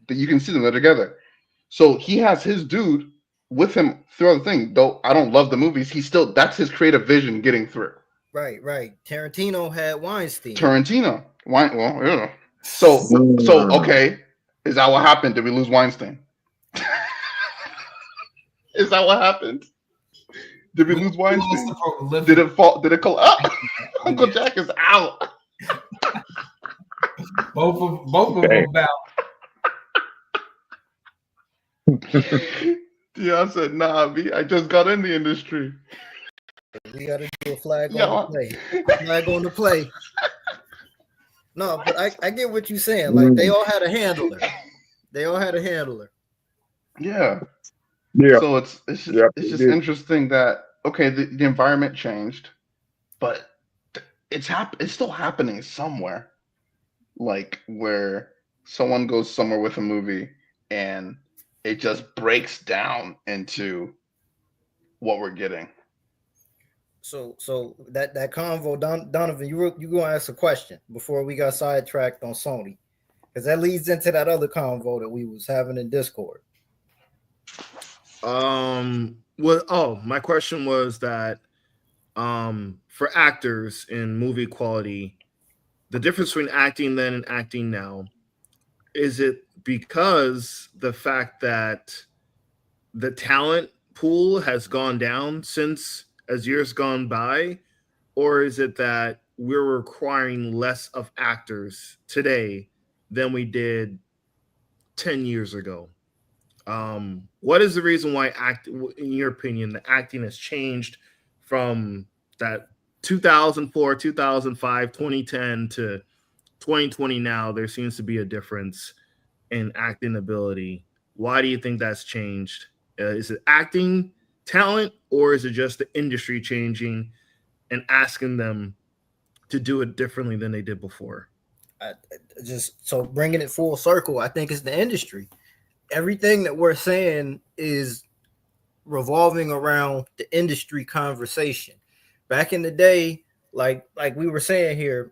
That you can see them, they're together. So he has his dude with him throughout the thing. Though I don't love the movies, that's his creative vision getting through. Right. Tarantino had Weinstein. Well, yeah. So okay, is that what happened? Did we lose Weinstein? Is that what happened? Did we lose Weinstein? Did it fall? Did it collapse? Uncle Jack is out. Both of them out. Yeah, I said, nah, B, I just got in the industry. We got to do a flag on the play. Flag on the play. No, but I get what you're saying. Like they all had a handler. Yeah. So it's just interesting that the environment changed, but it's still happening somewhere, like where someone goes somewhere with a movie and it just breaks down into what we're getting. So that convo, Donovan, you gonna ask a question before we got sidetracked on Sony, because that leads into that other convo that we was having in Discord. My question was that for actors in movie quality, the difference between acting then and acting now, is it because the fact that the talent pool has gone down since as years gone by, or is it that we're requiring less of actors today than we did 10 years ago? What is the reason why in your opinion, the acting has changed from that 2004, 2005, 2010 to 2020 now? There seems to be a difference in acting ability. Why do you think that's changed? Is it acting talent, or is it just the industry changing and asking them to do it differently than they did before? Just so bringing it full circle, I think it's the industry. Everything that we're saying is revolving around the industry conversation. Back in the day, like we were saying here,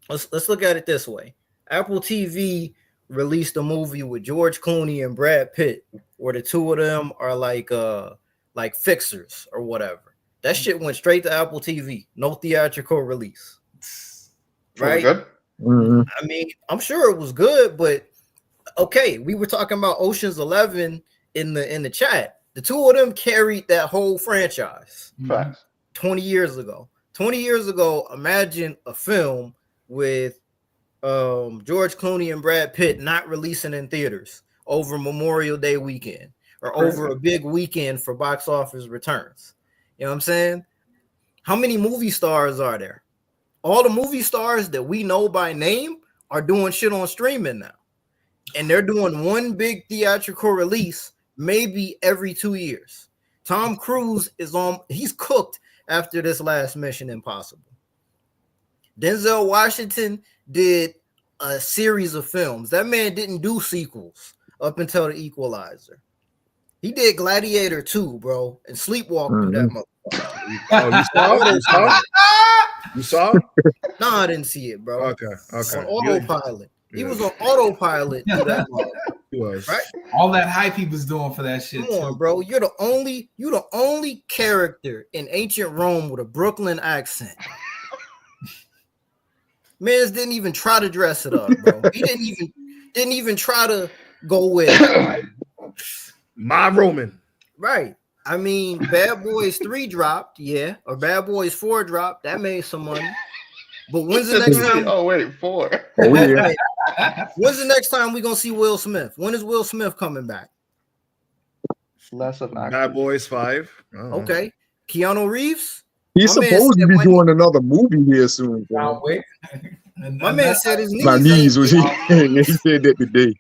let's look at it this way. Apple TV released a movie with George Clooney and Brad Pitt, where the two of them are like fixers or whatever. That shit went straight to Apple TV, no theatrical release. Right? Good? Mm-hmm. I mean, I'm sure it was good, but okay, we were talking about Ocean's 11 in the chat. The two of them carried that whole franchise. Facts. 20 years ago. 20 years ago, imagine a film with George Clooney and Brad Pitt not releasing in theaters over Memorial Day weekend or over a big weekend for box office returns. You know what I'm saying? How many movie stars are there? All the movie stars that we know by name are doing shit on streaming now. And they're doing one big theatrical release maybe every 2 years. Tom Cruise he's cooked after this last Mission Impossible. Denzel Washington did a series of films. That man didn't do sequels up until The Equalizer. He did Gladiator 2, bro, and sleepwalked through that motherfucker. Oh, you saw? No, I didn't see it, bro. Okay. On autopilot. He was on autopilot through that motherfucker. He was. Right? All that hype he was doing for that shit. Come on, bro. You're the only character in ancient Rome with a Brooklyn accent. Mans didn't even try to dress it up, bro. He didn't even try to go with it. My Roman. Right. I mean, Bad Boys 3 dropped, yeah, or Bad Boys 4 dropped. That made some money. But when's the next time? Oh, wait, 4. Oh, yeah. When's the next time we gonna see Will Smith? When is Will Smith coming back? Less of Bad Boys 5. Okay. Keanu Reeves? He's My man supposed to said be when doing another movie here soon. Now, wait. My man said his knees. My knees was he ain't- said that today.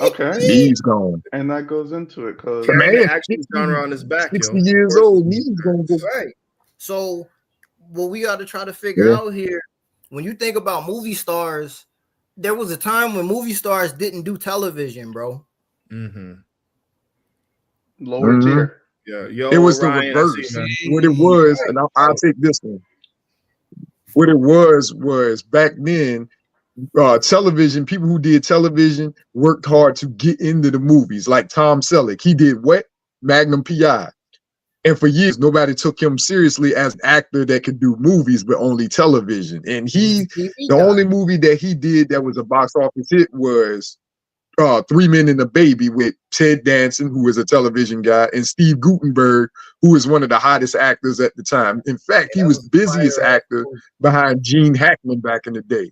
Okay. Knees gone. And that goes into it because Carrying the Man, action genre on his back, 60 yo. years old, knees gonna go. Right. So what we got to try to figure out here, when you think about movie stars, there was a time when movie stars didn't do television, bro. Mm-hmm. lower tier. Yeah, yo, It was the Ryan, I reverse. see, man. What it was, and I'll take this one. What it was back then, television, people who did television worked hard to get into the movies. Like Tom Selleck, he did what? Magnum PI. And for years, nobody took him seriously as an actor that could do movies, but only television. And the only movie that he did that was a box office hit was 3 Men and a Baby with Ted Danson, who was a television guy, and Steve Guttenberg, who was one of the hottest actors at the time. In fact, he was the busiest actor behind Gene Hackman back in the day.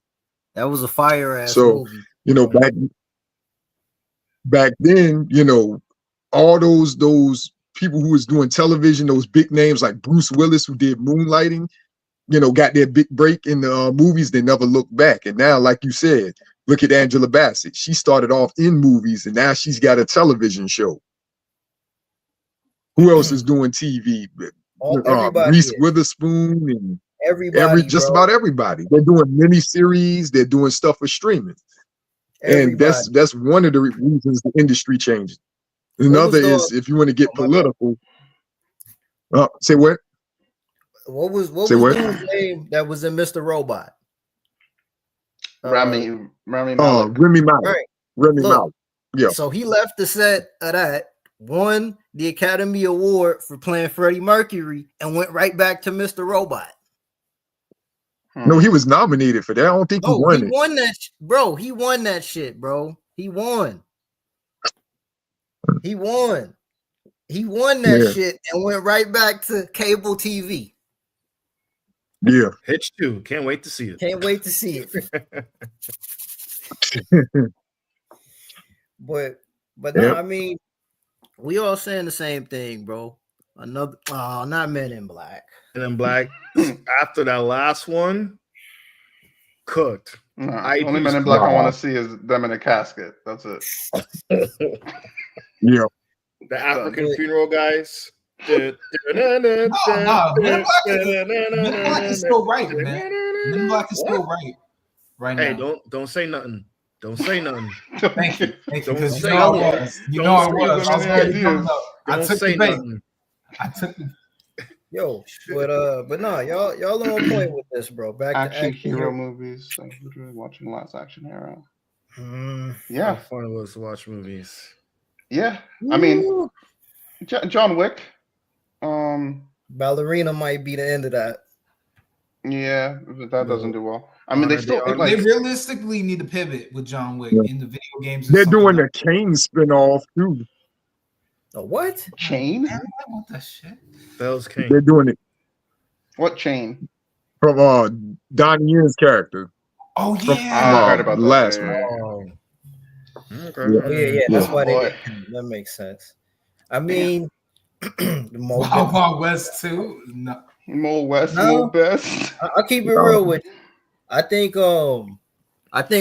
That was a fire ass movie. You know, back then, you know, all those people who was doing television, those big names like Bruce Willis, who did Moonlighting, you know, got their big break in the movies. They never looked back. And now, like you said, look at Angela Bassett. She started off in movies, and now she's got a television show. Who else is doing TV? Reese Witherspoon Everybody, just bro. about everybody. They're doing mini series. They're doing stuff for streaming, and Everybody. that's one of the reasons the industry changes. What Another was is if you want to get oh, my bad. political. Say what? What was Say what? dude's name that was in Mr. Robot? Rami Malek. Remy Malek. Right. Remy Look, Malek. Yeah. So he left the set of that, won the Academy Award for playing Freddie Mercury, and went right back to Mr. Robot. No, he was nominated for that. I don't think he won it. Won that, bro. He won that shit, bro. He won. He won that shit and went right back to cable TV. Yeah. Hitch 2. Can't wait to see it. Can't wait to see it. But no, I mean, we all saying the same thing, bro. Another not Men in Black. Men in Black, after that last one, cooked. Only Men in Black I want to see is them in a casket. That's it. Yeah. The African funeral guys. Men in Black is still right, man. Men in Black is still right now. Hey, don't say nothing. Don't say nothing. Thank you. Don't say nothing. You know I was. I took the bait. Nothing. I took the. Yo, but no, y'all are on point with this, bro. Back action to action hero movies. Like literally watching Last Action Hero. How fun it was to watch movies. Yeah, I mean, John Wick. Ballerina might be the end of that. Yeah, but that doesn't do well. I mean, they realistically need to pivot with John Wick in the video games. They're doing a Kane spinoff too. A what? Chain? I want that shit. That was Kane. They're doing it. What chain? From Donnie Yen's character. Oh yeah, I heard about that last one. one. Okay. Yeah. That's why that makes sense. I mean, Wild Wild West too. No. More West, more best. I'll keep it real with you. I think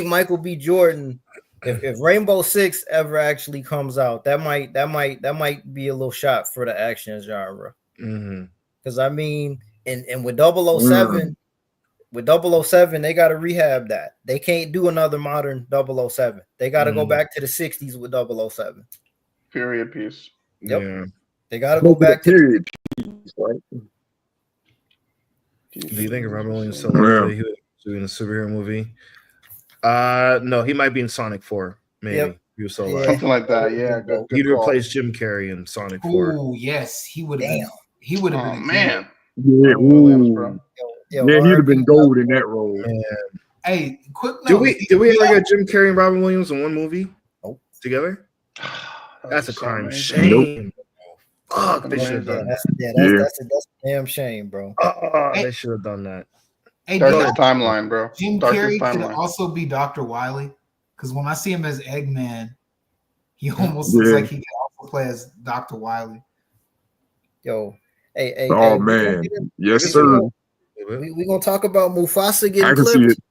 Michael B. Jordan, if Rainbow Six ever actually comes out, that might be a little shot for the action genre. Because I mean, and with 007, with 007, they got to rehab that. They can't do another modern 007. They got to go back to the 60s with 007. Period piece. Yep. Yeah. They got to go back to period piece, right? Do you think Robin Williams still doing a superhero movie? No, he might be in Sonic 4. Maybe. Yep. He was so something like that. Yeah, good He'd call. replace Jim Carrey in Sonic 4. Oh yes, he would have. He would have been. Oh man. Yeah, Williams, bro. Yeah, he'd have been gold in that role. Man. Hey, quick note. Did we ever Yeah. get Jim Carrey and Robin Williams in one movie together? That's a crime. Shame. Fuck, they should have done that. That's a damn shame, bro. They should have done that. Hey, Darkest timeline, bro. Jim Darkest Carrey could timeline. also be Dr. Wily, because when I see him as Eggman, he almost looks like he can also play as Dr. Wily. Yo, hey. Oh man, yes sir. We gonna talk about Mufasa I getting can see clipped.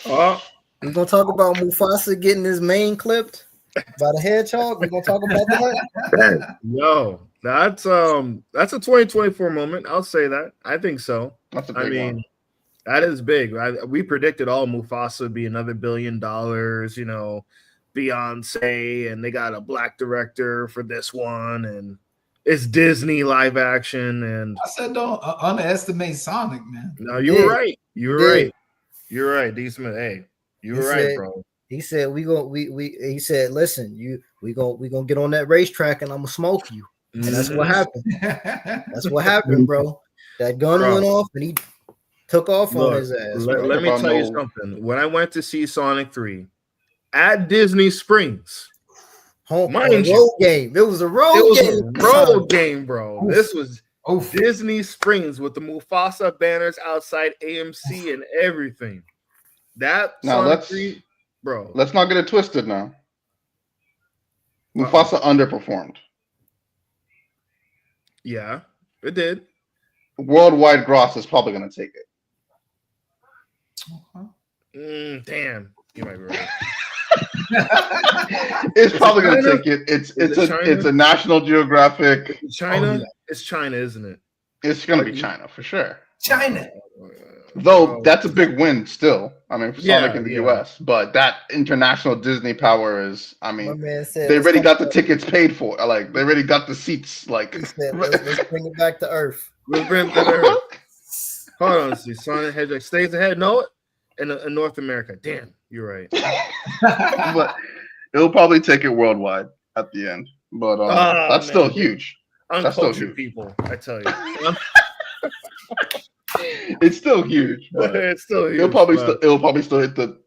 it. We gonna talk about Mufasa getting his mane clipped by the hedgehog. We gonna talk about that. Yo, that's a 2024 moment. I'll say that. I think so. That's a big one. That is big. We predicted all Mufasa would be another $1 billion, Beyonce, and they got a black director for this one, and it's Disney live action. And I said don't underestimate Sonic, man. No, you were right. You were right. You're right, D. Smith. Hey, you were right, bro. He said he said, listen, we gonna get on that racetrack and I'm gonna smoke you. And that's what happened. That's what happened, bro. That gun went off and he took off on his ass. Let me tell you something. When I went to see Sonic 3 at Disney Springs, road game. It was a road game, bro. Oof. This was Disney Springs with the Mufasa banners outside AMC and everything. That Sonic 3, bro. Let's not get it twisted now. Mufasa underperformed. Yeah, it did. Worldwide gross is probably going to take it. Damn, you might be right. It's probably going to take it. It's a National Geographic. China? It's China, isn't it? It's going to be China for sure. China. Though that's a big win still. I mean, for Sonic Yeah, in the yeah. US, but that international Disney power is. I My mean, man said, they let's already come got the back- tickets paid for. Like they already got the seats. Like, He said, let's bring it back to Earth. Let's bring it to Earth. Hold on, see, Sonic Hedgehog stays ahead. No, in North America. Damn, you're right. but it'll probably take it worldwide at the end. But that's still huge. That's still Uncultured huge. people, I tell you. It's still huge, but It's still huge. it'll probably still hit the.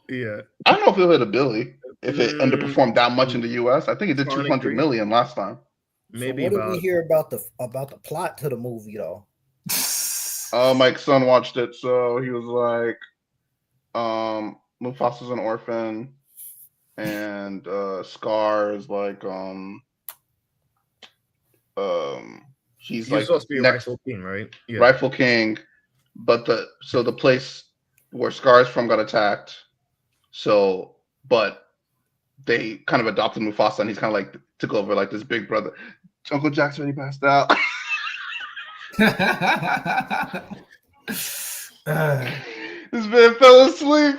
Yeah. I don't know if it'll hit a Billy if it Mm, underperformed that much in the US. I think it did Sonic 200 3. million last time. Maybe so what about. did we hear about the plot to the movie though? My son watched it, so he was like, Mufasa's an orphan, and Scar is like, he's like supposed to be a next rightful king, right? Yeah. rightful king, but the place where Scar is from got attacked, so but they kind of adopted Mufasa, and he's kind of like took over like this big brother. Uncle Jack's already passed out. This man fell asleep.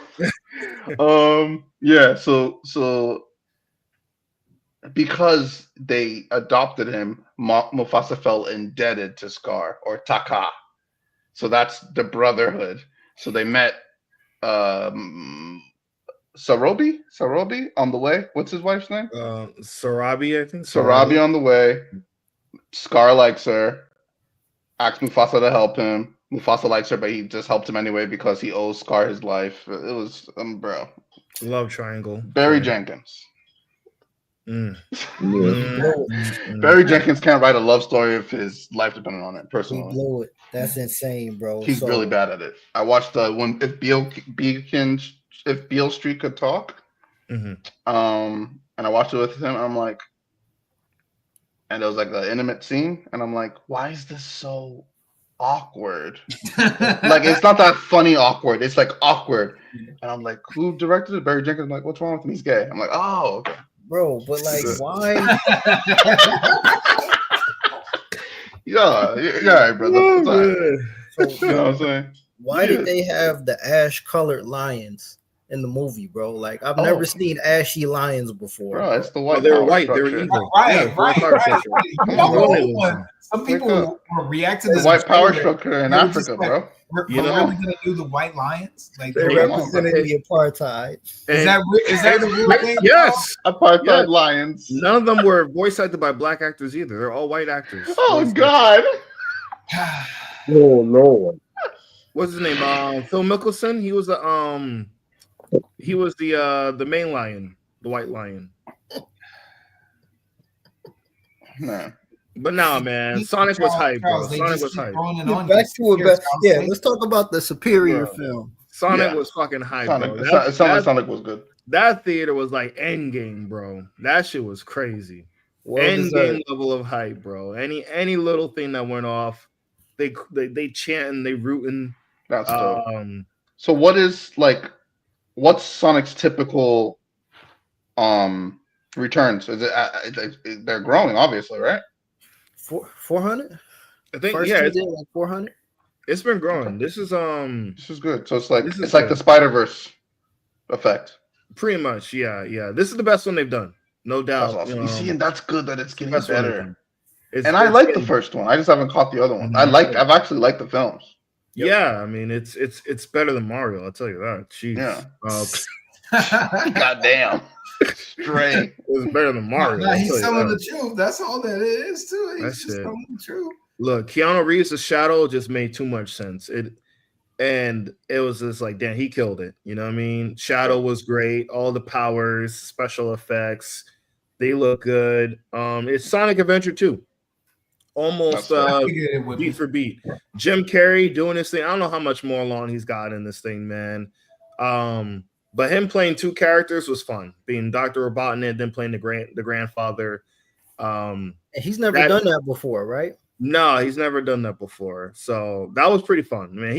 Yeah, so because they adopted him, Mufasa fell indebted to Scar or Taka. So that's the brotherhood. So they met Sarobi on the way. What's his wife's name? Sarabi, I think. Sarabi on the way. Scar likes her. Asks Mufasa to help him. Mufasa likes her, but he just helped him anyway because he owes Scar his life. It was bro. Love triangle. Barry Jenkins. Mm. Barry Jenkins can't write a love story if his life depended on it. He Personally, blew it. That's insane, bro. he's really bad at it. I watched when if Beale Street could talk. Mm-hmm. And I watched it with him. I'm like, and it was like an intimate scene, and I'm like, why is this so awkward? Like it's not that funny awkward. It's like awkward. And I'm like, who directed it? Barry Jenkins. I'm like, what's wrong with him? He's gay. I'm like, oh, okay. Bro, but like, why? Yeah, brother. Oh, It's all right. So, You know what I'm saying? why did they have the ash-colored lions in the movie, bro? Like, I've never seen ashy lions before. Bro, it's the white. they were power white. They were structure. evil. Right. Come on. Some people react to The this. white power structure in They were just Africa, like, bro. We're You know? really gonna do the white lions? Like, They Come on, represented bro. the apartheid. is that the real thing? Yes. Apartheid Yes. lions. None of them were voice acted by black actors either. They're all white actors. Oh God. Oh Lord. What's his name? Phil Mickelson. He was the main lion, the white lion. Man. But nah, man, Sonic was hype, bro. Sonic was hype. Back to it, back. Yeah, let's talk about the superior Bro. film. Sonic Yeah. was fucking hype, Sonic, bro. it sounded like Sonic was good. That theater was like Endgame, bro. That shit was crazy. Well Endgame deserved. level of hype, bro. Any little thing that went off, they chanting, they rooting. That's dope. Um, So what's Sonic's typical returns? Is it they're growing, obviously, right? 400. I think First yeah, two did like 400. it's been growing. This is This is good. So it's like This is the good. Spider-Verse effect. pretty much yeah. This is the best one they've done, no doubt. That's awesome. You see, and that's good that it's getting best one they've better. done. And I like the first one. I just haven't caught the other one. I've actually liked the films. Yeah, I mean it's better than Mario. I'll tell you that. Jeez. Yeah. God damn. Straight. It's better than Mario. Nah, I'll he's tell you telling that. the truth. That's all that it is too. He's That's just it. telling the truth. Look, Keanu Reeves' Shadow just made too much sense. It was just like, damn, he killed it. You know what I mean? Shadow was great. All the powers, special effects, they look good. It's Sonic Adventure 2. Almost I figured it would be. beat for beat. Jim Carrey doing this thing. I don't know how much more long he's got in this thing, man. But him playing two characters was fun. Being Dr. Robotnik, then playing the grandfather. And he's never done that before, right? No, he's never done that before. So that was pretty fun. Man,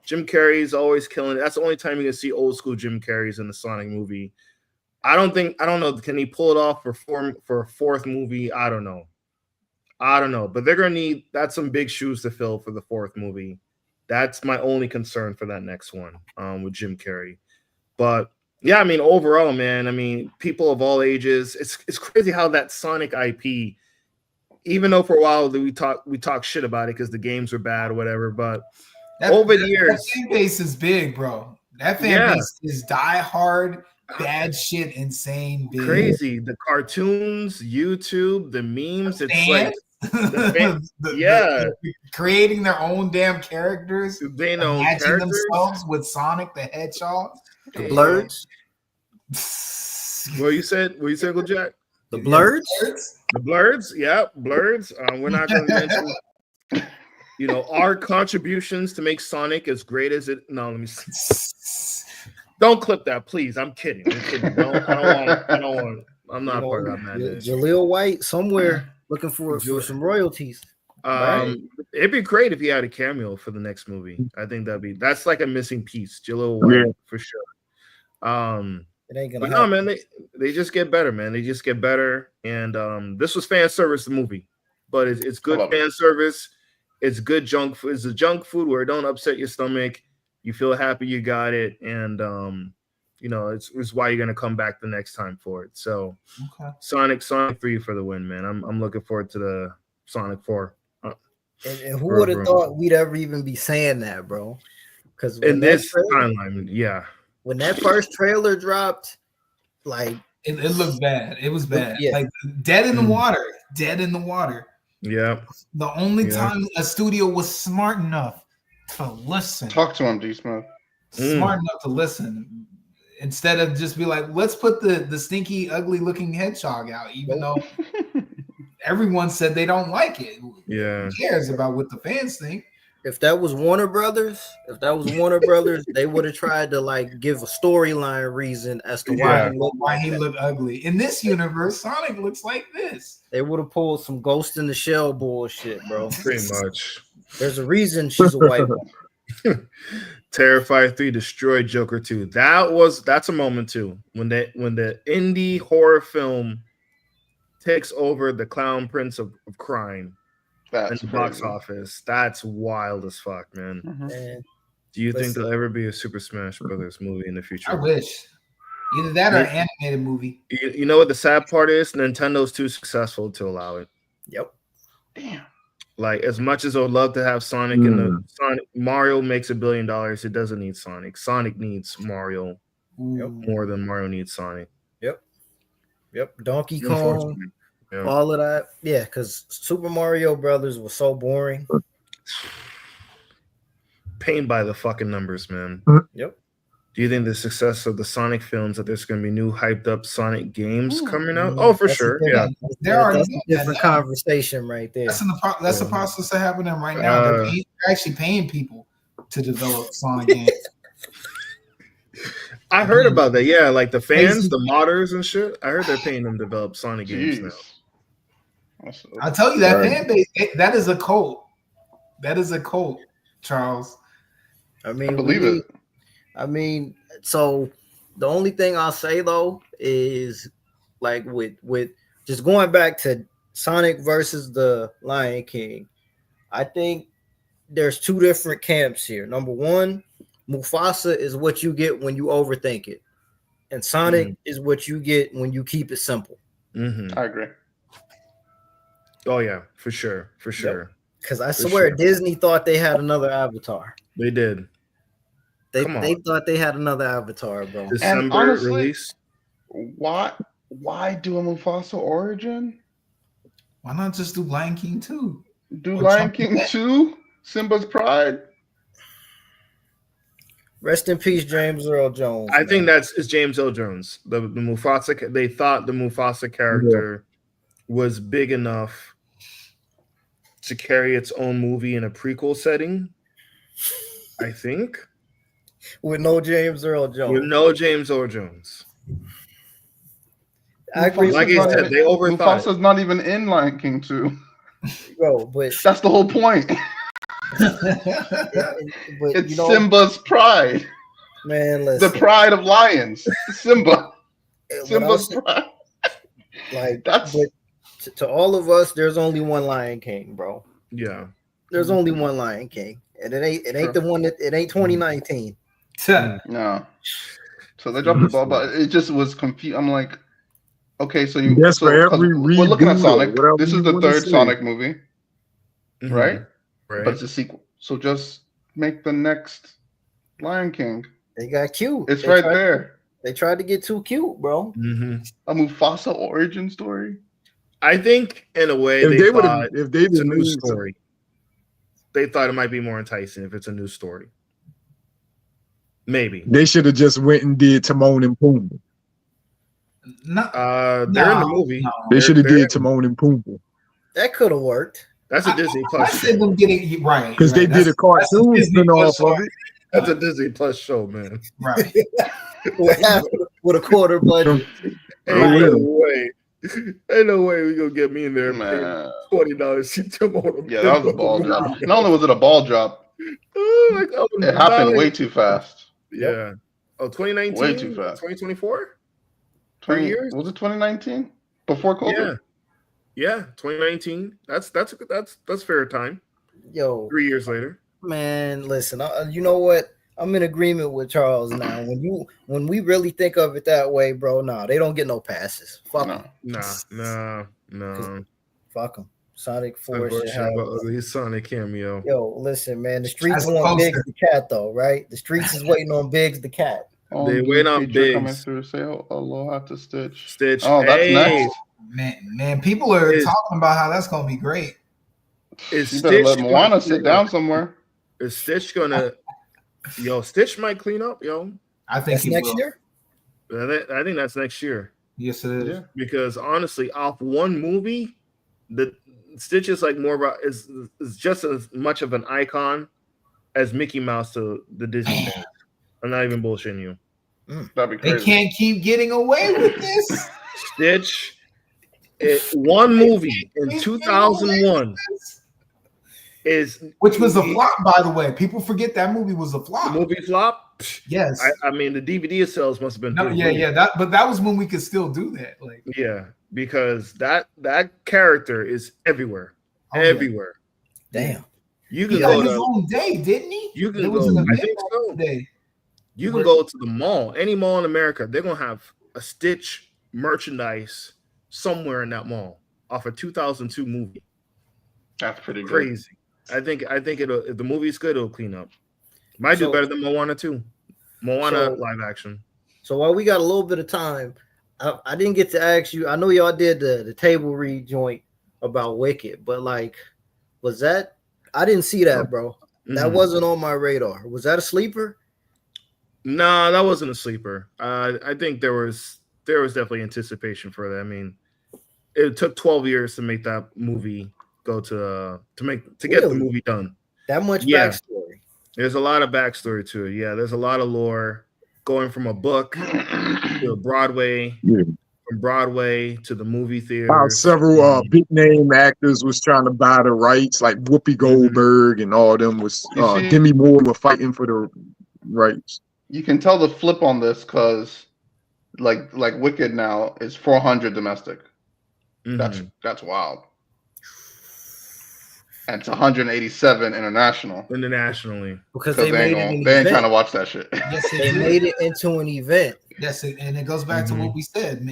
Jim Carrey's always killing it. That's the only time you can see old school Jim Carrey's in the Sonic movie. I don't know. Can he pull it off for a fourth movie? I don't know. But they're gonna need that's some big shoes to fill for the fourth movie. That's my only concern for that next one with Jim Carrey. But yeah, I mean, overall, man, I mean, people of all ages, it's crazy how that Sonic IP, even though for a while we talk shit about it because the games were bad or whatever, but over the years, that fan base is big, bro. That fan base is diehard, bad shit, insane, big. Crazy. The cartoons, YouTube, the memes, the it's fans, like creating their own damn characters, they know matching themselves with Sonic the Hedgehog, the Blurs. What you said, Uncle Jack? The Blurs? The Blurs, yeah, Blurs. We're not going to mention, our contributions to make Sonic as great as it. No, let me see. Don't clip that, please. I'm kidding. I don't want. I'm not part of that madness. Jaleel White somewhere looking for some royalties. Right. It'd be great if he had a cameo for the next movie. I think that's like a missing piece. Jaleel White for sure. It ain't gonna but no, man, they just get better, man. They just get better. And this was fan service, the movie, but it's good fan service. It's good junk food. It's a junk food where it don't upset your stomach. You feel happy you got it, and it's why you're gonna come back the next time for it. So, Sonic 3 for the win, man. I'm looking forward to the Sonic 4. And who would have thought we'd ever even be saying that, bro? Because in this timeline, yeah. When that first trailer dropped, like it looked bad. It was bad. Yeah. Like dead in the water. Dead in the water. Yeah. The only time a studio was smart enough to listen. Talk to him, D Smith. Smart enough to listen. Instead of just be like, let's put the stinky, ugly looking hedgehog out, even though everyone said they don't like it. Yeah. Who cares about what the fans think? If that was Warner Brothers, they would have tried to give a storyline reason as to why he looked ugly. In this universe, Sonic looks like this. They would have pulled some Ghost in the Shell bullshit, bro. Pretty much. There's a reason she's a white woman. Terrifier 3 destroyed Joker 2. That's a moment too. When the indie horror film takes over the clown prince of crime. That's in the box office. That's wild as fuck, man. Mm-hmm. Do you think there'll ever be a Super Smash Brothers movie in the future? I wish. Either that or an animated movie. You know what the sad part is? Nintendo's too successful to allow it. Yep. Damn. Like, as much as I would love to have Sonic in the Sonic, Mario makes $1 billion. It doesn't need Sonic. Sonic needs Mario more than Mario needs Sonic. Yep. Donkey Kong. Yeah. All of that, because Super Mario Brothers was so boring. Pained by the fucking numbers, man. Yep. Do you think the success of the Sonic films that there's going to be new hyped up Sonic games coming out? Oh, for sure. Yeah. That's a different conversation right there. That's the process that's happening right now. They're actually paying people to develop Sonic games. I heard about that. Yeah, like the fans, the modders and shit. I heard they're paying them to develop Sonic games now. I tell you, that fan base, that is a cult. That is a cult, Charles. I mean, I believe it. I mean, so the only thing I'll say though is like with just going back to Sonic versus the Lion King, I think there's two different camps here. Number one, Mufasa is what you get when you overthink it, and Sonic is what you get when you keep it simple. Mm-hmm. I agree. Oh yeah, for sure. Because I swear Disney thought they had another Avatar. They did. They thought they had another Avatar, bro. December honestly, release. Why do a Mufasa origin? Why not just do Lion King 2? Do Lion King 2? Simba's Pride? Rest in peace, James Earl Jones. I think it's James Earl Jones. The Mufasa. They thought the Mufasa character was big enough to carry its own movie in a prequel setting. I think. With no James Earl Jones. I agree. Like I said, they overthought. Mufasa's not even in Lion King 2. Bro, but that's the whole point. It's Simba's pride. Man, listen. The pride of lions. Simba. Simba's pride. Like that's to all of us, there's only one Lion King, bro. Yeah. There's only one Lion King. and it ain't the one that it ain't 2019. No. So they dropped the ball, but it just was confused. I'm like, okay, so That's for because every we're looking at reboot or Sonic. whatever This is you the wanna third say. Sonic movie, right? Right. But it's a sequel. So just make the next Lion King. They got cute. It's right there. They tried to get too cute, bro. A Mufasa origin story. I think in a way If they they would thought have, if they it's a new didn't, story. They thought it might be more enticing if it's a new story. Maybe. they should have just went and did Timon and Pumbaa. They're in the movie. They should have They're did Timon and Pumbaa That could have worked. That's a Disney Plus I show. said them getting right because they did a cartoon Disney spin-off Plus of it. That's a Disney Plus show, man. Right. with a quarter budget. Ain't no way we gonna get me in there Man. paying $20 tomorrow. Yeah, that was a ball drop. Not only was it a ball drop, it happened way too fast. Yeah. Oh, 2019? Way too fast. 2024? 3 years? Was it 2019? Before COVID? Yeah, 2019. That's fair time. Yo, 3 years later. Man, listen, you know what? I'm in agreement with Charles now. When we really think of it that way, bro, they don't get no passes. Fuck them. No. Fuck them. Sonic 4 should have ugly Sonic cameo. Yo, listen, man. The streets want Biggs the cat, though, right? The streets is waiting on Biggs the cat. They wait on Biggs. Coming through, say aloha to Stitch. Stitch. Oh, that's next. Man, people are talking about how that's gonna be great. You better let Moana sit down somewhere. Is Stitch gonna? Stitch might clean up, I think that's next year. I think that's next year. Yes, it is. Yeah. Because honestly, off one movie, the Stitch is like more about is just as much of an icon as Mickey Mouse to the Disney fans. I'm not even bullshitting you. That'd be crazy. They can't keep getting away with this. Stitch, one movie in 2001 which was a flop, by the way. People forget that movie was a flop. The movie flop. Yes, I mean the DVD sales must have been. But that was when we could still do that. Because that character is everywhere, everywhere. Damn. You can go his own day, didn't he? You can go. I think so. You can go to the mall, any mall in America. They're gonna have a Stitch merchandise somewhere in that mall off a 2002 movie. That's pretty crazy. Good. I think it'll. If the movie's good, it'll clean up. Might do better than Moana 2. Moana live action. So while we got a little bit of time, I didn't get to ask you. I know y'all did the table read joint about Wicked, but was that? I didn't see that, bro. That wasn't on my radar. Was that a sleeper? No, that wasn't a sleeper. I think there was definitely anticipation for that. I mean, it took 12 years to make that movie go to get the movie done. That much backstory. There's a lot of backstory to it. Yeah, there's a lot of lore going from a book to Broadway, from Broadway to the movie theater. Several big name actors was trying to buy the rights, like Whoopi Goldberg and all them was Demi Moore were fighting for the rights. You can tell the flip on this because like Wicked now is 400 domestic. That's wild. And it's 187 internationally. Because they ain't trying to watch that shit. Yes, they made it into an event. Yes, and it goes back to what we said.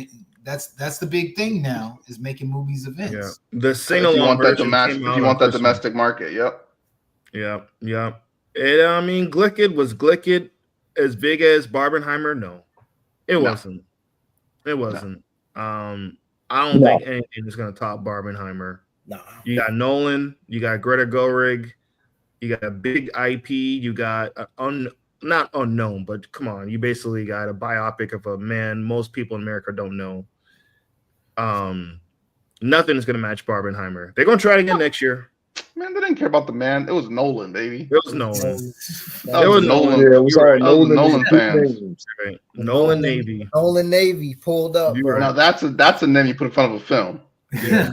That's the big thing now is making movies events. Yeah. The sing-along version if you want that domestic market, yep. Yeah. I mean, Glicked was as big as Barbenheimer? No, it wasn't. It wasn't. I don't think anything is going to top Barbenheimer. Nah. You got Nolan, you got Greta Gerwig, you got a big IP, you got not unknown, but come on, you basically got a biopic of a man most people in America don't know. Nothing is going to match Barbenheimer. They're going to try it again next year. Man, they didn't care about the man. It was Nolan, baby. It was Nolan. It was Nolan. Yeah, it was Nolan fans. Right. Nolan Navy. Nolan Navy pulled up. Right. Now that's a name you put in front of a film. Yeah.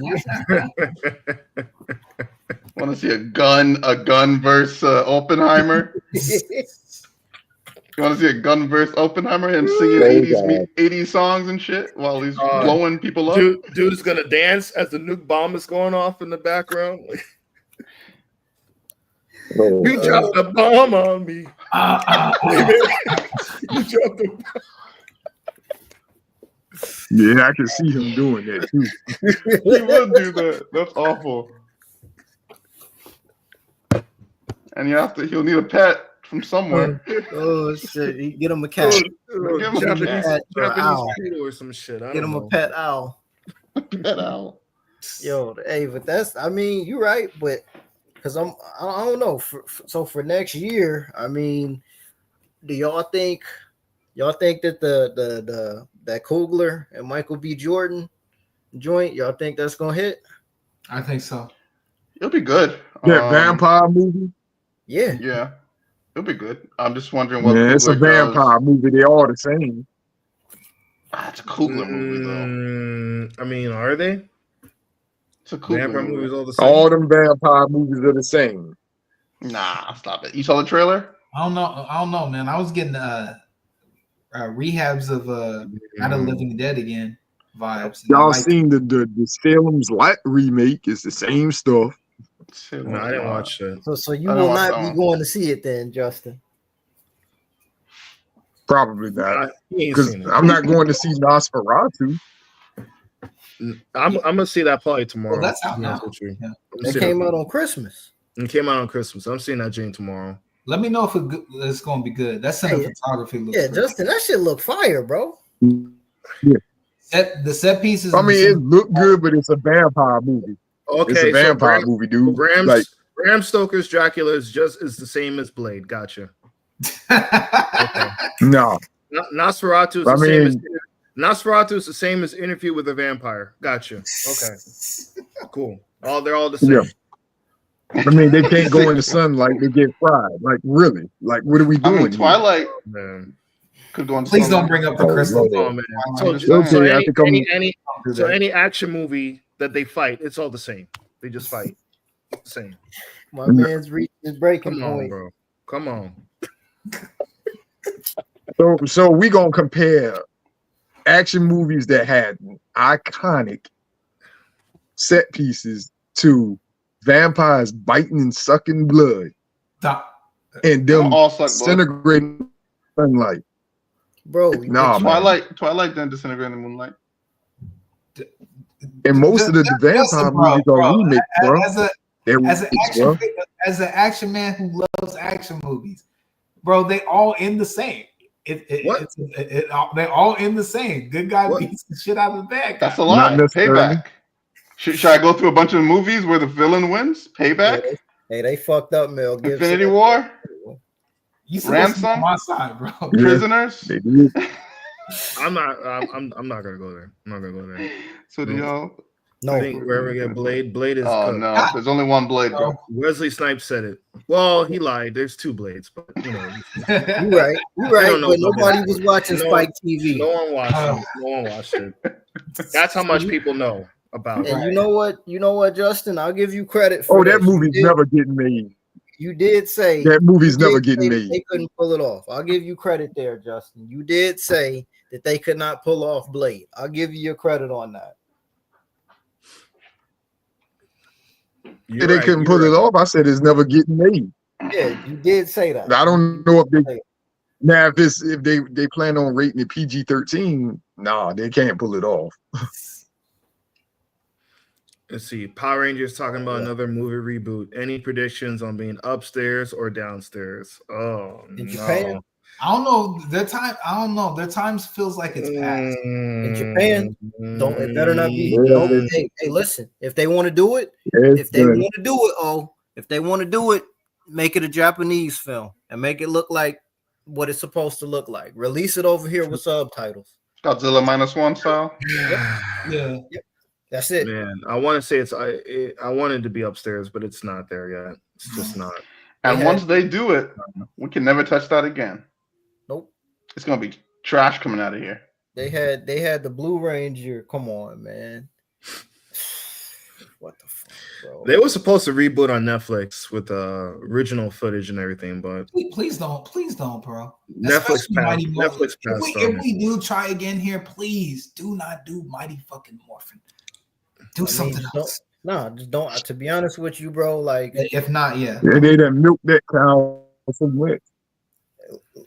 Want to see a gun versus Oppenheimer? You want to see a gun versus Oppenheimer? Him singing 80s songs and shit while he's blowing people up. Dude's gonna dance as the nuke bomb is going off in the background. Oh, You dropped the bomb on me. You dropped the yeah, I can see him doing that too. He would do that. That's awful. And he'll need a pet from somewhere. Oh shit! You get him a cat. Give him a Japanese, cat. Or owl. poodle or some shit. I Get don't him know. a pet owl. Pet owl. Yo, hey, but that's. I mean, you're right, but because I don't know. So for next year, I mean, do y'all think that that Coogler and Michael B. Jordan joint, y'all think that's gonna hit? I think so. It'll be good. That vampire movie. Yeah. Yeah, it'll be good. I'm just wondering what Yeah, it's a Coogler does. vampire movie. They all the same. It's a Coogler movie though. I mean, are they? It's a Coogler Vampire movie. movies all the same. All them vampire movies are the same. Nah, stop it. You saw the trailer? I don't know, man. I was getting rehabs of Night of the Living Dead again vibes. And I Y'all like seen the Salem's Lot remake? It's the same stuff. No, I didn't watch that. So you I don't will watch not that be one. going to see it then, Justin. Probably not, He ain't because seen it. I'm not going to see Nosferatu. I'm gonna see that probably tomorrow. Well, that's out to be honest now. with you. Yeah. I'm gonna It see came that. out on Christmas. It came out on Christmas. I'm seeing that Jane tomorrow. Let me know if it's going to be good. That cinematography looks Yeah, great. Justin, that shit look fire, bro. The set pieces. I and the mean, it cinema- looked good, but it's a vampire movie. Okay, It's a vampire so movie, dude. Bram, Like, Bram Stoker's Dracula is the same as Blade. Gotcha. Okay. no. Nosferatu is I the same as mean- Nosferatu is the same as Interview with a Vampire. Gotcha. Okay. Cool. They're all the same. Yeah. I mean, they can't go in the sunlight; they get fried. Like, really? Like, what are we I doing? mean, Twilight Man. could go on. Please don't bring up the Oh, crystal. Lord. Oh man. Twilight. So Okay, I think I'm- any action movie that they fight, it's all the same. They just fight. Same. My man's reached his breaking Come on, point. bro. Come on. So we gonna compare action movies that had iconic set pieces to vampires biting and sucking blood and them all suck blood. disintegrating sunlight. Bro, Nah, man. Twilight didn't disintegrate in the moonlight. And most of the vampire movies are remakes, bro. They're As an action man who loves action movies, bro, they all end the same. They all end the same. Good guy beats the shit out of the bad guy. That's a lie. Not necessarily. Payback. Should I go through a bunch of movies where the villain wins? Payback. Hey, they fucked up, Mel Gibson. Infinity War. You supposed to be Ransom? on my side, bro. Yeah. Prisoners. They did. I'm not gonna go there. I'm not gonna go there. So do y'all? I think wherever we get Blade is Oh cooked. no, there's only one Blade, bro. Wesley Snipes said it. Well, he lied. There's two Blades, but you know. You're right. But nobody was watching Spike TV. No one watched it. No one watched it. That's how much people know about it. And you know what, Justin? I'll give you credit for That this. movie's never getting made. You did say That movie's never did getting say made. They couldn't pull it off. I'll give you credit there, Justin. You did say that they could not pull off Blade. I'll give you your credit on that. They couldn't pull it off. I said it's never getting made. Yeah, you did say that. I don't know if they now if they plan on rating it PG-13. Nah, they can't pull it off. Let's see. Power Rangers talking about another movie reboot. Any predictions on being upstairs or downstairs? Oh, in Japan? I don't know. I don't know. Their times feels like it's past. In Japan, it better not be. Hey, listen. If they want to do it, if they want to do it, make it a Japanese film and make it look like what it's supposed to look like. Release it over here with subtitles. Godzilla -1 style. Yeah. Yep. That's it. Man, I want to say I wanted to be upstairs, but it's not there yet. It's just not. And once they do it, we can never touch that again. Nope. It's gonna be trash coming out of here. They had the Blue Ranger. Come on, man. What the fuck, bro? They were supposed to reboot on Netflix with original footage and everything, but Please don't, bro. Netflix passed. If we do try again here, please do not do Mighty fucking Morphin. Do something else. Nah, just don't. To be honest with you, bro, like If not, yeah. Yeah, they done milked that cow for what?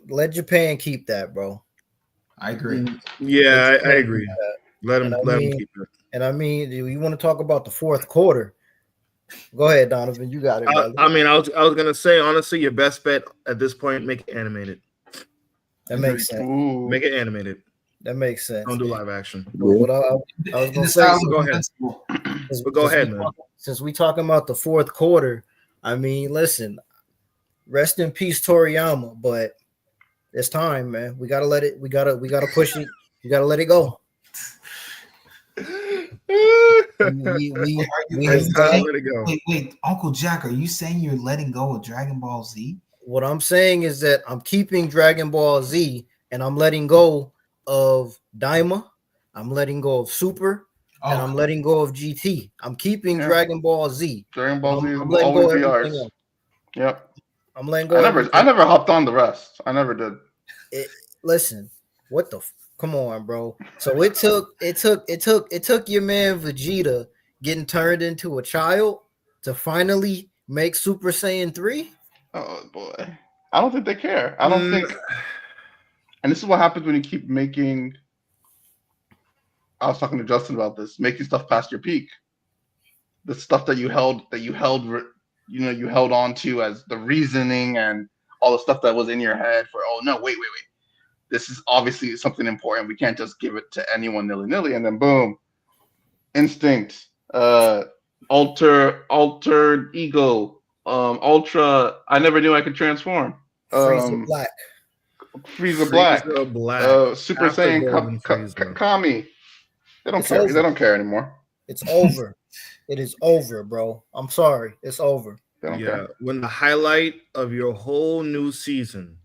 let Japan keep that, bro. I agree. Yeah, Let I Japan agree. keep that. Let And him I let him mean, keep it. and I mean, you want to talk about the fourth quarter? Go ahead, Donovan. You got it, brother. I mean, I was gonna say honestly, your best bet at this point, make it animated. That makes sense. Ooh. Make it animated. That makes sense. Don't do live action. But what I was In gonna the say, style go of ahead. Invincible. But go ahead, man. Since we talking about the fourth quarter, I mean, listen, rest in peace, Toriyama. But it's time, man. We gotta let it. We gotta push it. You gotta let it go. We It's time to let it go. Wait, Uncle Jack, are you saying you're letting go of Dragon Ball Z? What I'm saying is that I'm keeping Dragon Ball Z and I'm letting go of Daima. I'm letting go of Super. And I'm letting go of GT. I'm keeping Dragon Ball Z. Dragon Ball Z is I'm letting always go of be ours. everything else. Yep. I'm letting go. I never hopped on the rest. I never did. Listen, what the? Come on, bro. So it took your man Vegeta getting turned into a child to finally make Super Saiyan 3. Oh boy, I don't think they care. I don't think. And this is what happens when you keep making. I was talking to Justin about this, making stuff past your peak. The stuff that you held on to as the reasoning and all the stuff that was in your head for, oh no, wait. This is obviously something important. We can't just give it to anyone nilly-nilly. And then boom, instinct, altered ego, ultra. I never knew I could transform. Frieza Black. Frieza Black. Super After Saiyan Kami. They don't care. They don't care anymore. It's over. It is over, bro. I'm sorry. It's over. They don't care. When the highlight of your whole new season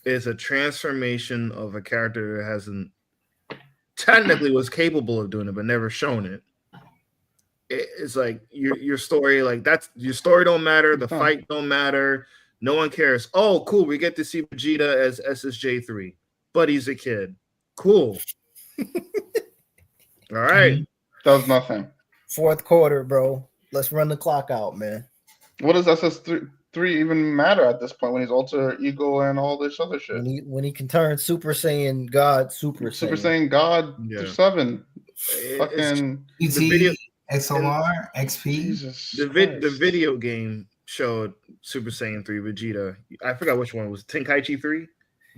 is a transformation of a character that hasn't technically was capable of doing it but never shown it. It's like your story, like that's your story don't matter, the fight don't matter, no one cares. Oh, cool, we get to see Vegeta as SSJ3, but he's a kid. Cool. All right. Does nothing. Fourth quarter, bro. Let's run the clock out, man. What does SS3 even matter at this point when he's alter ego and all this other shit? When he can turn Super Saiyan God, Super Saiyan God 7. Fucking the video XLR, XP. The video game showed Super Saiyan 3 Vegeta. I forgot which one it was. Tenkaichi 3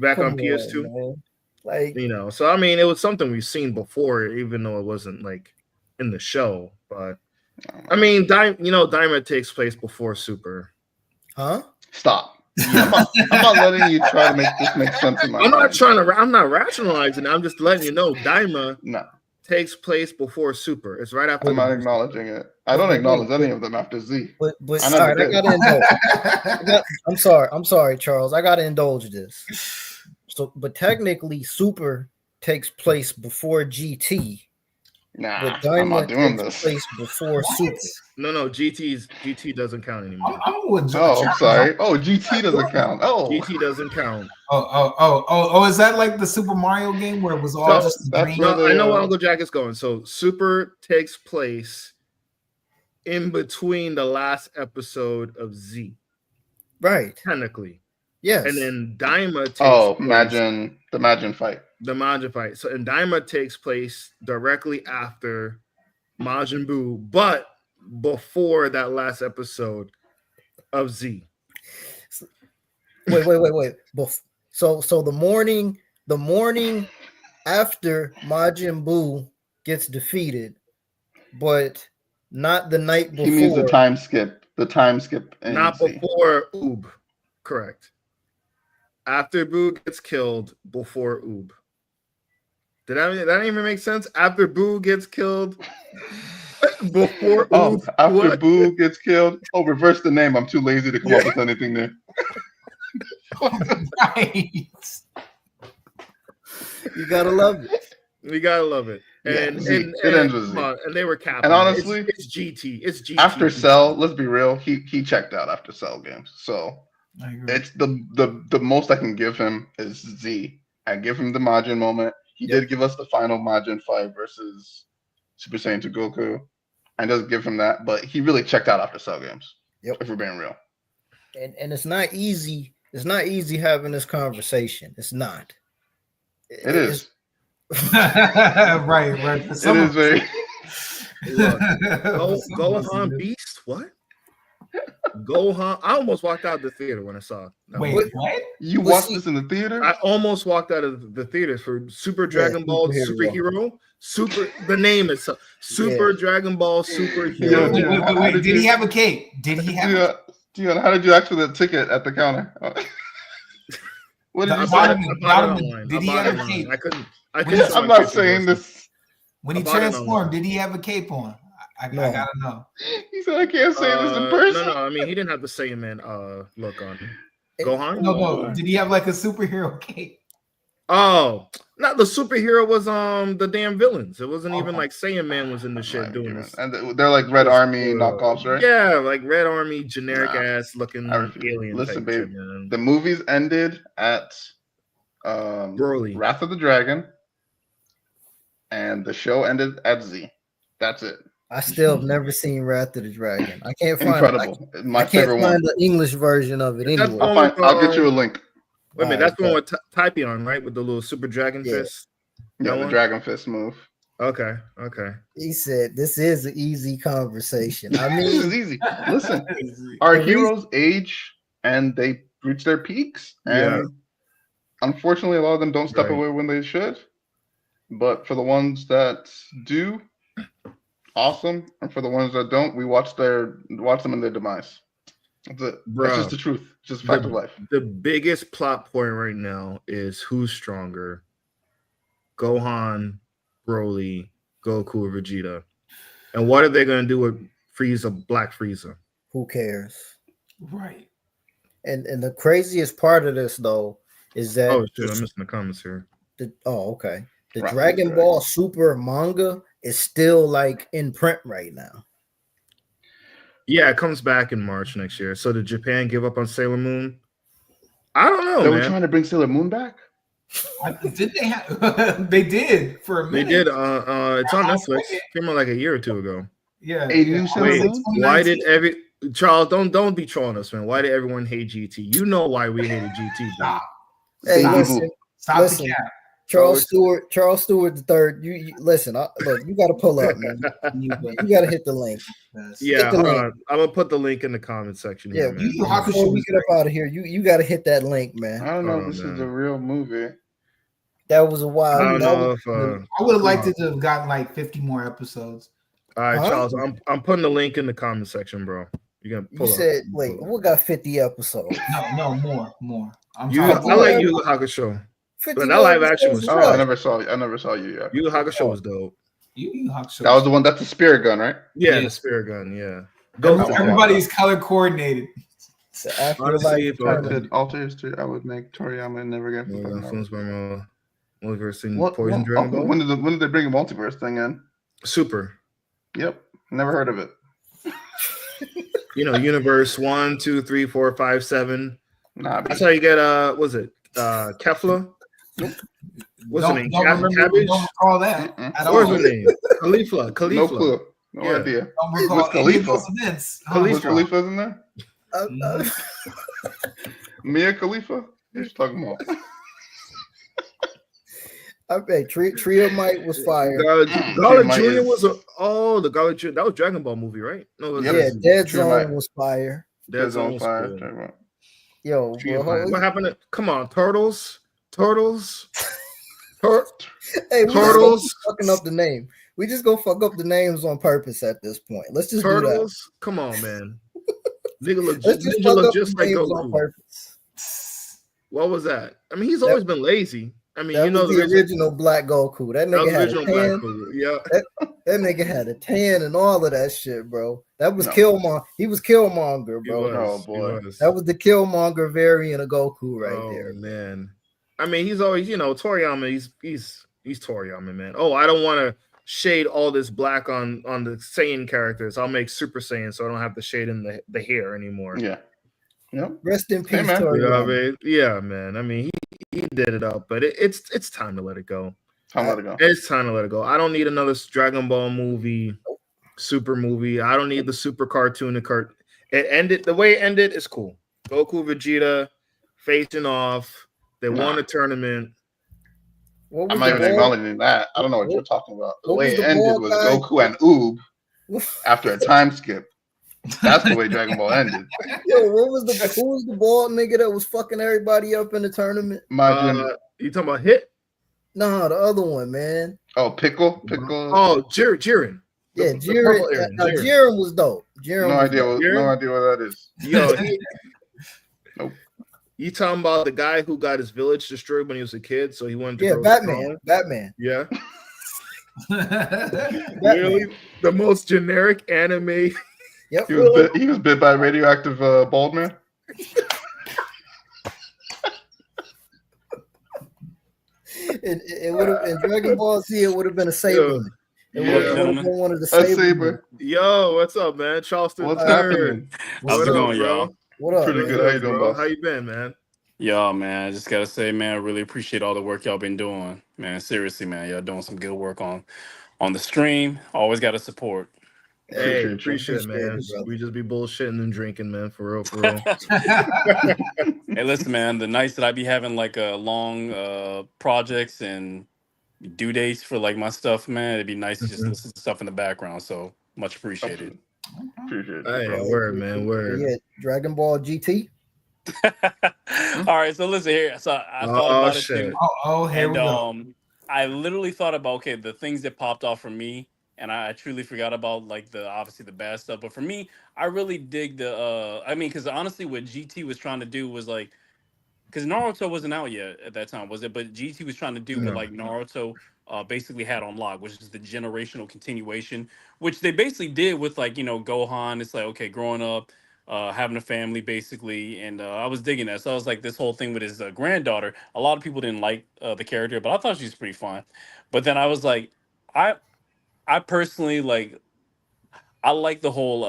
back on PS2. Man. Like, so I mean, it was something we've seen before, even though it wasn't like in the show. But I mean, Daima takes place before Super. Huh? Stop. I'm not letting you try to make this make sense in my I'm mind. I'm not rationalizing it. I'm just letting you know Daima takes place before Super. It's right after. I'm not acknowledging it. I don't acknowledge any of them after Z. But I gotta indulge. I'm sorry, Charles. I gotta indulge this. So, but technically, Super takes place before GT. Nah, I'm not doing this. Place before Super. No, GT doesn't count anymore. I'm sorry. Oh, GT doesn't count. Oh, GT doesn't count. Oh, is that like the Super Mario game where it was all just green? No, I know where Uncle Jack is going. So Super takes place in between the last episode of Z. Right. Technically. Yes. And then Daima takes the Majin fight. The Majin fight. So and Daima takes place directly after Majin Buu, but before that last episode of Z. Wait. So the morning after Majin Buu gets defeated, but not the night before. He means the time skip. Not before Oob. Correct. After Buu gets killed, before Oob. Did that even make sense? After Buu gets killed, before Oob. After Buu gets killed. Oh, reverse the name. I'm too lazy to come up with anything there. Right. You gotta love it. We gotta love it. And it ends with Z. And they were capping. And honestly, it's GT. It's GT. After Cell, let's be real, he checked out after Cell games. So it's the most I can give him is Z. I give him the Majin moment. He did give us the final Majin fight versus Super Saiyan 2 Goku. and does give him that, but he really checked out after Cell Games. Yep. If we're being real. And it's not easy. It's not easy having this conversation. It's not. It is. right. It is very. Look, Gohan Beast, what? Gohan. I almost walked out of the theater when I saw it. Wait, what? You Well, watched see, this in the theater? I almost walked out of the theaters for Super Dragon Ball superhero. The name is Super Dragon Ball Superhero. Wait. Did he have a cape? Did he have? Dion, how did you ask for the ticket at the counter? What did you say? Did he have a cape? I couldn't. I'm not saying this. When he transformed, did he have a cape on? I gotta know. He said I can't say this in person. No. I mean, he didn't have the Saiyaman look on Gohan. No. Did he have like a superhero cape? Oh, not the superhero was the damn villains. It wasn't even like Saiyaman was in the shit doing this. And they're like Red Army knockoffs, right? Yeah, like Red Army, generic ass looking alien. Listen, babe, the movies ended at Broly. Wrath of the Dragon, and the show ended at Z. That's it. I still have never seen Wrath of the Dragon. I can't find Incredible. I can't find the English version of it anyway. I'll get you a link. Wait a minute, that's the one with Typeon, right? With the little super dragon fist. Yeah, the dragon fist move. Okay. He said, "This is an easy conversation." I mean, this is easy. Listen, our heroes age and they reach their peaks, and unfortunately, a lot of them don't step away when they should. But for the ones that do, awesome, and for the ones that don't, we watch them in their demise. That's it. Bro, that's just the truth. Just fact of life. The biggest plot point right now is who's stronger: Gohan, Broly, Goku, or Vegeta. And what are they going to do with Frieza, Black Frieza? Who cares? Right. And the craziest part of this though is that I'm missing the comments here. Okay. The Dragon Ball Super manga is still like in print right now. Yeah, it comes back in March next year. So did Japan give up on Sailor Moon? I don't know. They were trying to bring Sailor Moon back. Did they have? They did for a minute. They did. It's on Netflix. Came out like a year or two ago. Yeah. Why did Charles? Don't be trolling us, man. Why did everyone hate GT? You know why we hated GT. Hey, listen. Charles Stewart III. You listen. Look, you got to pull up, man. You got to hit the link. Yeah, hold on. I'm gonna put the link in the comment section. Yeah, before we get up out of here, you got to hit that link, man. I don't know if this is a real movie. That was a wild. I would have liked it to have gotten like 50 more episodes. All right, Charles. I'm putting the link in the comment section, bro. You said, wait, we got 50 episodes? No, more. I like Yu Yu Hakusho. But that live action was. I never saw you yet. Yu Yu Hakusho was dope. Yu Yu Hakusho. That was the one. That's the spirit gun, right? Yeah, the spirit gun. Yeah. Everybody's color coordinated. So honestly, if I could alter history, I would make Toriyama never get. Multiverse thing, Poison Dragon Ball. When did they bring a multiverse thing in? Super. Yep, never heard of it. Universe 1, 2, 3, 4, 5, 7. That's how you get was it Kefla? What's her name? Cabbage? Don't recall that. What's her name? Khalifa. No clue. No idea. What's Khalifa? Khalifa. Khalifa's in there? Mia Khalifa? What are you talking about? I bet Trio Might was fire. Garlic Jr. was the Garlic Jr. That was Dragon Ball movie, right? No, Dead Zone was fire. Dead Zone was fire. Cool. Yo, what happened? Come on, Turtles. Hey, Turtles. Fucking up the name. We just go fuck up the names on purpose at this point. Let's just Turtles. Do that. Come on, man. Nigga look just like Goku. What was that? I mean, he's always been lazy. I mean, that was the original Black Goku. That nigga had a tan. Yeah, that nigga had a tan and all of that shit, bro. That was Killmonger. He was Killmonger, bro. Oh boy, that was the Killmonger variant of Goku right there. Man, I mean, he's always Toriyama. He's Toriyama, man. Oh, I don't want to shade all this black on the Saiyan characters. I'll make Super Saiyan so I don't have to shade in the hair anymore. Yeah. Yep. Rest in peace, man. Yeah, man. I mean, he did it up, but it's time to let it go. It's time to let it go. It's time to let it go. I don't need another Dragon Ball movie. super movie. I don't need the super cartoon. It ended the way it ended is cool. Goku, Vegeta facing off. They won a tournament. I'm not even acknowledging that. I don't know what you're talking about. The way it ended was Goku and Oob after a time skip. That's the way Dragon Ball ended. Yo, who was the bald nigga that was fucking everybody up in the tournament? You talking about Hit? No, the other one, man. Oh, Pickle. Oh, Jiren. Yeah, Jiren. Jiren was dope. No idea what that is. Yo, nope. You talking about the guy who got his village destroyed when he was a kid? So he wanted to. Yeah, Batman. Yeah. Really, the most generic anime. Yep. He was bit by a radioactive bald man. It would have in Dragon Ball Z. It would have been a Saber. It would have been one of the Saber. Yo, what's up, man? Charleston. What's happening? How's it going, y'all? What up? Pretty good. How you doing, bro? How you been, man? Yo, man, I just gotta say, man, I really appreciate all the work y'all been doing, man. Seriously, man, y'all doing some good work on the stream. Always gotta support. Hey, appreciate it, man. We just be bullshitting and drinking, man. For real, for real. Hey, listen, man. The nights that I be having like long projects and due dates for like my stuff, man, it'd be nice to just listen to stuff in the background. So much appreciated. Appreciate it. Hey, word, man, word. Yeah, Dragon Ball GT. All right, so listen here. So I thought about it too. Here we go. I literally thought about the things that popped off for me, and I truly forgot about like obviously the bad stuff. But for me, I really dig the because honestly, what GT was trying to do was like, because Naruto wasn't out yet at that time, was it? But GT was trying to do what like Naruto basically had on lock, which is the generational continuation, which they basically did with like Gohan. It's like, okay, growing up, having a family basically, and I was digging that. So I was like, this whole thing with his granddaughter, a lot of people didn't like the character, but I thought she was pretty fun. But then I was like, I personally like, I like the whole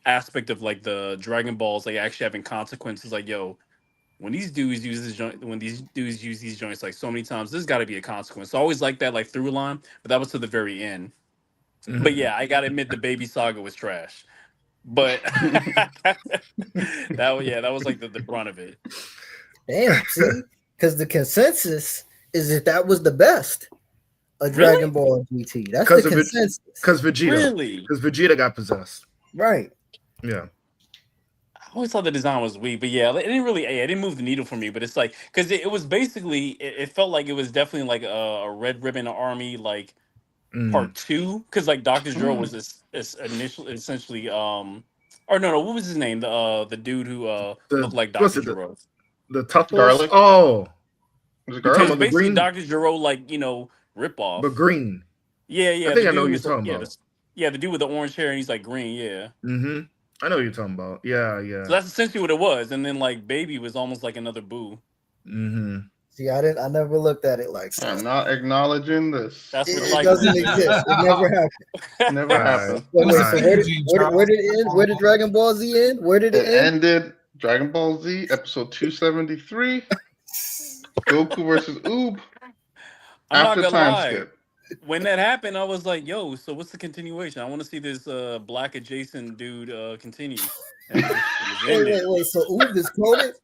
aspect of like the Dragon Balls like actually having consequences. Like, yo, when these dudes use these joints like so many times, there's got to be a consequence. So I always like that like through line, but that was to the very end. But yeah, I gotta admit the Baby Saga was trash. But that was like the brunt of it. Damn, see, because the consensus is that was the best of Dragon Ball GT. That's the consensus. Because Vegeta, really, because Vegeta got possessed. Right. Yeah. I always thought the design was weak, but yeah, it didn't move the needle for me. But it's like, because it was basically, it felt like it was definitely like a Red Ribbon Army like part 2, because like Dr. Zero was this essentially or no, what was his name? The dude who looked like Dr. Zero. The tough Garlic. Oh, Was it It was Garlic? basically Dr. Zero like rip off. but green. Yeah, I think I know what you're talking about. Yeah, the dude with the orange hair and he's like green. Yeah. Mm-hmm. I know what you're talking about. Yeah, yeah. So that's essentially what it was. And then like Baby was almost like another Boo. Mm-hmm. See, I never looked at it like that. I'm not acknowledging this. That's what It doesn't exist. It never happened. Never happened. Wait, so where did it end? Where did Dragon Ball Z end? Where did it end? Ended Dragon Ball Z episode 273. Goku versus Oob. I'm not After gonna time lie. skip. When that happened, I was like, yo, so what's the continuation? I want to see this black adjacent dude continue. And it was Wait. So Oob is coded?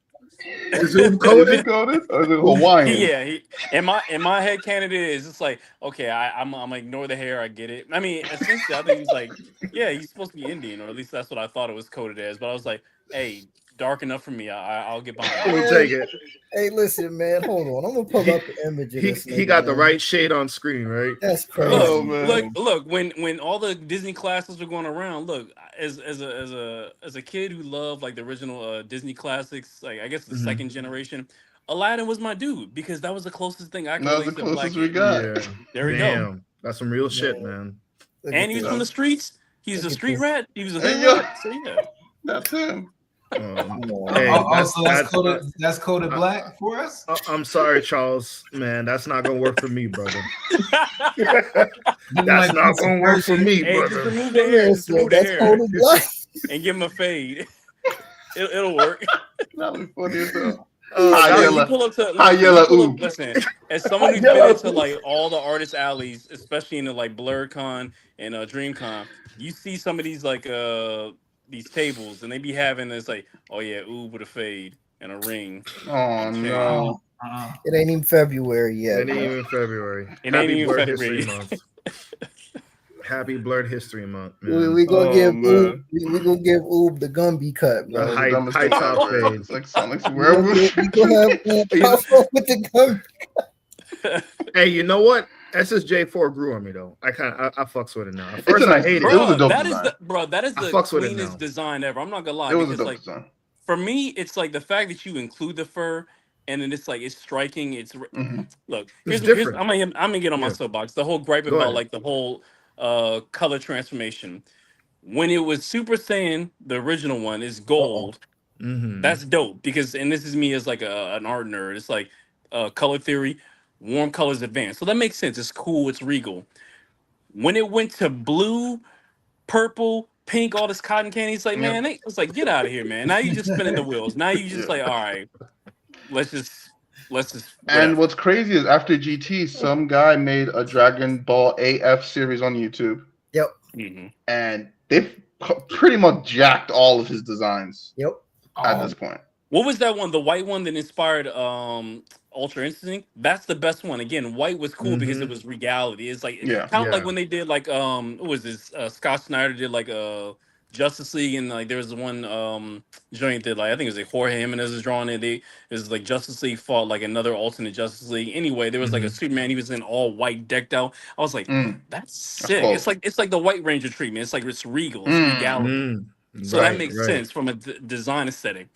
Is it Is coded? it coded or is it Hawaiian? Yeah, in my head canon it is. It's like, okay, I'm gonna ignore the hair. I get it. I mean, essentially, I think he's like, yeah, he's supposed to be Indian, or at least that's what I thought it was coded as. But I was like, hey, dark enough for me. I'll get behind. We'll take it. Hey, listen, man. Hold on. I'm gonna pull up the image of this. He got the right shade on screen, right? That's crazy. Oh, man. Look. When all the Disney classics were going around, look, as a kid who loved like the original Disney classics, like I guess the second generation, Aladdin was my dude because that was the closest thing I could. That was the closest we got. Yeah. There we go. That's some real shit, man. And he was from the streets. He's a street rat. He was a Hey, hood yo. rat. So yeah. That's him. Hey, that's coded black for us. I'm sorry, Charles. Man, that's not gonna work for me, brother. That's That's not gonna work for me, Hey, just brother. remove the hair. Just remove the That's hair coded black. and give him a fade. It'll work. That was funny as hell. High Like, yellow. you pull up to High listen, yellow you pull up, oob. listen, as someone who's been into like all the artist alleys, especially in the like BlurCon and DreamCon, you see some of these tables and they be having this like, oh yeah, oob with a fade and a ring Oh and chain. no. It ain't even February It yet, ain't bro. even February. It ain't Happy even Blurred February. History Month. Happy Blurred History Month, We, man. we gonna Oh give Oob, man. we gonna give Oob the Gumby cut, The That was bro. the dumbest high thing top ever. fade. It's like Sonic's We gonna, werewolf. we gonna have Puffo with the Gumby. Hey, you know what? SSJ4 grew on me though. I fucks with it now. At It's first a I nice hated design. It was a it. dope That is design. that is I the fucks with it cleanest now. design ever. I'm not gonna lie It was a because dope like design. for me, it's like the fact that you include the fur and then it's like it's striking. Mhm. Look, It's here's different. I'm gonna get on my Yeah. soapbox. The whole gripe Go about ahead. like the whole color transformation. When it was Super Saiyan, the original one is gold. Mm-hmm. That's dope because and this is me as like an art nerd. It's like color theory, warm colors advanced. So that makes sense. It's cool, it's regal. When it went to blue, purple, pink, all this cotton candy. It's like, Yep. man, it's like, get out of here, man. Now you just spinning the wheels. Now you Yeah. just like, all right, let's just And whatever. what's crazy is after GT, some guy made a Dragon Ball AF series on YouTube, Yep, Hmm. and they've pretty much jacked all of his designs yep. at this point. What was that one? The white one that inspired Ultra Instinct? That's the best one. Again, white was cool because Mm-hmm. it was regality. It's like Yeah. kind of like Yeah. when they did like what was this? Scott Snyder did like Justice League and like there was one joint that like I think it was like Jorge Jimenez was drawing it. It was like Justice League fought like another alternate Justice League. Anyway, there was like a Mm-hmm. Superman. He was in all white decked out. I was like, that's That's sick. cold. It's like the White Ranger treatment. It's like it's regal. It's Mm. regality. Mm. So that Right, makes right. sense from a design aesthetic.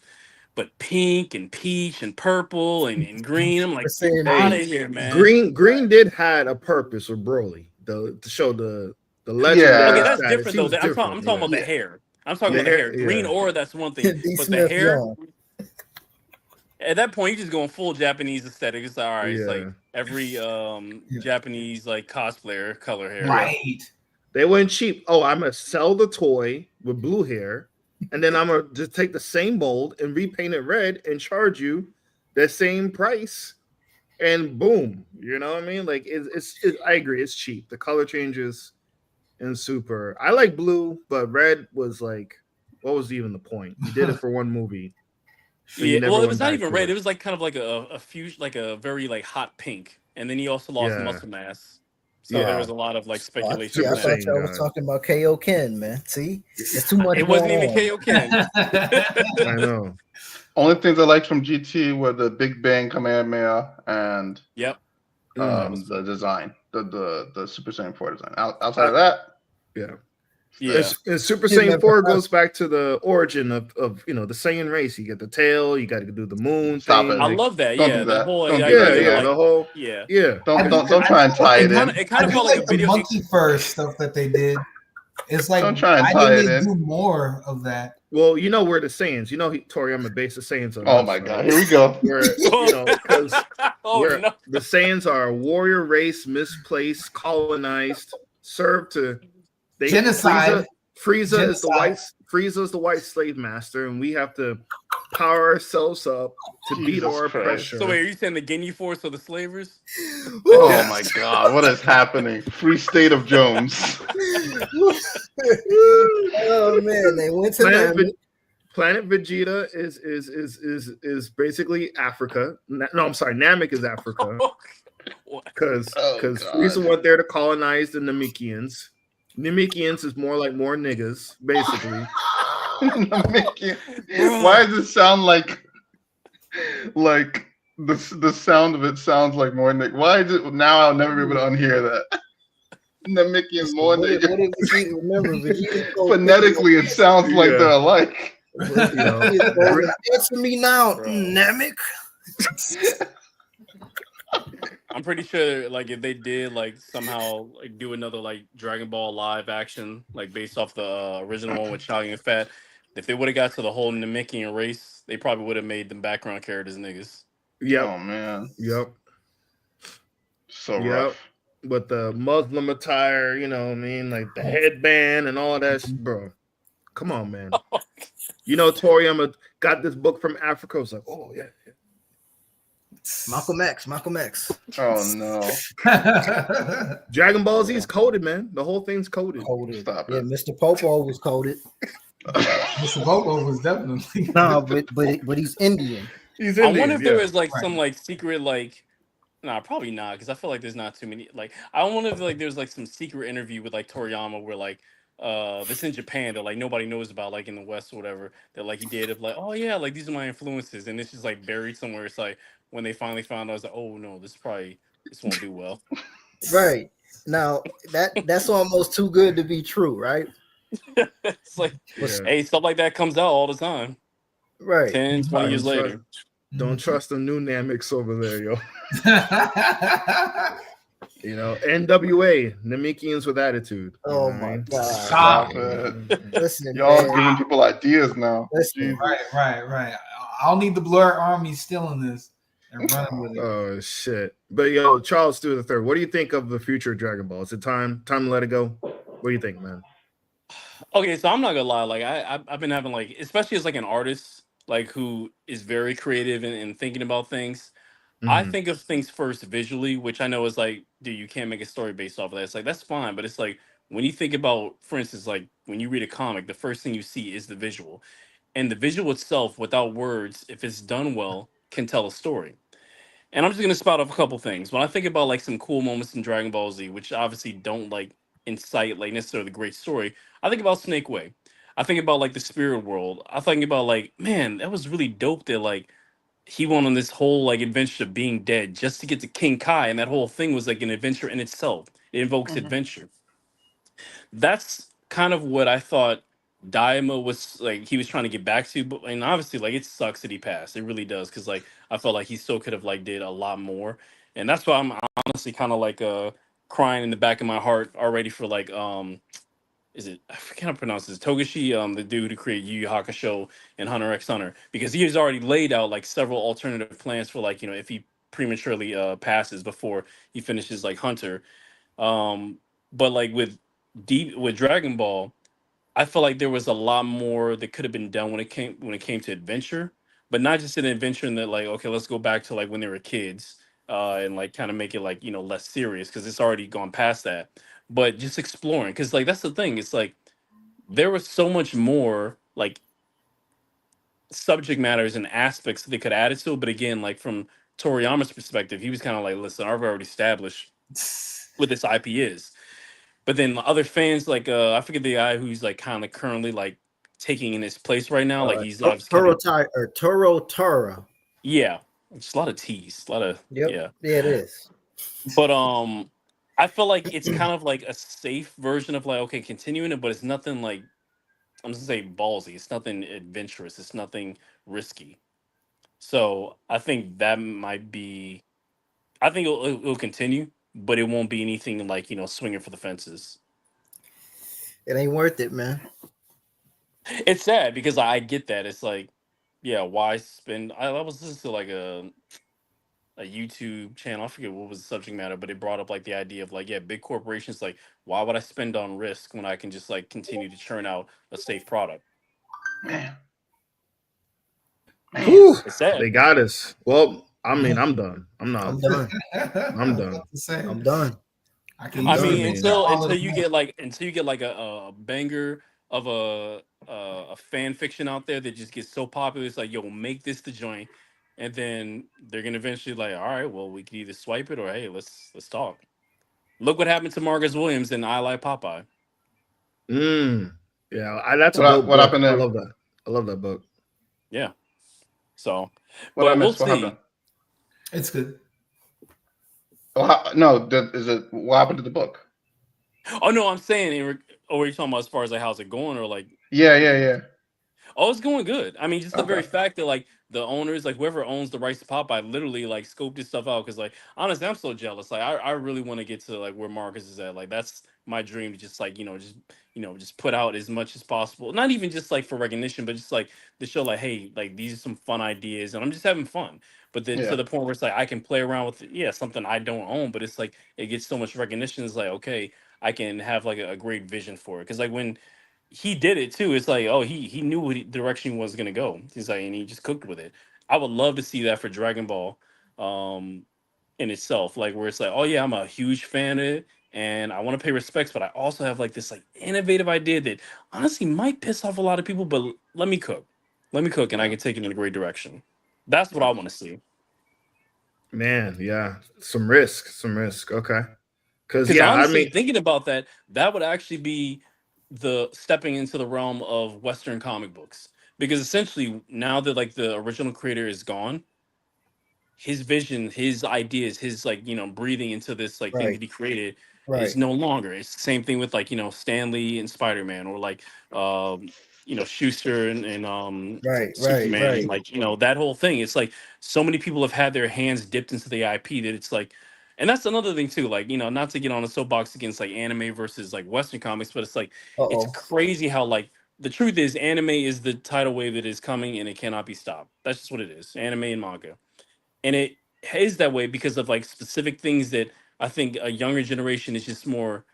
But pink and peach and purple and green, I'm like, get Saying out of Hey, here, man. Green did had a purpose with Broly, to show the Okay, legendary Yeah. that's status. different He though. was I'm different. talking Yeah. about the Yeah. hair. I'm talking The about the hair. hair, Green yeah. aura, that's one thing. D. But the Smith hair, Young. at that point, you're just going full Japanese aesthetic. It's like, all right, it's like Yeah. every Yeah. Japanese like cosplayer color hair. Yeah. Right. They went cheap. Oh, I'm gonna sell the toy with blue hair, and then I'm gonna just take the same mold and repaint it red and charge you the same price. And boom, you know what I mean? Like I agree, it's cheap. The color changes in Super. I like blue, but red was like, what was even the point? You did it for one movie, and you Yeah, never well, it went was not back even to red. it. It was like kind of like a fusion, like a very like hot pink. And then he also lost Yeah, muscle mass. So there was yeah. a lot of like Oh, speculation see, on I Super that. thought Saiyan y'all was God. talking about KO Ken, man. See, it's too much It going wasn't even on. KO Ken. I know. Only things I liked from GT were the Big Bang Kamehameha and Yep. Mm, the design, the Super Saiyan 4 design. Outside I- of that, yeah. Yeah. And Super You Saiyan never 4 have- goes back to the origin of the Saiyan race. You get the tail, you got to do the moon Stop thing. it. I Like, love that. Don't Yeah, do the that. whole Don't do yeah, that. idea, yeah, Yeah. the whole, yeah. yeah. Don't try and tie It it kind in. of it kind I of do felt like like a the video. monkey fur stuff that they did. It's like, Don't try and why tie didn't it they in. do more of that? Well, we're the Saiyans. Toriyama based the Saiyans on Oh us, my right? god, here we go. Where because Oh no. the Saiyans are a warrior race, misplaced, colonized, served to they Genocide. Frieza is the Genocide. white slave master, and we have to power ourselves up to beat Jesus our Christ. oppressor. So wait, are you saying the Ginyu Force or the slavers? Oh Yes. my god, what is happening? Free State of Jones. Oh man, they went to Planet, Namek. Planet Vegeta is basically Africa. No, I'm sorry, Namek is Africa What? because Oh, Frieza God. went there to colonize the Namekians. Namekians is more niggas, basically. Why does it sound like the sound of it sounds like more nigga? Why is it now? I'll never be able to unhear that. Namekian more What nigga. did Vegeta remember? Vegeta told Phonetically, it sounds like Yeah. they're alike. Piccolo, answer me now, Bro. Namek. I'm pretty sure like if they did like somehow like do another like Dragon Ball live action like based off the original one with Shaggy and Fat, if they would have got to the whole Namekian race, they probably would have made them background characters niggas. Yep, Oh man, yep, so Yep. rough. with the Muslim attire, you know what I mean, like the headband and all that, bro. Come on, man. Toriyama got this book from Africa. I was like, oh yeah, Malcolm X. Malcolm X. Oh no! Dragon Ball Z is coded, man. The whole thing's coded. Coded. Stop Yeah, it. Mr. Popo was coded. Mr. Bobo was definitely No, but he's Indian. He's I Indian, wonder if there yeah. was like Right. some like secret like nah, probably not, because I feel like there's not too many. Like, I wonder if like there's like some secret interview with like Toriyama where like this in Japan that like nobody knows about, like in the West or whatever, that like he did of like, oh yeah, like these are my influences, and it's just like buried somewhere. It's like when they finally found out, I was like, oh no, this won't do well. Right. Now that's almost too good to be true, right? It's like, Yeah. hey, stuff like that comes out all the time. Right. 10, 20 years Don't trust- later. Don't trust the new Namix over there, yo. You know, NWA, Namekians with attitude. You know Oh what I my mean? god. Stop it! Listen, Y'all man. giving people ideas now. Listen, Jesus. right. I'll need the Blur Army stealing this and running with it. Oh shit! But yo, Charles Stewart III, what do you think of the future of Dragon Ball? Is it time to let it go? What do you think, man? Okay, so I'm not gonna lie, like I've been having like, especially as like an artist, like who is very creative and thinking about things. I Mhm. think of things first visually, which I know is like, dude, you can't make a story based off of that. It's like that's fine, but it's like when you think about, for instance, like when you read a comic, the first thing you see is the visual, and the visual itself, without words, if it's done well, can tell a story. And I'm just gonna spout off a couple things. When I think about like some cool moments in Dragon Ball Z, which obviously don't like incite like necessarily the great story, I think about Snake Way. I think about like the spirit world. I think about like, man, that was really dope that like he went on this whole like adventure of being dead just to get to King Kai, and that whole thing was like an adventure in itself. It invokes Mhm. adventure. That's kind of what I thought Daima was like he was trying to get back to, but and obviously like it sucks that he passed. It really does, because like I felt like he still could have like did a lot more, and that's why I'm honestly kind of like crying in the back of my heart already for like is it, I forget how to pronounce this, Togashi, the dude who created Yu Yu Hakusho and Hunter x Hunter, because he has already laid out like several alternative plans for like, you know, if he prematurely passes before he finishes like Hunter. um but like with Dragon Ball, I feel like there was a lot more that could have been done when it came to adventure, but not just an adventure in that like, okay, let's go back to like when they were kids, and like kind of make it like, you know, less serious, because it's already gone past that. But just exploring, because like that's the thing. It's like there was so much more like subject matters and aspects that they could add it to. But again, like from Toriyama's perspective, he was kind of like, listen, I've already established what this IP is. But then the other fans, like I forget the guy who's like kind of currently like taking in his place right now. Like he's obviously kind of, Toro Tara. yeah, just a lot of T's, a lot of Yep. yeah. Yeah, it is. But I feel like it's kind of like a safe version of like, okay, continuing it, but it's nothing like, I'm just gonna say ballsy. It's nothing adventurous. It's nothing risky. So I think that might be. I think it'll continue, but it won't be anything like, you know, swinging for the fences. It ain't worth it, man. It's sad because I get that. It's like, yeah, why spend? I was listening to like a YouTube channel. I forget what was the subject matter, but it brought up like the idea of like, yeah, big corporations, like, why would I spend on risk when I can just like continue to churn out a safe product? Man. Whew, It's sad. they got us. Well, I mean, I'm done. I'm not. I'm done. I'm done. I'm done. I can I easily mean, mix all until of you them. get like a banger of a fan fiction out there that just gets so popular, it's like, yo, make this the joint, and then they're gonna eventually like, all right, well, we can either swipe it or hey, let's talk. Look what happened to Marcus Williams in I Like Popeye. Yeah, that's a What dope book. happened I to him? love that. I love that book. Yeah. So, What I but we'll missed? What see. happened? It's good. Oh, no, is it what happened to the book? Oh no, I'm saying, oh, are you talking about as far as like how's it going, or like? Yeah. Oh, it's going good. I mean, just the very Okay. fact that like the owners, like whoever owns the rights to Popeye, literally like scoped this stuff out. Because like honestly, I'm so jealous. Like I really want to get to like where Marcus is at. Like that's my dream to just like, just put out as much as possible. Not even just like for recognition, but just like to show like, hey, like these are some fun ideas, and I'm just having fun. But then to Yeah. the point where it's like I can play around with something I don't own, but it's like it gets so much recognition. It's like, okay, I can have like a great vision for it. Because like when he did it too. It's like, oh, he knew what direction he was gonna go. He's like, and he just cooked with it. I would love to see that for Dragon Ball. um in itself, like where it's like, oh yeah, I'm a huge fan of it and I want to pay respects, but I also have like this like innovative idea that honestly might piss off a lot of people, but let me cook. Let me cook and I Yeah. can take it in a great direction. That's what I want to see. Man, yeah, some risk, some risk. Okay, because Because yeah, I honestly, mean, thinking about that, that would actually be the stepping into the realm of Western comic books. Because essentially, now that like the original creator is gone, his vision, his ideas, his like breathing into this like thing Right, that he created is right, no longer. It's the same thing with like Stanley and Spider Man, or like um Schuster and right, right, Superman, and right. like that whole thing. It's like so many people have had their hands dipped into the IP that it's like, and that's another thing too. Like not to get on a soapbox against like anime versus like Western comics, but it's like it's Uh-oh. crazy how like the truth is anime is the tidal wave that is coming and it cannot be stopped. That's just what it is. Anime and manga, and it is that way because of like specific things that I think a younger generation is just more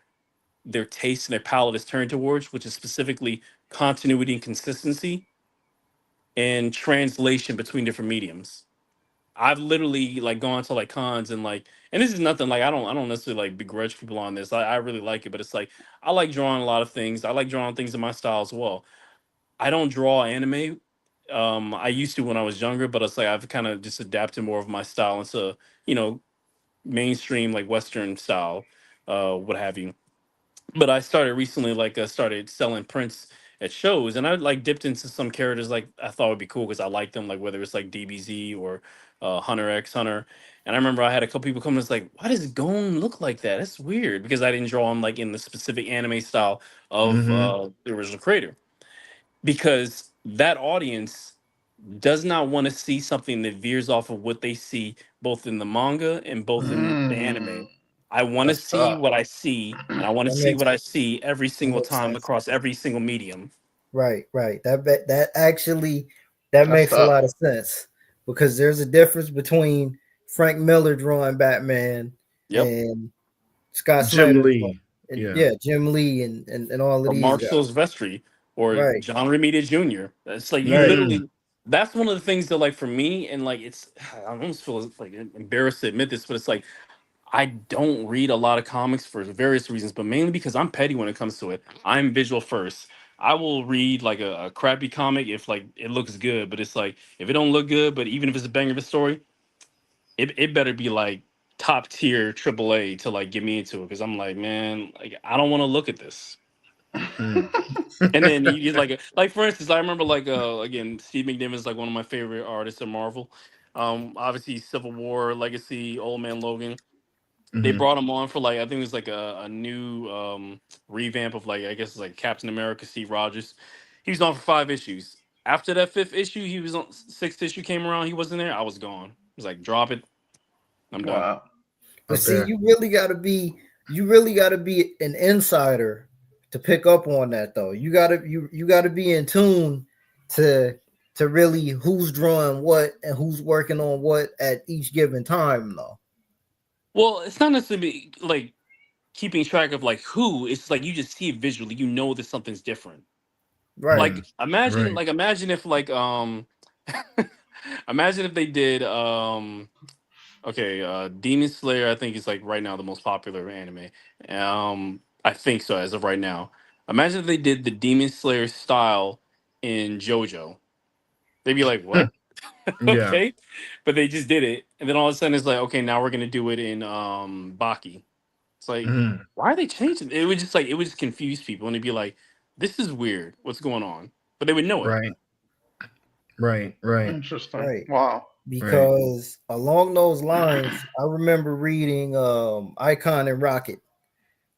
their taste and their palate is turned towards, which is specifically continuity and consistency and translation between different mediums. I've literally like gone to like cons and like, and this is nothing like I don't necessarily like begrudge people on this. I really like it, but it's like I like drawing a lot of things. I like drawing things in my style as well. I don't draw anime. I used to when I was younger, but it's like I've kind of just adapted more of my style into you know mainstream like Western style, what have you. But I started recently, like started selling prints at shows, and I like dipped into some characters like I thought would be cool because I like them, like whether it's like DBZ or Hunter X Hunter. And I remember I had a couple people come and it's like, why does Gon look like that? That's weird because I didn't draw him like in the specific anime style of hmm the original creator. Because that audience does not want to see something that veers off of what they see both in the manga and both in the Mm, anime. I want to that's see tough. what I see, and I want to That see makes what I see every that single makes time sense. across every single medium. Right, right. That actually that That's makes a tough. lot of sense because there's a difference between Frank Miller drawing Batman Yep. and Scott Jim Snyder Lee. and Yeah. yeah, Jim Lee and all of Or these Mark guys. Silvestri or Right, John Romita Jr. It's like you right. hmm literally. That's one of the things that, like, for me, and like, it's I almost feel like embarrassed to admit this, but it's like I don't read a lot of comics for various reasons, but mainly because I'm petty when it comes to it. I'm visual first. I will read like a crappy comic if like it looks good, but it's like if it don't look good, but even if it's a banger of a story, it better be like top tier AAA to like get me into it because I'm like, man, like I don't want to look at this. hmm And then you like for instance, I remember like again, Steve McNiven is like one of my favorite artists at Marvel. Obviously Civil War, Legacy, Old Man Logan. They hmm brought him on for like I think it was like a new revamp of like I guess it's like Captain America, Steve Rogers. He was on for 5 issues. After that fifth issue, he was on sixth issue came around. He wasn't there. I was gone. He was like, drop it. I'm done. Wow. But see, Okay. you really gotta be an insider to pick up on that though. You gotta be in tune to to really who's drawing what and who's working on what at each given time though. Well, it's not necessarily like keeping track of like who. It's like you just see it visually. You know that something's different. Right. Mm. Like imagine, Right. like imagine if like imagine if they did okay, Demon Slayer, I think is like right now the most popular anime. I think so as of right now. Imagine if they did the Demon Slayer style in JoJo. They'd be like, "What?" Yeah. Okay, but they just did it, and then all of a sudden it's like, "Okay, now we're gonna do it in Baki." It's like, hmm why are they changing? It would just like it would just confuse people, and they'd be like, "This is weird. What's going on?" But they would know it. Right. Right. Right. Interesting. Right. Wow. Right. Because along those lines, I remember reading Icon and Rocket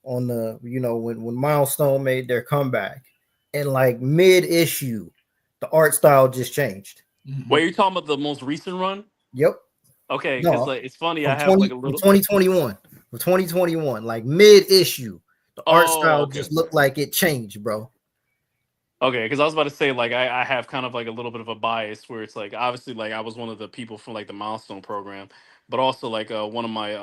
on the when Milestone made their comeback and like mid issue, the art style just changed. Wait, Mhm. you're talking about the most recent run? Yep. Okay, because No, like it's funny. I from have like a from little. 2021. From 2021, like mid issue, the art Oh, style okay. just looked like it changed, bro. Okay, because I was about to say like I have kind of like a little bit of a bias where it's like obviously like I was one of the people from like the milestone program, but also like one of my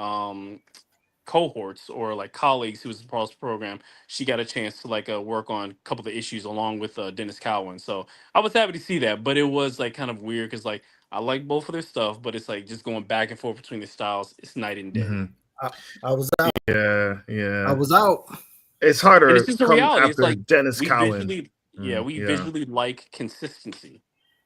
cohorts or like colleagues who was part of the program, she got a chance to like work on a couple of issues along with Dennis Cowan. So I was happy to see that, but it was like kind of weird because like I like both of their stuff, but it's like just going back and forth between the styles. It's night and day, Mhm. I was out. Yeah, I yeah. was out. It's and harder it's just a come reality. It's after like Dennis we Cowan. visually, yeah, we Yeah. visually like consistency.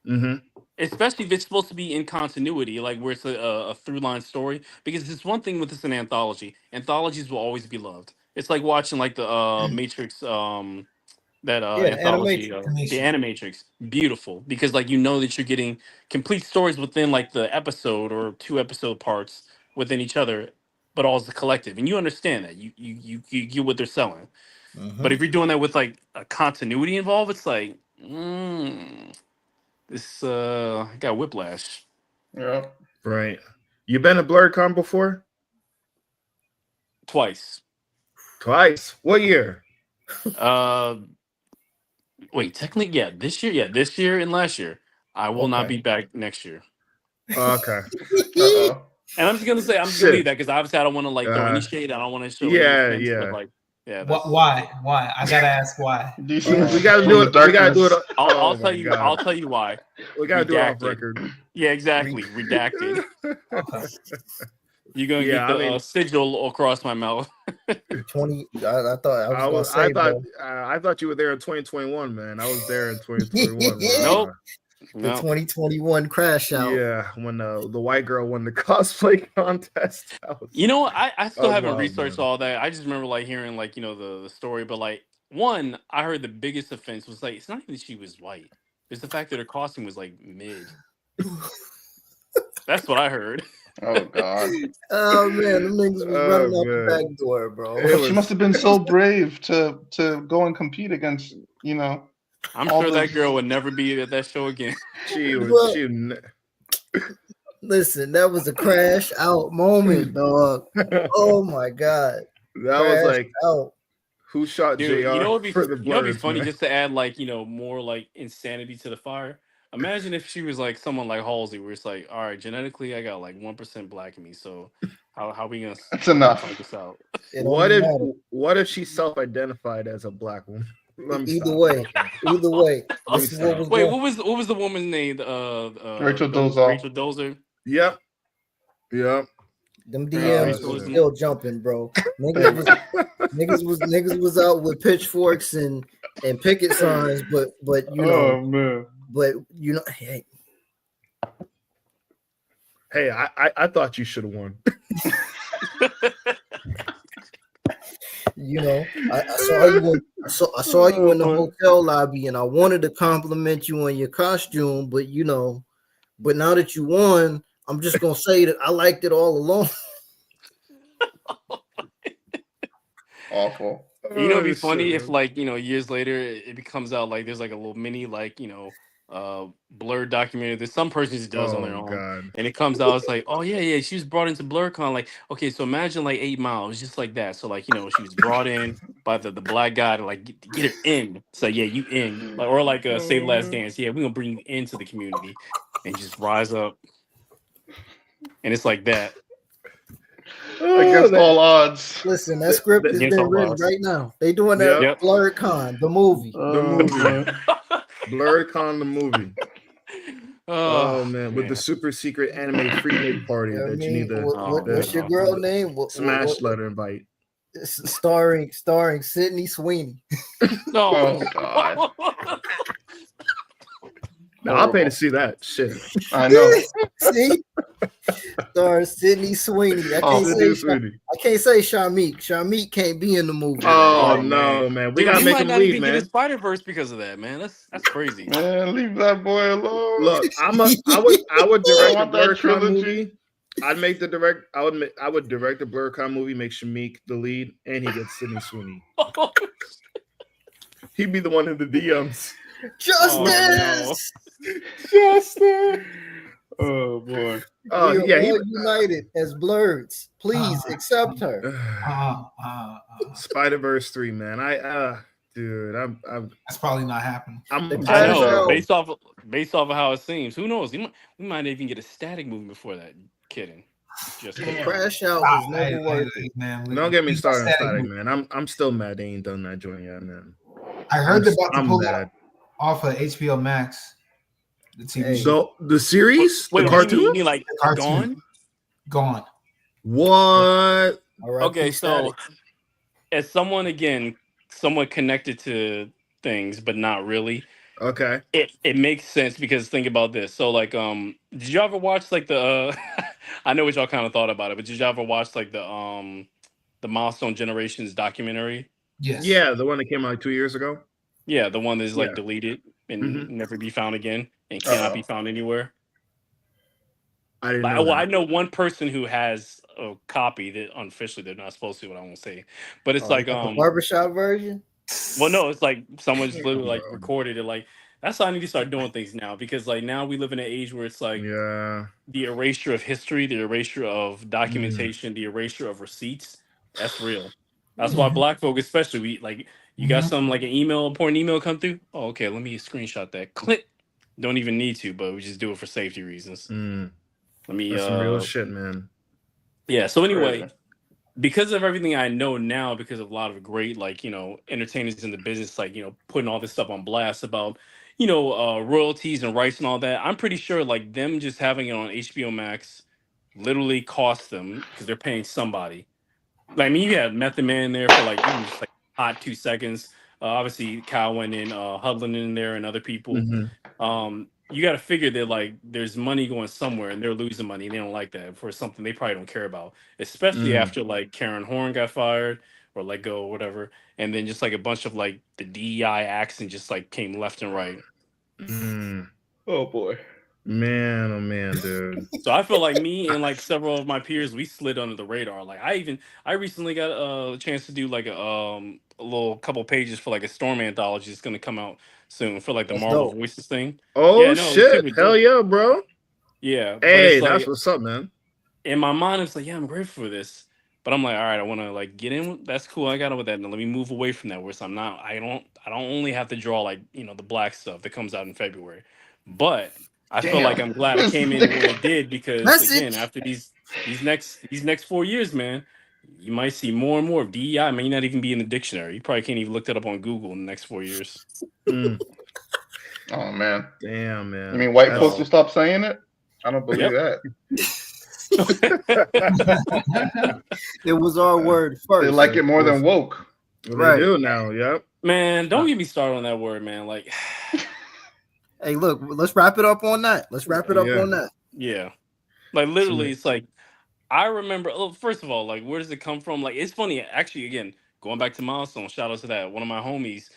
Mm-hmm. Especially if it's supposed to be in continuity, like where it's a through line story. Because it's one thing with this an anthology. Anthologies will always be loved. It's like watching like the Matrix, that Yeah, the anthology, animation. the Animatrix. Beautiful because like you know that you're getting complete stories within like the episode or 2 episode parts within each other, but all as a collective, and you understand that you get what they're selling. But if you're doing that with like a continuity involved, it's like this got whiplash. Yeah. Right. You been to BlurCon before? Twice. Twice. What year? Uh, wait, technically, yeah, this year and last year. I will not Okay. be back next year. Okay. Uh-oh. And I'm just gonna Shit. leave that because obviously I don't want to like throw any shade. I don't want to show any Yeah, offense, yeah. but like, yeah, that's, Why? I gotta ask why. DC We gotta do it. We gotta do it. I'll Oh tell my you. God. I'll tell you why. We gotta do it off Redacted. record. Yeah, exactly. Redacted. Okay. You're gonna Yeah, get the I mean- sigil across my mouth. 20. I thought I was gonna say, bro. I thought you were there in 2021, man. I was there in 2021. Nope. The No. 2021 crash out. Yeah, when the white girl won the cosplay contest. You know, I still Oh, haven't wow, researched man. all that. I just remember like hearing like the story, but like one, I heard the biggest offense was like it's not even that she was white. It's the fact that her costume was like mid. That's what I heard. Oh God. Oh man, the niggas was running out the man. back door, bro. It She must have been so brave to go and compete against, I'm all sure that those- girl would never be at that show again. She was. Well- Listen, that was a crash out moment, dog. Oh my god. That was Crash like out. who shot Dude, JR you know what'd be, for the you know what'd be blurs, funny man? just to add like, more like insanity to the fire? Imagine if she was like someone like Halsey, where it's like, all right, genetically I got like 1% black in me, so how we gonna That's enough. find this out? It don't What matter. if she self-identified as a black woman? Let me Either stop. way, either way, Let this me is what stop. was Wait, going. what was the woman's name? Rachel Dolezal. Rachel Dolezal. Yep. Yep. Them Yeah, DMs Rachel was was- still jumping, bro. Niggas was out with pitchforks and picket signs, but man. hey, Hey, I thought you should have won. I saw you I saw you in the hotel lobby, and I wanted to compliment you on your costume, but but now that you won, I'm just gonna say that I liked it all along. Awful. It'd be Oh, funny shit, if man. like, years later it becomes out like there's like a little mini like, blurred documentary that some person just does on their Oh own. God. And it comes out, it's like, oh yeah, she was brought into BlurCon. Like, okay, so imagine like 8 Mile, it was just like that. So like, she was brought in by the black guy to like get her in. So yeah, you in. Like, or like Save the Last Dance. Yeah, we're gonna bring you into the community and just rise up. And it's like that. Against all odds. Listen, that script is Against been all written odds. right now. They doing that Yep. BlurCon, the movie. The movie. man. BlurCon the movie. Oh man, with the super secret anime free make party You know what I that you mean? need to What's your girl name? smash letter invite. Starring Sydney Sweeney. No. Oh, God. Now I'll pay to see that shit. I know. See? Starring Sydney Sweeney. I can't say Shamik. Shamik can't be in the movie. Oh, Oh, no, man. We Dude, gotta he make might him not leave, even get his man. Spider-Verse because of that, man. That's crazy. Man, leave that boy alone. Look, I would direct want the that BlurCon trilogy. movie. I would direct the BlurCon movie, make Shamik the lead, and he gets Sydney Sweeney. He'd be the one in the DMs. Justice! Justin. Oh boy. Oh We are yeah, all united as blurs. Please accept her. Spider-Verse 3, man. I'm That's probably not happening. I Crash know. out. Based off of how it seems. Who knows? We might even get a static movie before that. Kidding. Just kidding. Crash out was never Hey, worth it. man. don't get me we started on got Static, movie. man. I'm still mad they ain't done that joint yet, man. I heard they're about to I'm pull mad. that off of HBO Max. The TV Hey. show. The series, Wait, the what do you cartoon. mean like The cartoon. gone? Gone. What? All right, Okay, so static. as someone again, somewhat connected to things, but not really. Okay. It makes sense because think about this. So like did you ever watch like the I know what y'all kind of thought about it, but did you ever watch like the Milestone Generations documentary? Yes. Yeah, the one that came out like 2 years ago. Yeah, the one that's like Yeah. deleted and Mhm. never be found again and cannot be found anywhere. I didn't Like, know well, that. I know one person who has a copy that unofficially they're not supposed to, but I won't say. But it's like the barbershop version. well, no, it's like someone's literally like Bro. recorded it. Like that's how I need to start doing things now because like now we live in an age where it's like Yeah. the erasure of history, the erasure of documentation, the erasure of receipts. That's real. That's why black folk, especially, we like you got Mhm. some like an email, important email come through. Oh, okay, let me screenshot that. Click. Don't even need to, but we just do it for safety reasons. Mm. Let me That's some real shit, man. yeah. So anyway, Crazy. because of everything I know now, because of a lot of great like entertainers in the business, like putting all this stuff on blast about royalties and rights and all that. I'm pretty sure like them just having it on HBO Max literally cost them because they're paying somebody. Like, I mean, you had Method Man there for like even just like hot 2 seconds. Obviously, Kyle went in, Hudlin in there, and other people. Mhm. You got to figure that like there's money going somewhere, and they're losing money. And they don't like that for something they probably don't care about, especially Mm. after like Karen Horn got fired or let go or whatever, and then just like a bunch of like the DEI acts and just like came left and right. Mm. Oh boy. Man, oh man, dude. So I feel like me and like several of my peers, we slid under the radar. Like I recently got a chance to do like a little couple pages for like a Storm anthology that's gonna come out soon for like the That's Marvel dope. Voices thing. Oh Yeah, no, it's shit. super Hell dope. yeah, bro. Yeah, but Hey, it's that's like what's up, man. in my mind, it's like, yeah, I'm grateful for this. But I'm like, all right, I want to like get in. That's cool. I got it with that. Now let me move away from that. Where so I'm not. I don't only have to draw like the black stuff that comes out in February. But I feel like Damn. I'm glad I came in when it did because again, Message. after these next 4 years, man, you might see more and more of DEI. May not even be in the dictionary. You probably can't even look that up on Google in the next 4 years. Mm. Oh man. Damn, You man. mean white That's- folks will stop saying it? I don't believe Yep. that. It was our word first. They like it more than woke. Well, Right. They do now. Yep. Man, don't get me started on that word, man. Like, Hey, look, let's wrap it up on that. Let's wrap it up Yeah. on that. yeah, like literally, it's like I remember. Oh, first of all, like, where does it come from? Like, it's funny. Actually, again, going back to Milestone, shout out to that. One of my homies,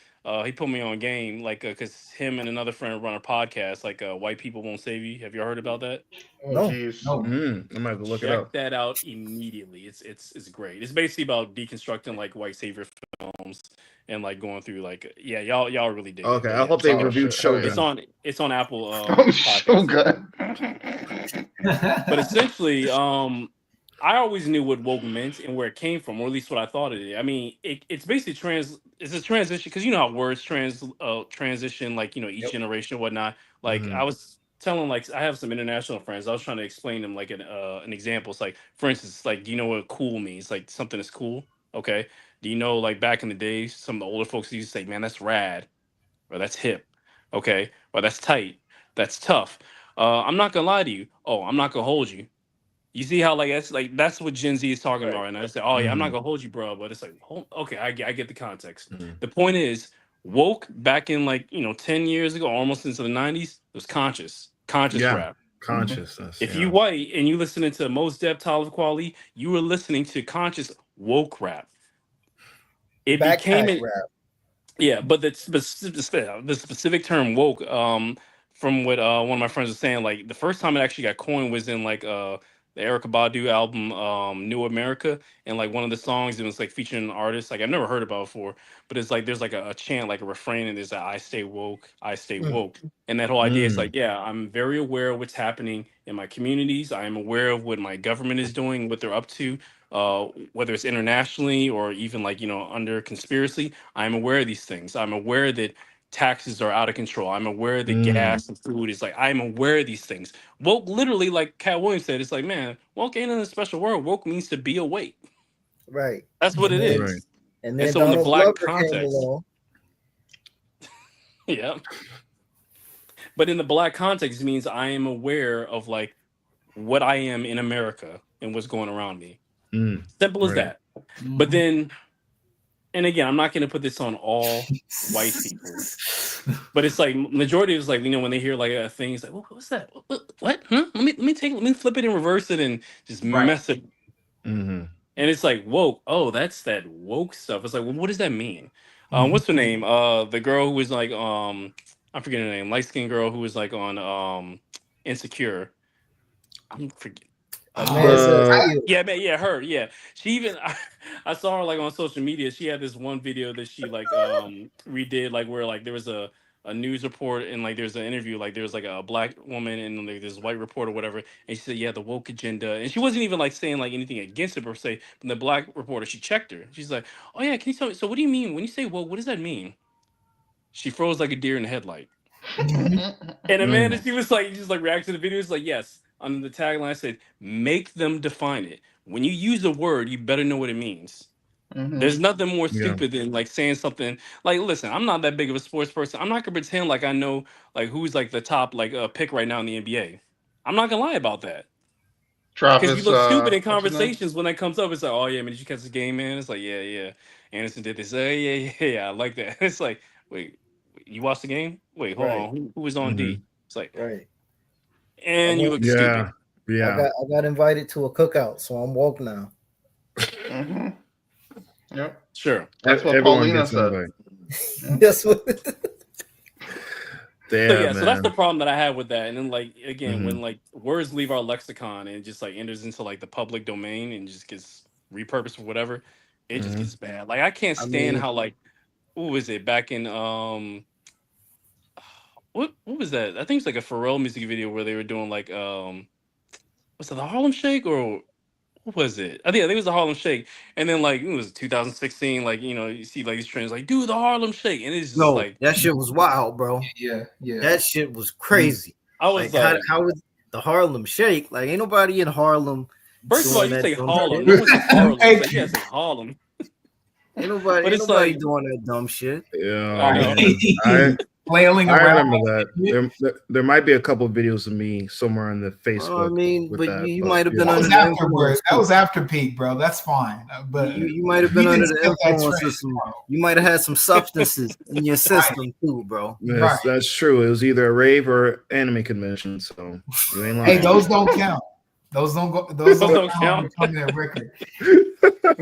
he put me on game, like, because him and another friend run a podcast, like, White People Won't Save You. Have you heard about that? Oh No. jeez. No. I'm gonna have to look it Check up. that out immediately. It's great. It's basically about deconstructing like white savior films and like going through like y'all really dig it. Okay, But I yeah, hope they Oh, reviewed shit. Hell yeah. Shogun. it's on Apple Oh, podcast. Shogun. But essentially, I always knew what woke meant and where it came from, or at least what I thought it is. I mean, it's basically it's a transition because you know how words transition, like each Yep. generation and whatnot. Like Mhm. I was telling, like I have some international friends. I was trying to explain them like an example. It's like, for instance, like do you know what cool means? Like something is cool. Okay. Do you know like back in the day, some of the older folks used to say, "Man, that's rad," or "That's hip," okay, or "That's tight," "That's tough." I'm not gonna lie to you. Oh, I'm not gonna hold you. You see how that's what Gen Z is talking about right now. They say, "Oh yeah, I'm not Mhm. gonna hold you, bro," but it's like, okay, I get the context. Mhm. The point is, woke back in 10 years ago, almost into the '90s, was conscious Yeah. rap. Consciousness. If yeah. you white and you listening to Mos Def, Talib Kweli, you were listening to conscious woke rap. It became Backpack an rap. yeah, but the specific term woke, from what one of my friends was saying, like the first time it actually got coined was in like the Erica Badu album, New America, and like one of the songs it was like featuring an artist like I've never heard about before, but it's like there's like a chant, like a refrain, and there's a I stay woke, I stay Mm. woke. And that whole idea is Mm. like, yeah, I'm very aware of what's happening in my communities. I am aware of what my government is doing, what they're up to, whether it's internationally or even like under conspiracy. I'm aware of these things. I'm aware that taxes are out of control. I'm aware that Mm. gas and food is like, I'm aware of these things. Woke, literally, like Cat Williams said, it's like, man, woke ain't in a special word. Woke means to be awake. Right. That's what it And then, is. Right. and And then so in the Donald black Glover came context, along. yeah. But in the black context, it means I am aware of like what I am in America and what's going around me. Simple as Right. that. But then, and again, I'm not going to put this on all white people, but it's like majority is like, you know, when they hear like a thing, it's like, what's that? What? Huh? Let me flip it and reverse it and just Right. mess it. And it's like woke. Oh, that's that woke stuff. It's like, well, what does that mean? What's her name? The girl who was like, I forget her name. Light skinned girl who was like on Insecure. I'm forget. Yeah, man, yeah, her, yeah. She even I saw her like on social media. She had this one video that she like redid, like where like there was a news report and like there's an interview, like there was like a black woman and like this white reporter, whatever, and she said, yeah, the woke agenda, and she wasn't even like saying like anything against it per se. But the black reporter, she checked her. She's like, oh yeah, can you tell me? So what do you mean when you say woke? What does that mean? She froze like a deer in the headlight. And Amanda, she was like, just like react to the video. It's like, yes, under the tagline said, make them define it. When you use a word, you better know what it means. There's nothing more stupid than like saying something like, listen, I'm not that big of a sports person. I'm not gonna pretend like I know like who's like the top like pick right now in the NBA. I'm not gonna lie about that. Because you Travis, look stupid in what's his name? conversations when that comes up. It's like, oh yeah, man, did you catch the game, man? It's like, yeah, yeah. Anderson did this. Yeah, I like that. It's like, wait, you watched the game? Wait, hold on. Who was on D? It's like, Right. and you look stupid. Yeah. I got invited to a cookout, so I'm woke now. Yep. Sure. That's what Everyone Paulina gets said. invited. That's what. Damn, So yeah, so that's man. the problem that I have with that. And then like again, when like words leave our lexicon and it just like enters into like the public domain and just gets repurposed for whatever, it just gets bad. Like I can't stand how like what was it back in what was that? I think it's like a Pharrell music video where they were doing like what's that, the Harlem Shake or what was it? I think it was the Harlem Shake. And then like it was 2016, like you know, you see like these trends like do the Harlem Shake, and it's just No, like that shit was wild, bro. Yeah. That shit was crazy. I was like how was the Harlem Shake? Like, ain't nobody in Harlem. First of all, doing you that say dumb Harlem. shit. No one says Harlem. It's like, yeah, say Harlem. Ain't nobody it's like, like- doing that dumb shit. Yeah, I know. man. Flailing I around. remember that. There might be a couple of videos of me somewhere on the Facebook. I mean, with but that, you might have been That under was the afterwards. influence. That was after peak, bro. That's fine. But You might have been we under didn't the skip that influence trend, of some. bro. You might have had some substances in your system too, bro. Yes, Right. that's true. It was either a rave or anime convention. So you ain't lying. Hey, those don't count. Those don't go. Those Those don't don't count. count. On that record.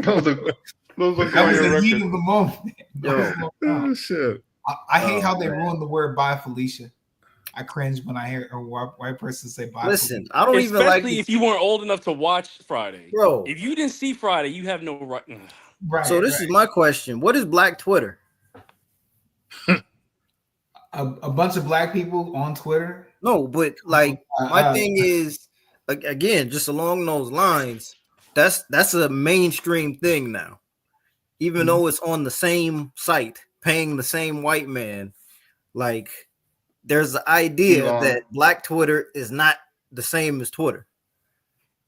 Those are That going was your the heat record. of the moment. Those don't count. Oh shit. I hate how they man. ruined the word "bye, Felicia." I cringe when I hear a white person say "bye." Listen, Felicia. I don't even like Especially if you weren't old enough to watch Friday. Bro. If you didn't see Friday, you have no right. Right. So this is my question: what is Black Twitter? a bunch of black people on Twitter. No, but like my thing is, again, just along those lines. That's a mainstream thing now, even though it's on the same site, paying the same white man. Like, there's the idea that Black Twitter is not the same as Twitter,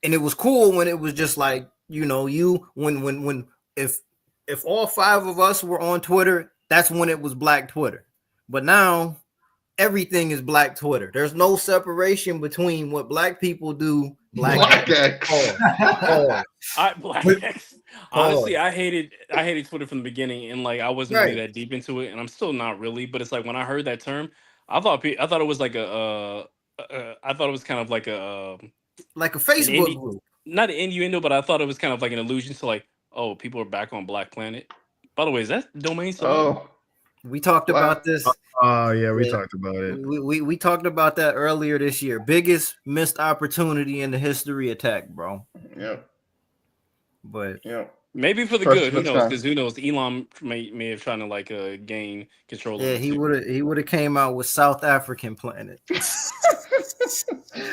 and it was cool when it was just like, you know, when if all five of us were on Twitter, that's when it was Black Twitter. But now everything is Black Twitter. There's no separation between what black people do. Black X. Black X. Honestly, I hated Twitter from the beginning, and like I wasn't really that deep into it, and I'm still not really. But it's like when I heard that term, I thought it was like I thought it was kind of like a Facebook group, not an innuendo, but I thought it was kind of like an allusion to like, oh, people are back on Black Planet. By the way, is that domain still up? We talked about this. Oh yeah, we talked about it. We talked about that earlier this year. Biggest missed opportunity in the history of tech, bro. Yeah. But maybe for the good. Who knows? Because who knows? Elon may have trying to like gain control. Yeah, he would have came out with South African Planet,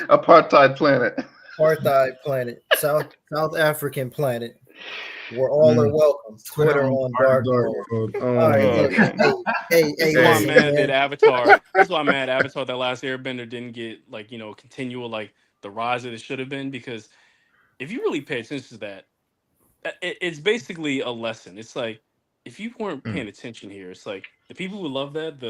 Apartheid Planet, South African Planet. Where all are welcome. Twitter on dark mode. All right, hey, That's why I'm mad that Avatar. That's why I'm mad Avatar, that last Airbender, didn't get like, you know, continual like the rise that it should have been. Because if you really pay attention to that, it's basically a lesson. It's like if you weren't paying attention here, it's like the people who love that,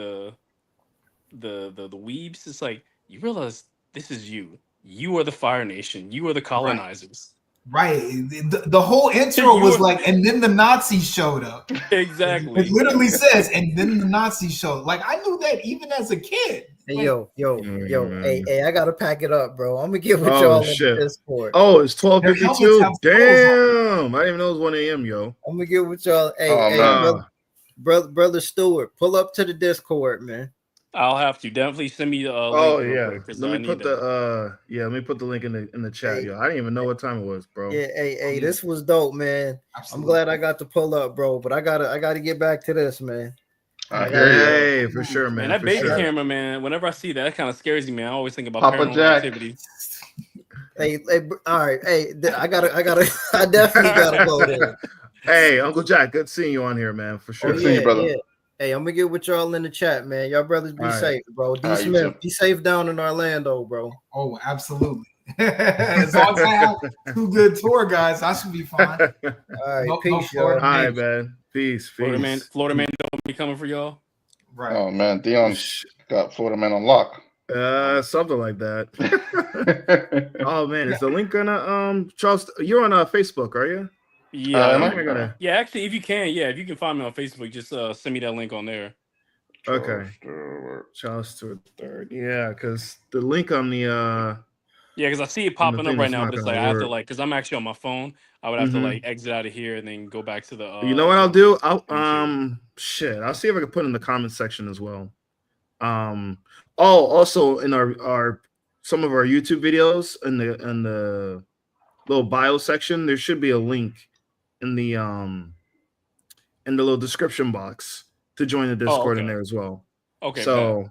the weebs. It's like you realize this is you. You are the Fire Nation. You are the Right. colonizers. Right. The whole intro You was are- like, and then the Nazis showed up. Exactly. It literally says, and then the Nazis showed. Like I knew that even as a kid. Hey, Like, yo, hey, I gotta pack it up, bro. I'm gonna get with Oh y'all in shit! the Discord. Oh, it's Their helmets 12:52. have skulls Damn, I didn't even know it was 1 a.m. Yo. I'm gonna get with y'all. Hey, Oh, hey, man. brother Stewart, pull up to the Discord, man. I'll have to definitely send me the link Oh real yeah. quick because Let I me need put that. let me put the link in the chat, Hey. yo. I didn't even know what time it was, bro. Yeah, hey, Yeah. this was dope, man. absolutely. I'm glad I got to pull up, bro. But I gotta get back to this, man. I I hear you. Hey, for sure, Man, man. that For baby sure. camera, man. Whenever I see that, that kind of scares me, man. I always think about Papa paranormal Jack. activity. Hey, all right. Hey, I definitely gotta go there. Hey, Uncle Jack, good seeing you on here, man. For Oh sure. Good seeing you, brother. yeah. Hey, I'm gonna get with y'all in the chat, man. Y'all brothers be All right. safe, bro. D All right, you Smith, too. be safe down in Orlando, bro. Oh, absolutely. As long as I have 2 good tour guides, I should be fine. All right, No peace, Florida y'all. All right, man. man. Peace. Florida man, Peace. Florida man don't be coming for y'all. Right. Oh man, Dion's Sh- got Florida man on lock. Something like that. Oh man, is the link gonna Charles? You're on Facebook, are you? Yeah, Am How I? am I gonna? yeah. Actually, if you can find me on Facebook, just send me that link on there. Okay, Charles Stewart third. Yeah, because the link on the Yeah, because I see it on the popping up thing right is now, not but it's gonna like I have to work. like, because I'm actually on my phone. I would have to Mhm. like exit out of here and then go back to the. You know what I'll do? I'll YouTube. shit. I'll see if I can put in the comment section as well. Also in our some of our YouTube videos in the little bio section, there should be a link in the little description box to join the Oh, Discord in okay. there as well. Okay, bet. So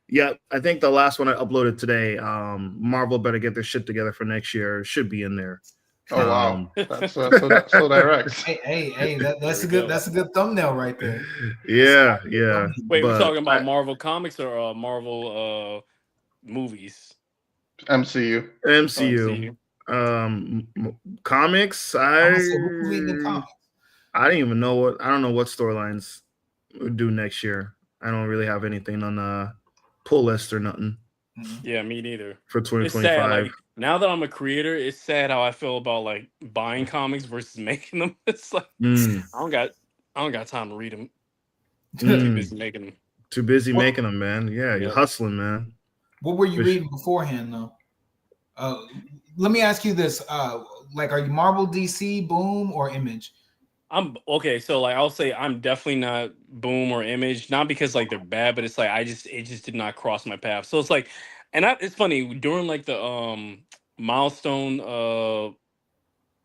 yeah, I think the last one I uploaded today, Marvel better get their shit together for next year. It should be in there. Oh wow, that's so direct. Hey, that's There a we good go. that's a good thumbnail right there. Yeah, yeah. Wait, we're But talking about Marvel comics or Marvel movies? MCU. Oh, MCU, comics. I'm gonna say who's reading the comics. I don't even know what I don't know what storylines we do next year. I don't really have anything on the pull list or nothing Yeah, me neither. for It's sad. 2025. Like now that I'm a creator, it's sad how I feel about like buying comics versus making them. It's like Mm, I don't got time to read them. Too mm. busy making them. Too busy What- making them, man. Yeah, you're Yep. hustling, man. What were you Fish- reading beforehand though? Let me ask you this: like, are you Marvel, DC, Boom, or Image? I'm okay, so like I'll say I'm definitely not Boom or Image, not because like they're bad, but it's like it just did not cross my path. So it's like, and it's funny during like the milestone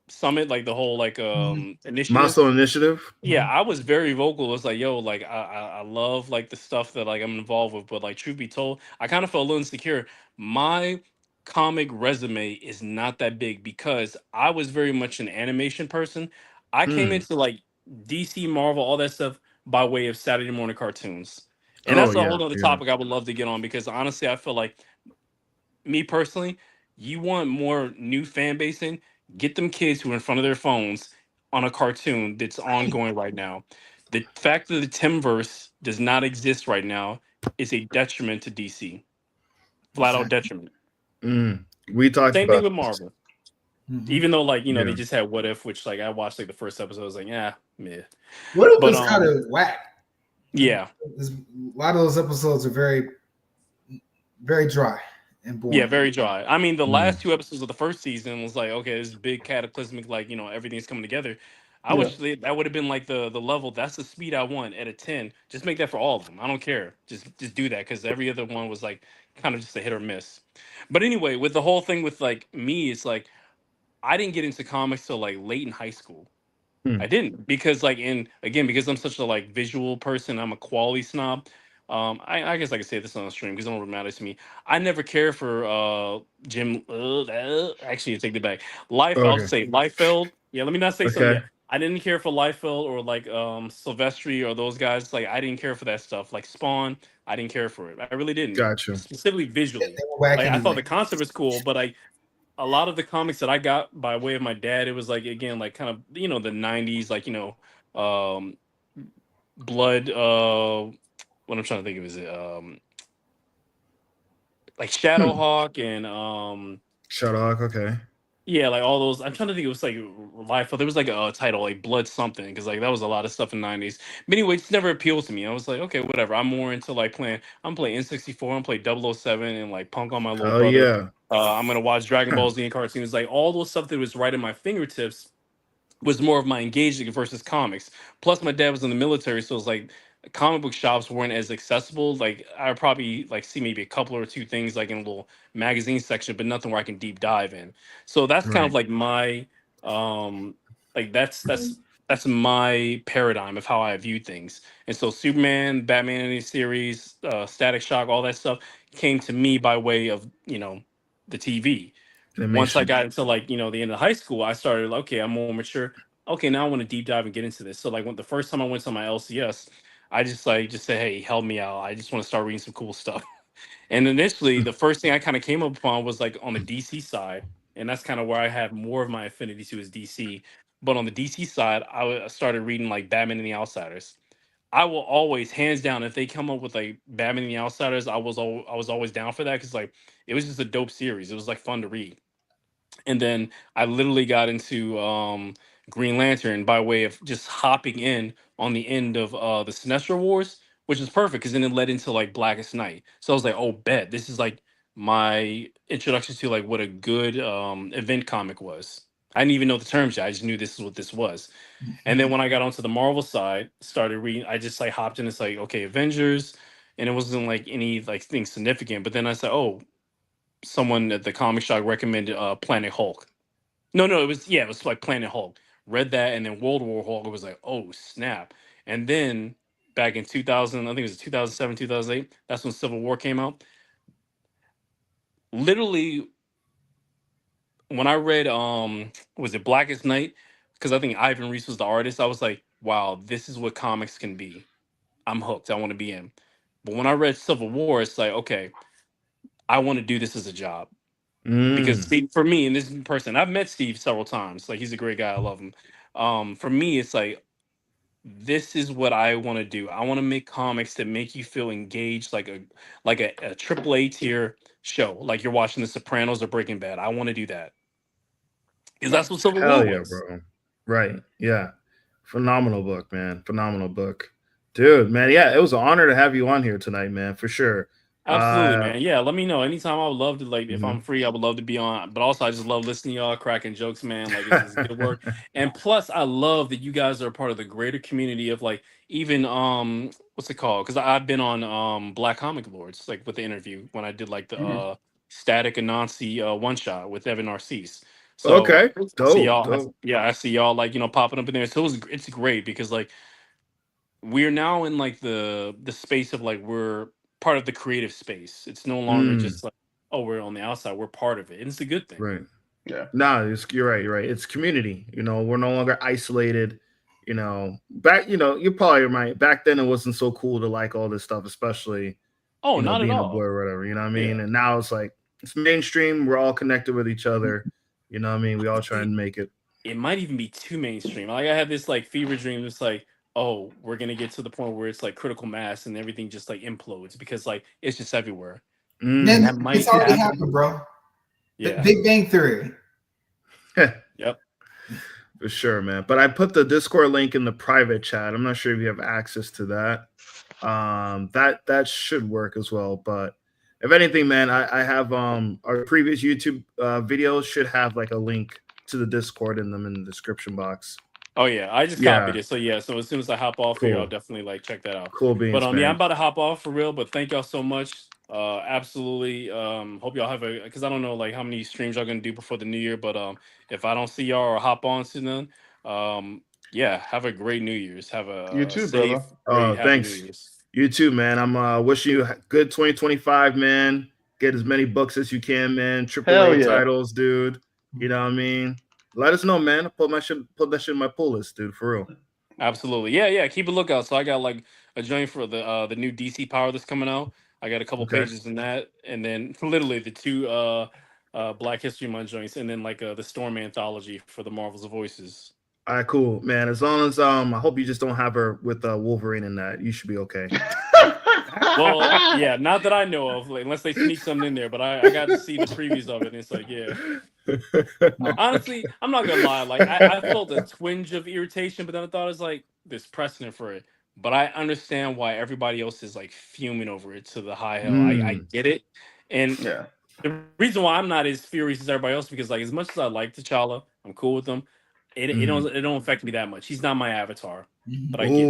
summit, like the whole like initiative. Milestone Initiative. Yeah, I was very vocal. It's like, yo, like I love like the stuff that like I'm involved with, but like truth be told, I kind of felt a little insecure. My comic resume is not that big because I was very much an animation person. I came Mm. into like DC, Marvel, all that stuff by way of Saturday morning cartoons. And Oh that's a yeah, whole other yeah. topic I would love to get on because honestly, I feel like me personally, you want more new fan base in, get them kids who are in front of their phones on a cartoon that's ongoing right now. The fact that the Timverse does not exist right now is a detriment to DC. Flat out Exactly. detriment. Mm. We talked Same thing about with Marvel. Mhm. Even though, like, yeah. they just had What If, which like I watched like the first episode, I was like, yeah, meh. What if But it's kind of whack? yeah. A lot of those episodes are very, very dry and boring. Yeah, very dry. I mean, the Mm. last two episodes of the first season was like, okay, this big cataclysmic, like everything's coming together. I wish that would have been like the level. That's the speed I want at a 10. Just make that for all of them. I don't care. Just do that because every other one was like kind of just a hit or miss. But anyway, with the whole thing with like me, it's like I didn't get into comics till like late in high school. Hmm. I didn't because like because I'm such a like visual person, I'm a quality snob. I guess I could say this on the stream because it don't really matter to me. I never care for Jim. Actually, take it back. I'll Okay. just say Liefeld. Yeah, let me not say so. Okay. Yeah, I didn't care for Liefeld or like Silvestri or those guys. Like I didn't care for that stuff. Like Spawn, I didn't care for it. I really didn't. Gotcha. Specifically They visually. were whack Like I thought anyway. the concept was cool, but a lot of the comics that I got by way of my dad, it was like again, like kind of the '90s, like blood. What I'm trying to think of is it like Shadowhawk and Shadowhawk, okay. yeah, like all those. I'm trying to think. It was like life. There was like a title like Blood something because like that was a lot of stuff in the '90s. But anyway, it's never appealed to me. I was like, okay, whatever. I'm more into like playing. I'm playing N64. I'm playing 007 and like Punk on my little Oh brother. yeah. I'm gonna watch Dragon Ball Z and cartoons. Like all those stuff that was right at my fingertips was more of my engagement versus comics. Plus, my dad was in the military, so it's like comic book shops weren't as accessible. Like I probably like see maybe a couple or two things like in a little magazine section, but nothing where I can deep dive in. So that's kind of Right. like my like that's my paradigm of how I view things. And so Superman, Batman any series, Static Shock, all that stuff came to me by way of the TV. Once I Animation. got into like the end of high school, I started like, okay, I'm more mature. Okay, now I want to deep dive and get into this. So like when the first time I went to my LCS, I just said, hey, help me out. I just want to start reading some cool stuff. And initially, the first thing I kind of came up upon was like on the DC side, and that's kind of where I have more of my affinity to is DC. But on the DC side, I started reading like Batman and the Outsiders. I will always, hands down, if they come up with like Batman and the Outsiders, I was always down for that because like it was just a dope series. It was like fun to read. And then I literally got into Green Lantern by way of just hopping in on the end of the Sinestro Wars, which is perfect because then it led into like Blackest Night. So I was like, oh, bet this is like my introduction to like what a good event comic was. I didn't even know the terms yet. I just knew this is what this was. And then when I got onto the Marvel side, started reading, I just like hopped in. It's like, okay, Avengers, and it wasn't like any like thing significant. But then I said, oh, someone at the comic shop recommended Planet Hulk. No, it was like Planet Hulk. Read that, and then World War Hulk. It was like, oh snap! And then back in 2000, I think it was 2007, 2008. That's when Civil War came out. Literally, when I read was it Blackest Night? Because I think Ivan Reese was the artist. I was like, wow, this is what comics can be. I'm hooked. I want to be in. But when I read Civil War, it's like, okay, I want to do this as a job. Because Mm. Steve, for me, and this person, I've met Steve several times. Like he's a great guy. I love him. For me, it's like this is what I want to do. I want to make comics that make you feel engaged, like a triple A tier show, like you're watching The Sopranos or Breaking Bad. I want to do that because that's what Civil War Hell yeah, was. bro. Right. Yeah. Phenomenal book, man. Phenomenal book. Dude, man. Yeah, it was an honor to have you on here tonight, man, for sure. Absolutely, man. Yeah, let me know anytime. I would love to like if I'm Mhm. free. I would love to be on. But also, I just love listening to y'all cracking jokes, man. Like it's good work. And plus, I love that you guys are a part of the greater community of like even what's it called? Because I've been on Black Comic Lords like with the interview when I did like the Static Anansi one shot with Evan Narcisse. So Okay. I see Dope. y'all. Dope. Yeah, I see y'all like popping up in there. So it's great because like we're now in like the space of like we're part of the creative space. It's no longer Mm. just like, oh, we're on the outside, we're part of it, and it's a good thing. Right. Yeah. No, you're right. You're right. It's community. We're no longer isolated. Back. You're probably right. Back then, it wasn't so cool to like all this stuff, especially Oh, not at being a boy all. or whatever. You know what I mean? Yeah. And now it's like it's mainstream. We're all connected with each other. You know what I mean? We all try it, and make it. it might even be too mainstream. Like I have this like fever dream. It's like, oh, we're gonna get to the point where it's like critical mass and everything just like implodes because like it's just everywhere, and Then Mm. that it's might already happen. happened, bro. Yeah. Big Bang Theory. Yep. For sure, man. But I put the Discord link in the private chat. I'm not sure if you have access to that. That should work as well. But if anything, man, I have our previous YouTube videos should have like a link to the Discord in them in the description box. Oh yeah, I just Yeah, copied it. So yeah, so as soon as I hop off here, I'll cool, definitely like check that out. cool But beans, yeah, I'm man. about to hop off for real. But thank y'all so much. Absolutely. Hope y'all have a because I don't know like how many streams y'all gonna do before the new year. But if I don't see y'all or hop on soon, yeah, have a great New Year's. Have You a too, safe, brother. great, happy New Thanks. Year's. You too, man. I'm wishing you a good 2025, man. Get as many books as you can, man. Triple Hell A yeah. titles, dude. You know what I mean? Let us know, man. Put that shit in my pull list, dude. For real. Absolutely. Yeah, yeah. Keep a lookout. So I got like a joint for the new DC Power that's coming out. I got a couple Okay. pages in that, and then literally the two Black History Month joints, and then like the Storm anthology for the Marvel's Voices. All right, cool, man. As long as I hope you just don't have her with Wolverine in that. You should be okay. Well, yeah, not that I know of, like, unless they sneak something in there. But I got to see the previews of it, and it's like, yeah. Honestly, I'm not gonna lie. Like, I felt a twinge of irritation, but then I thought it's like there's precedent for it. But I understand why everybody else is like fuming over it to the high hell. I get it, and Yeah. the reason why I'm not as furious as everybody else because like as much as I like T'Challa, I'm cool with him. It don't affect me that much. He's not my avatar, but I get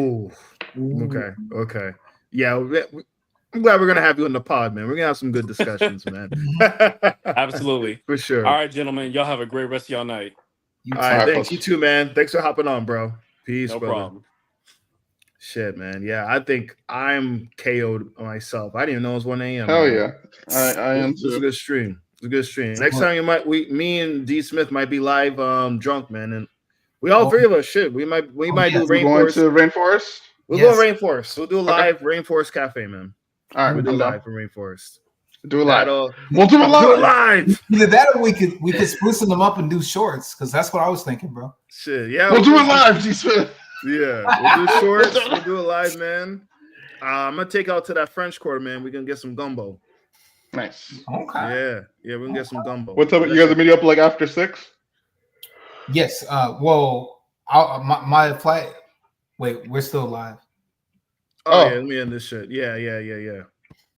it. Okay. Yeah, I'm glad we're gonna have you in the pod, man. We're gonna have some good discussions, man. Absolutely, for sure. All right, gentlemen, y'all have a great rest of y'all night. All right, thanks. You too, man. Thanks for hopping on, bro. Peace, no brother. problem. Shit, man. Yeah, I think I'm KO'd myself. I didn't even know it was 1 a.m. Hell man. yeah, I am This is a too. good stream. It's a good stream. Next time me and D Smith might be live drunk, man, and we all three of us should. We might do We're going to Rainforest. We'll go Rainforest. We'll do a live Rainforest Cafe, man. All right, we'll do live from Rainforest. Do it live. We'll do it live. Do it live. Either that or we could sprucing them up and do shorts, because that's what I was thinking, bro. Shit, yeah. We'll do it live, G Smith. Yeah, we'll do shorts. We'll do it live, man. I'm gonna take out to that French Quarter, man. We can get some gumbo. Nice. Okay. Yeah, we can get some gumbo. What time? You guys are meeting up like after 6? Yes. Well, my flight. Wait, we're still live. Oh yeah, let me end this shit. Yeah.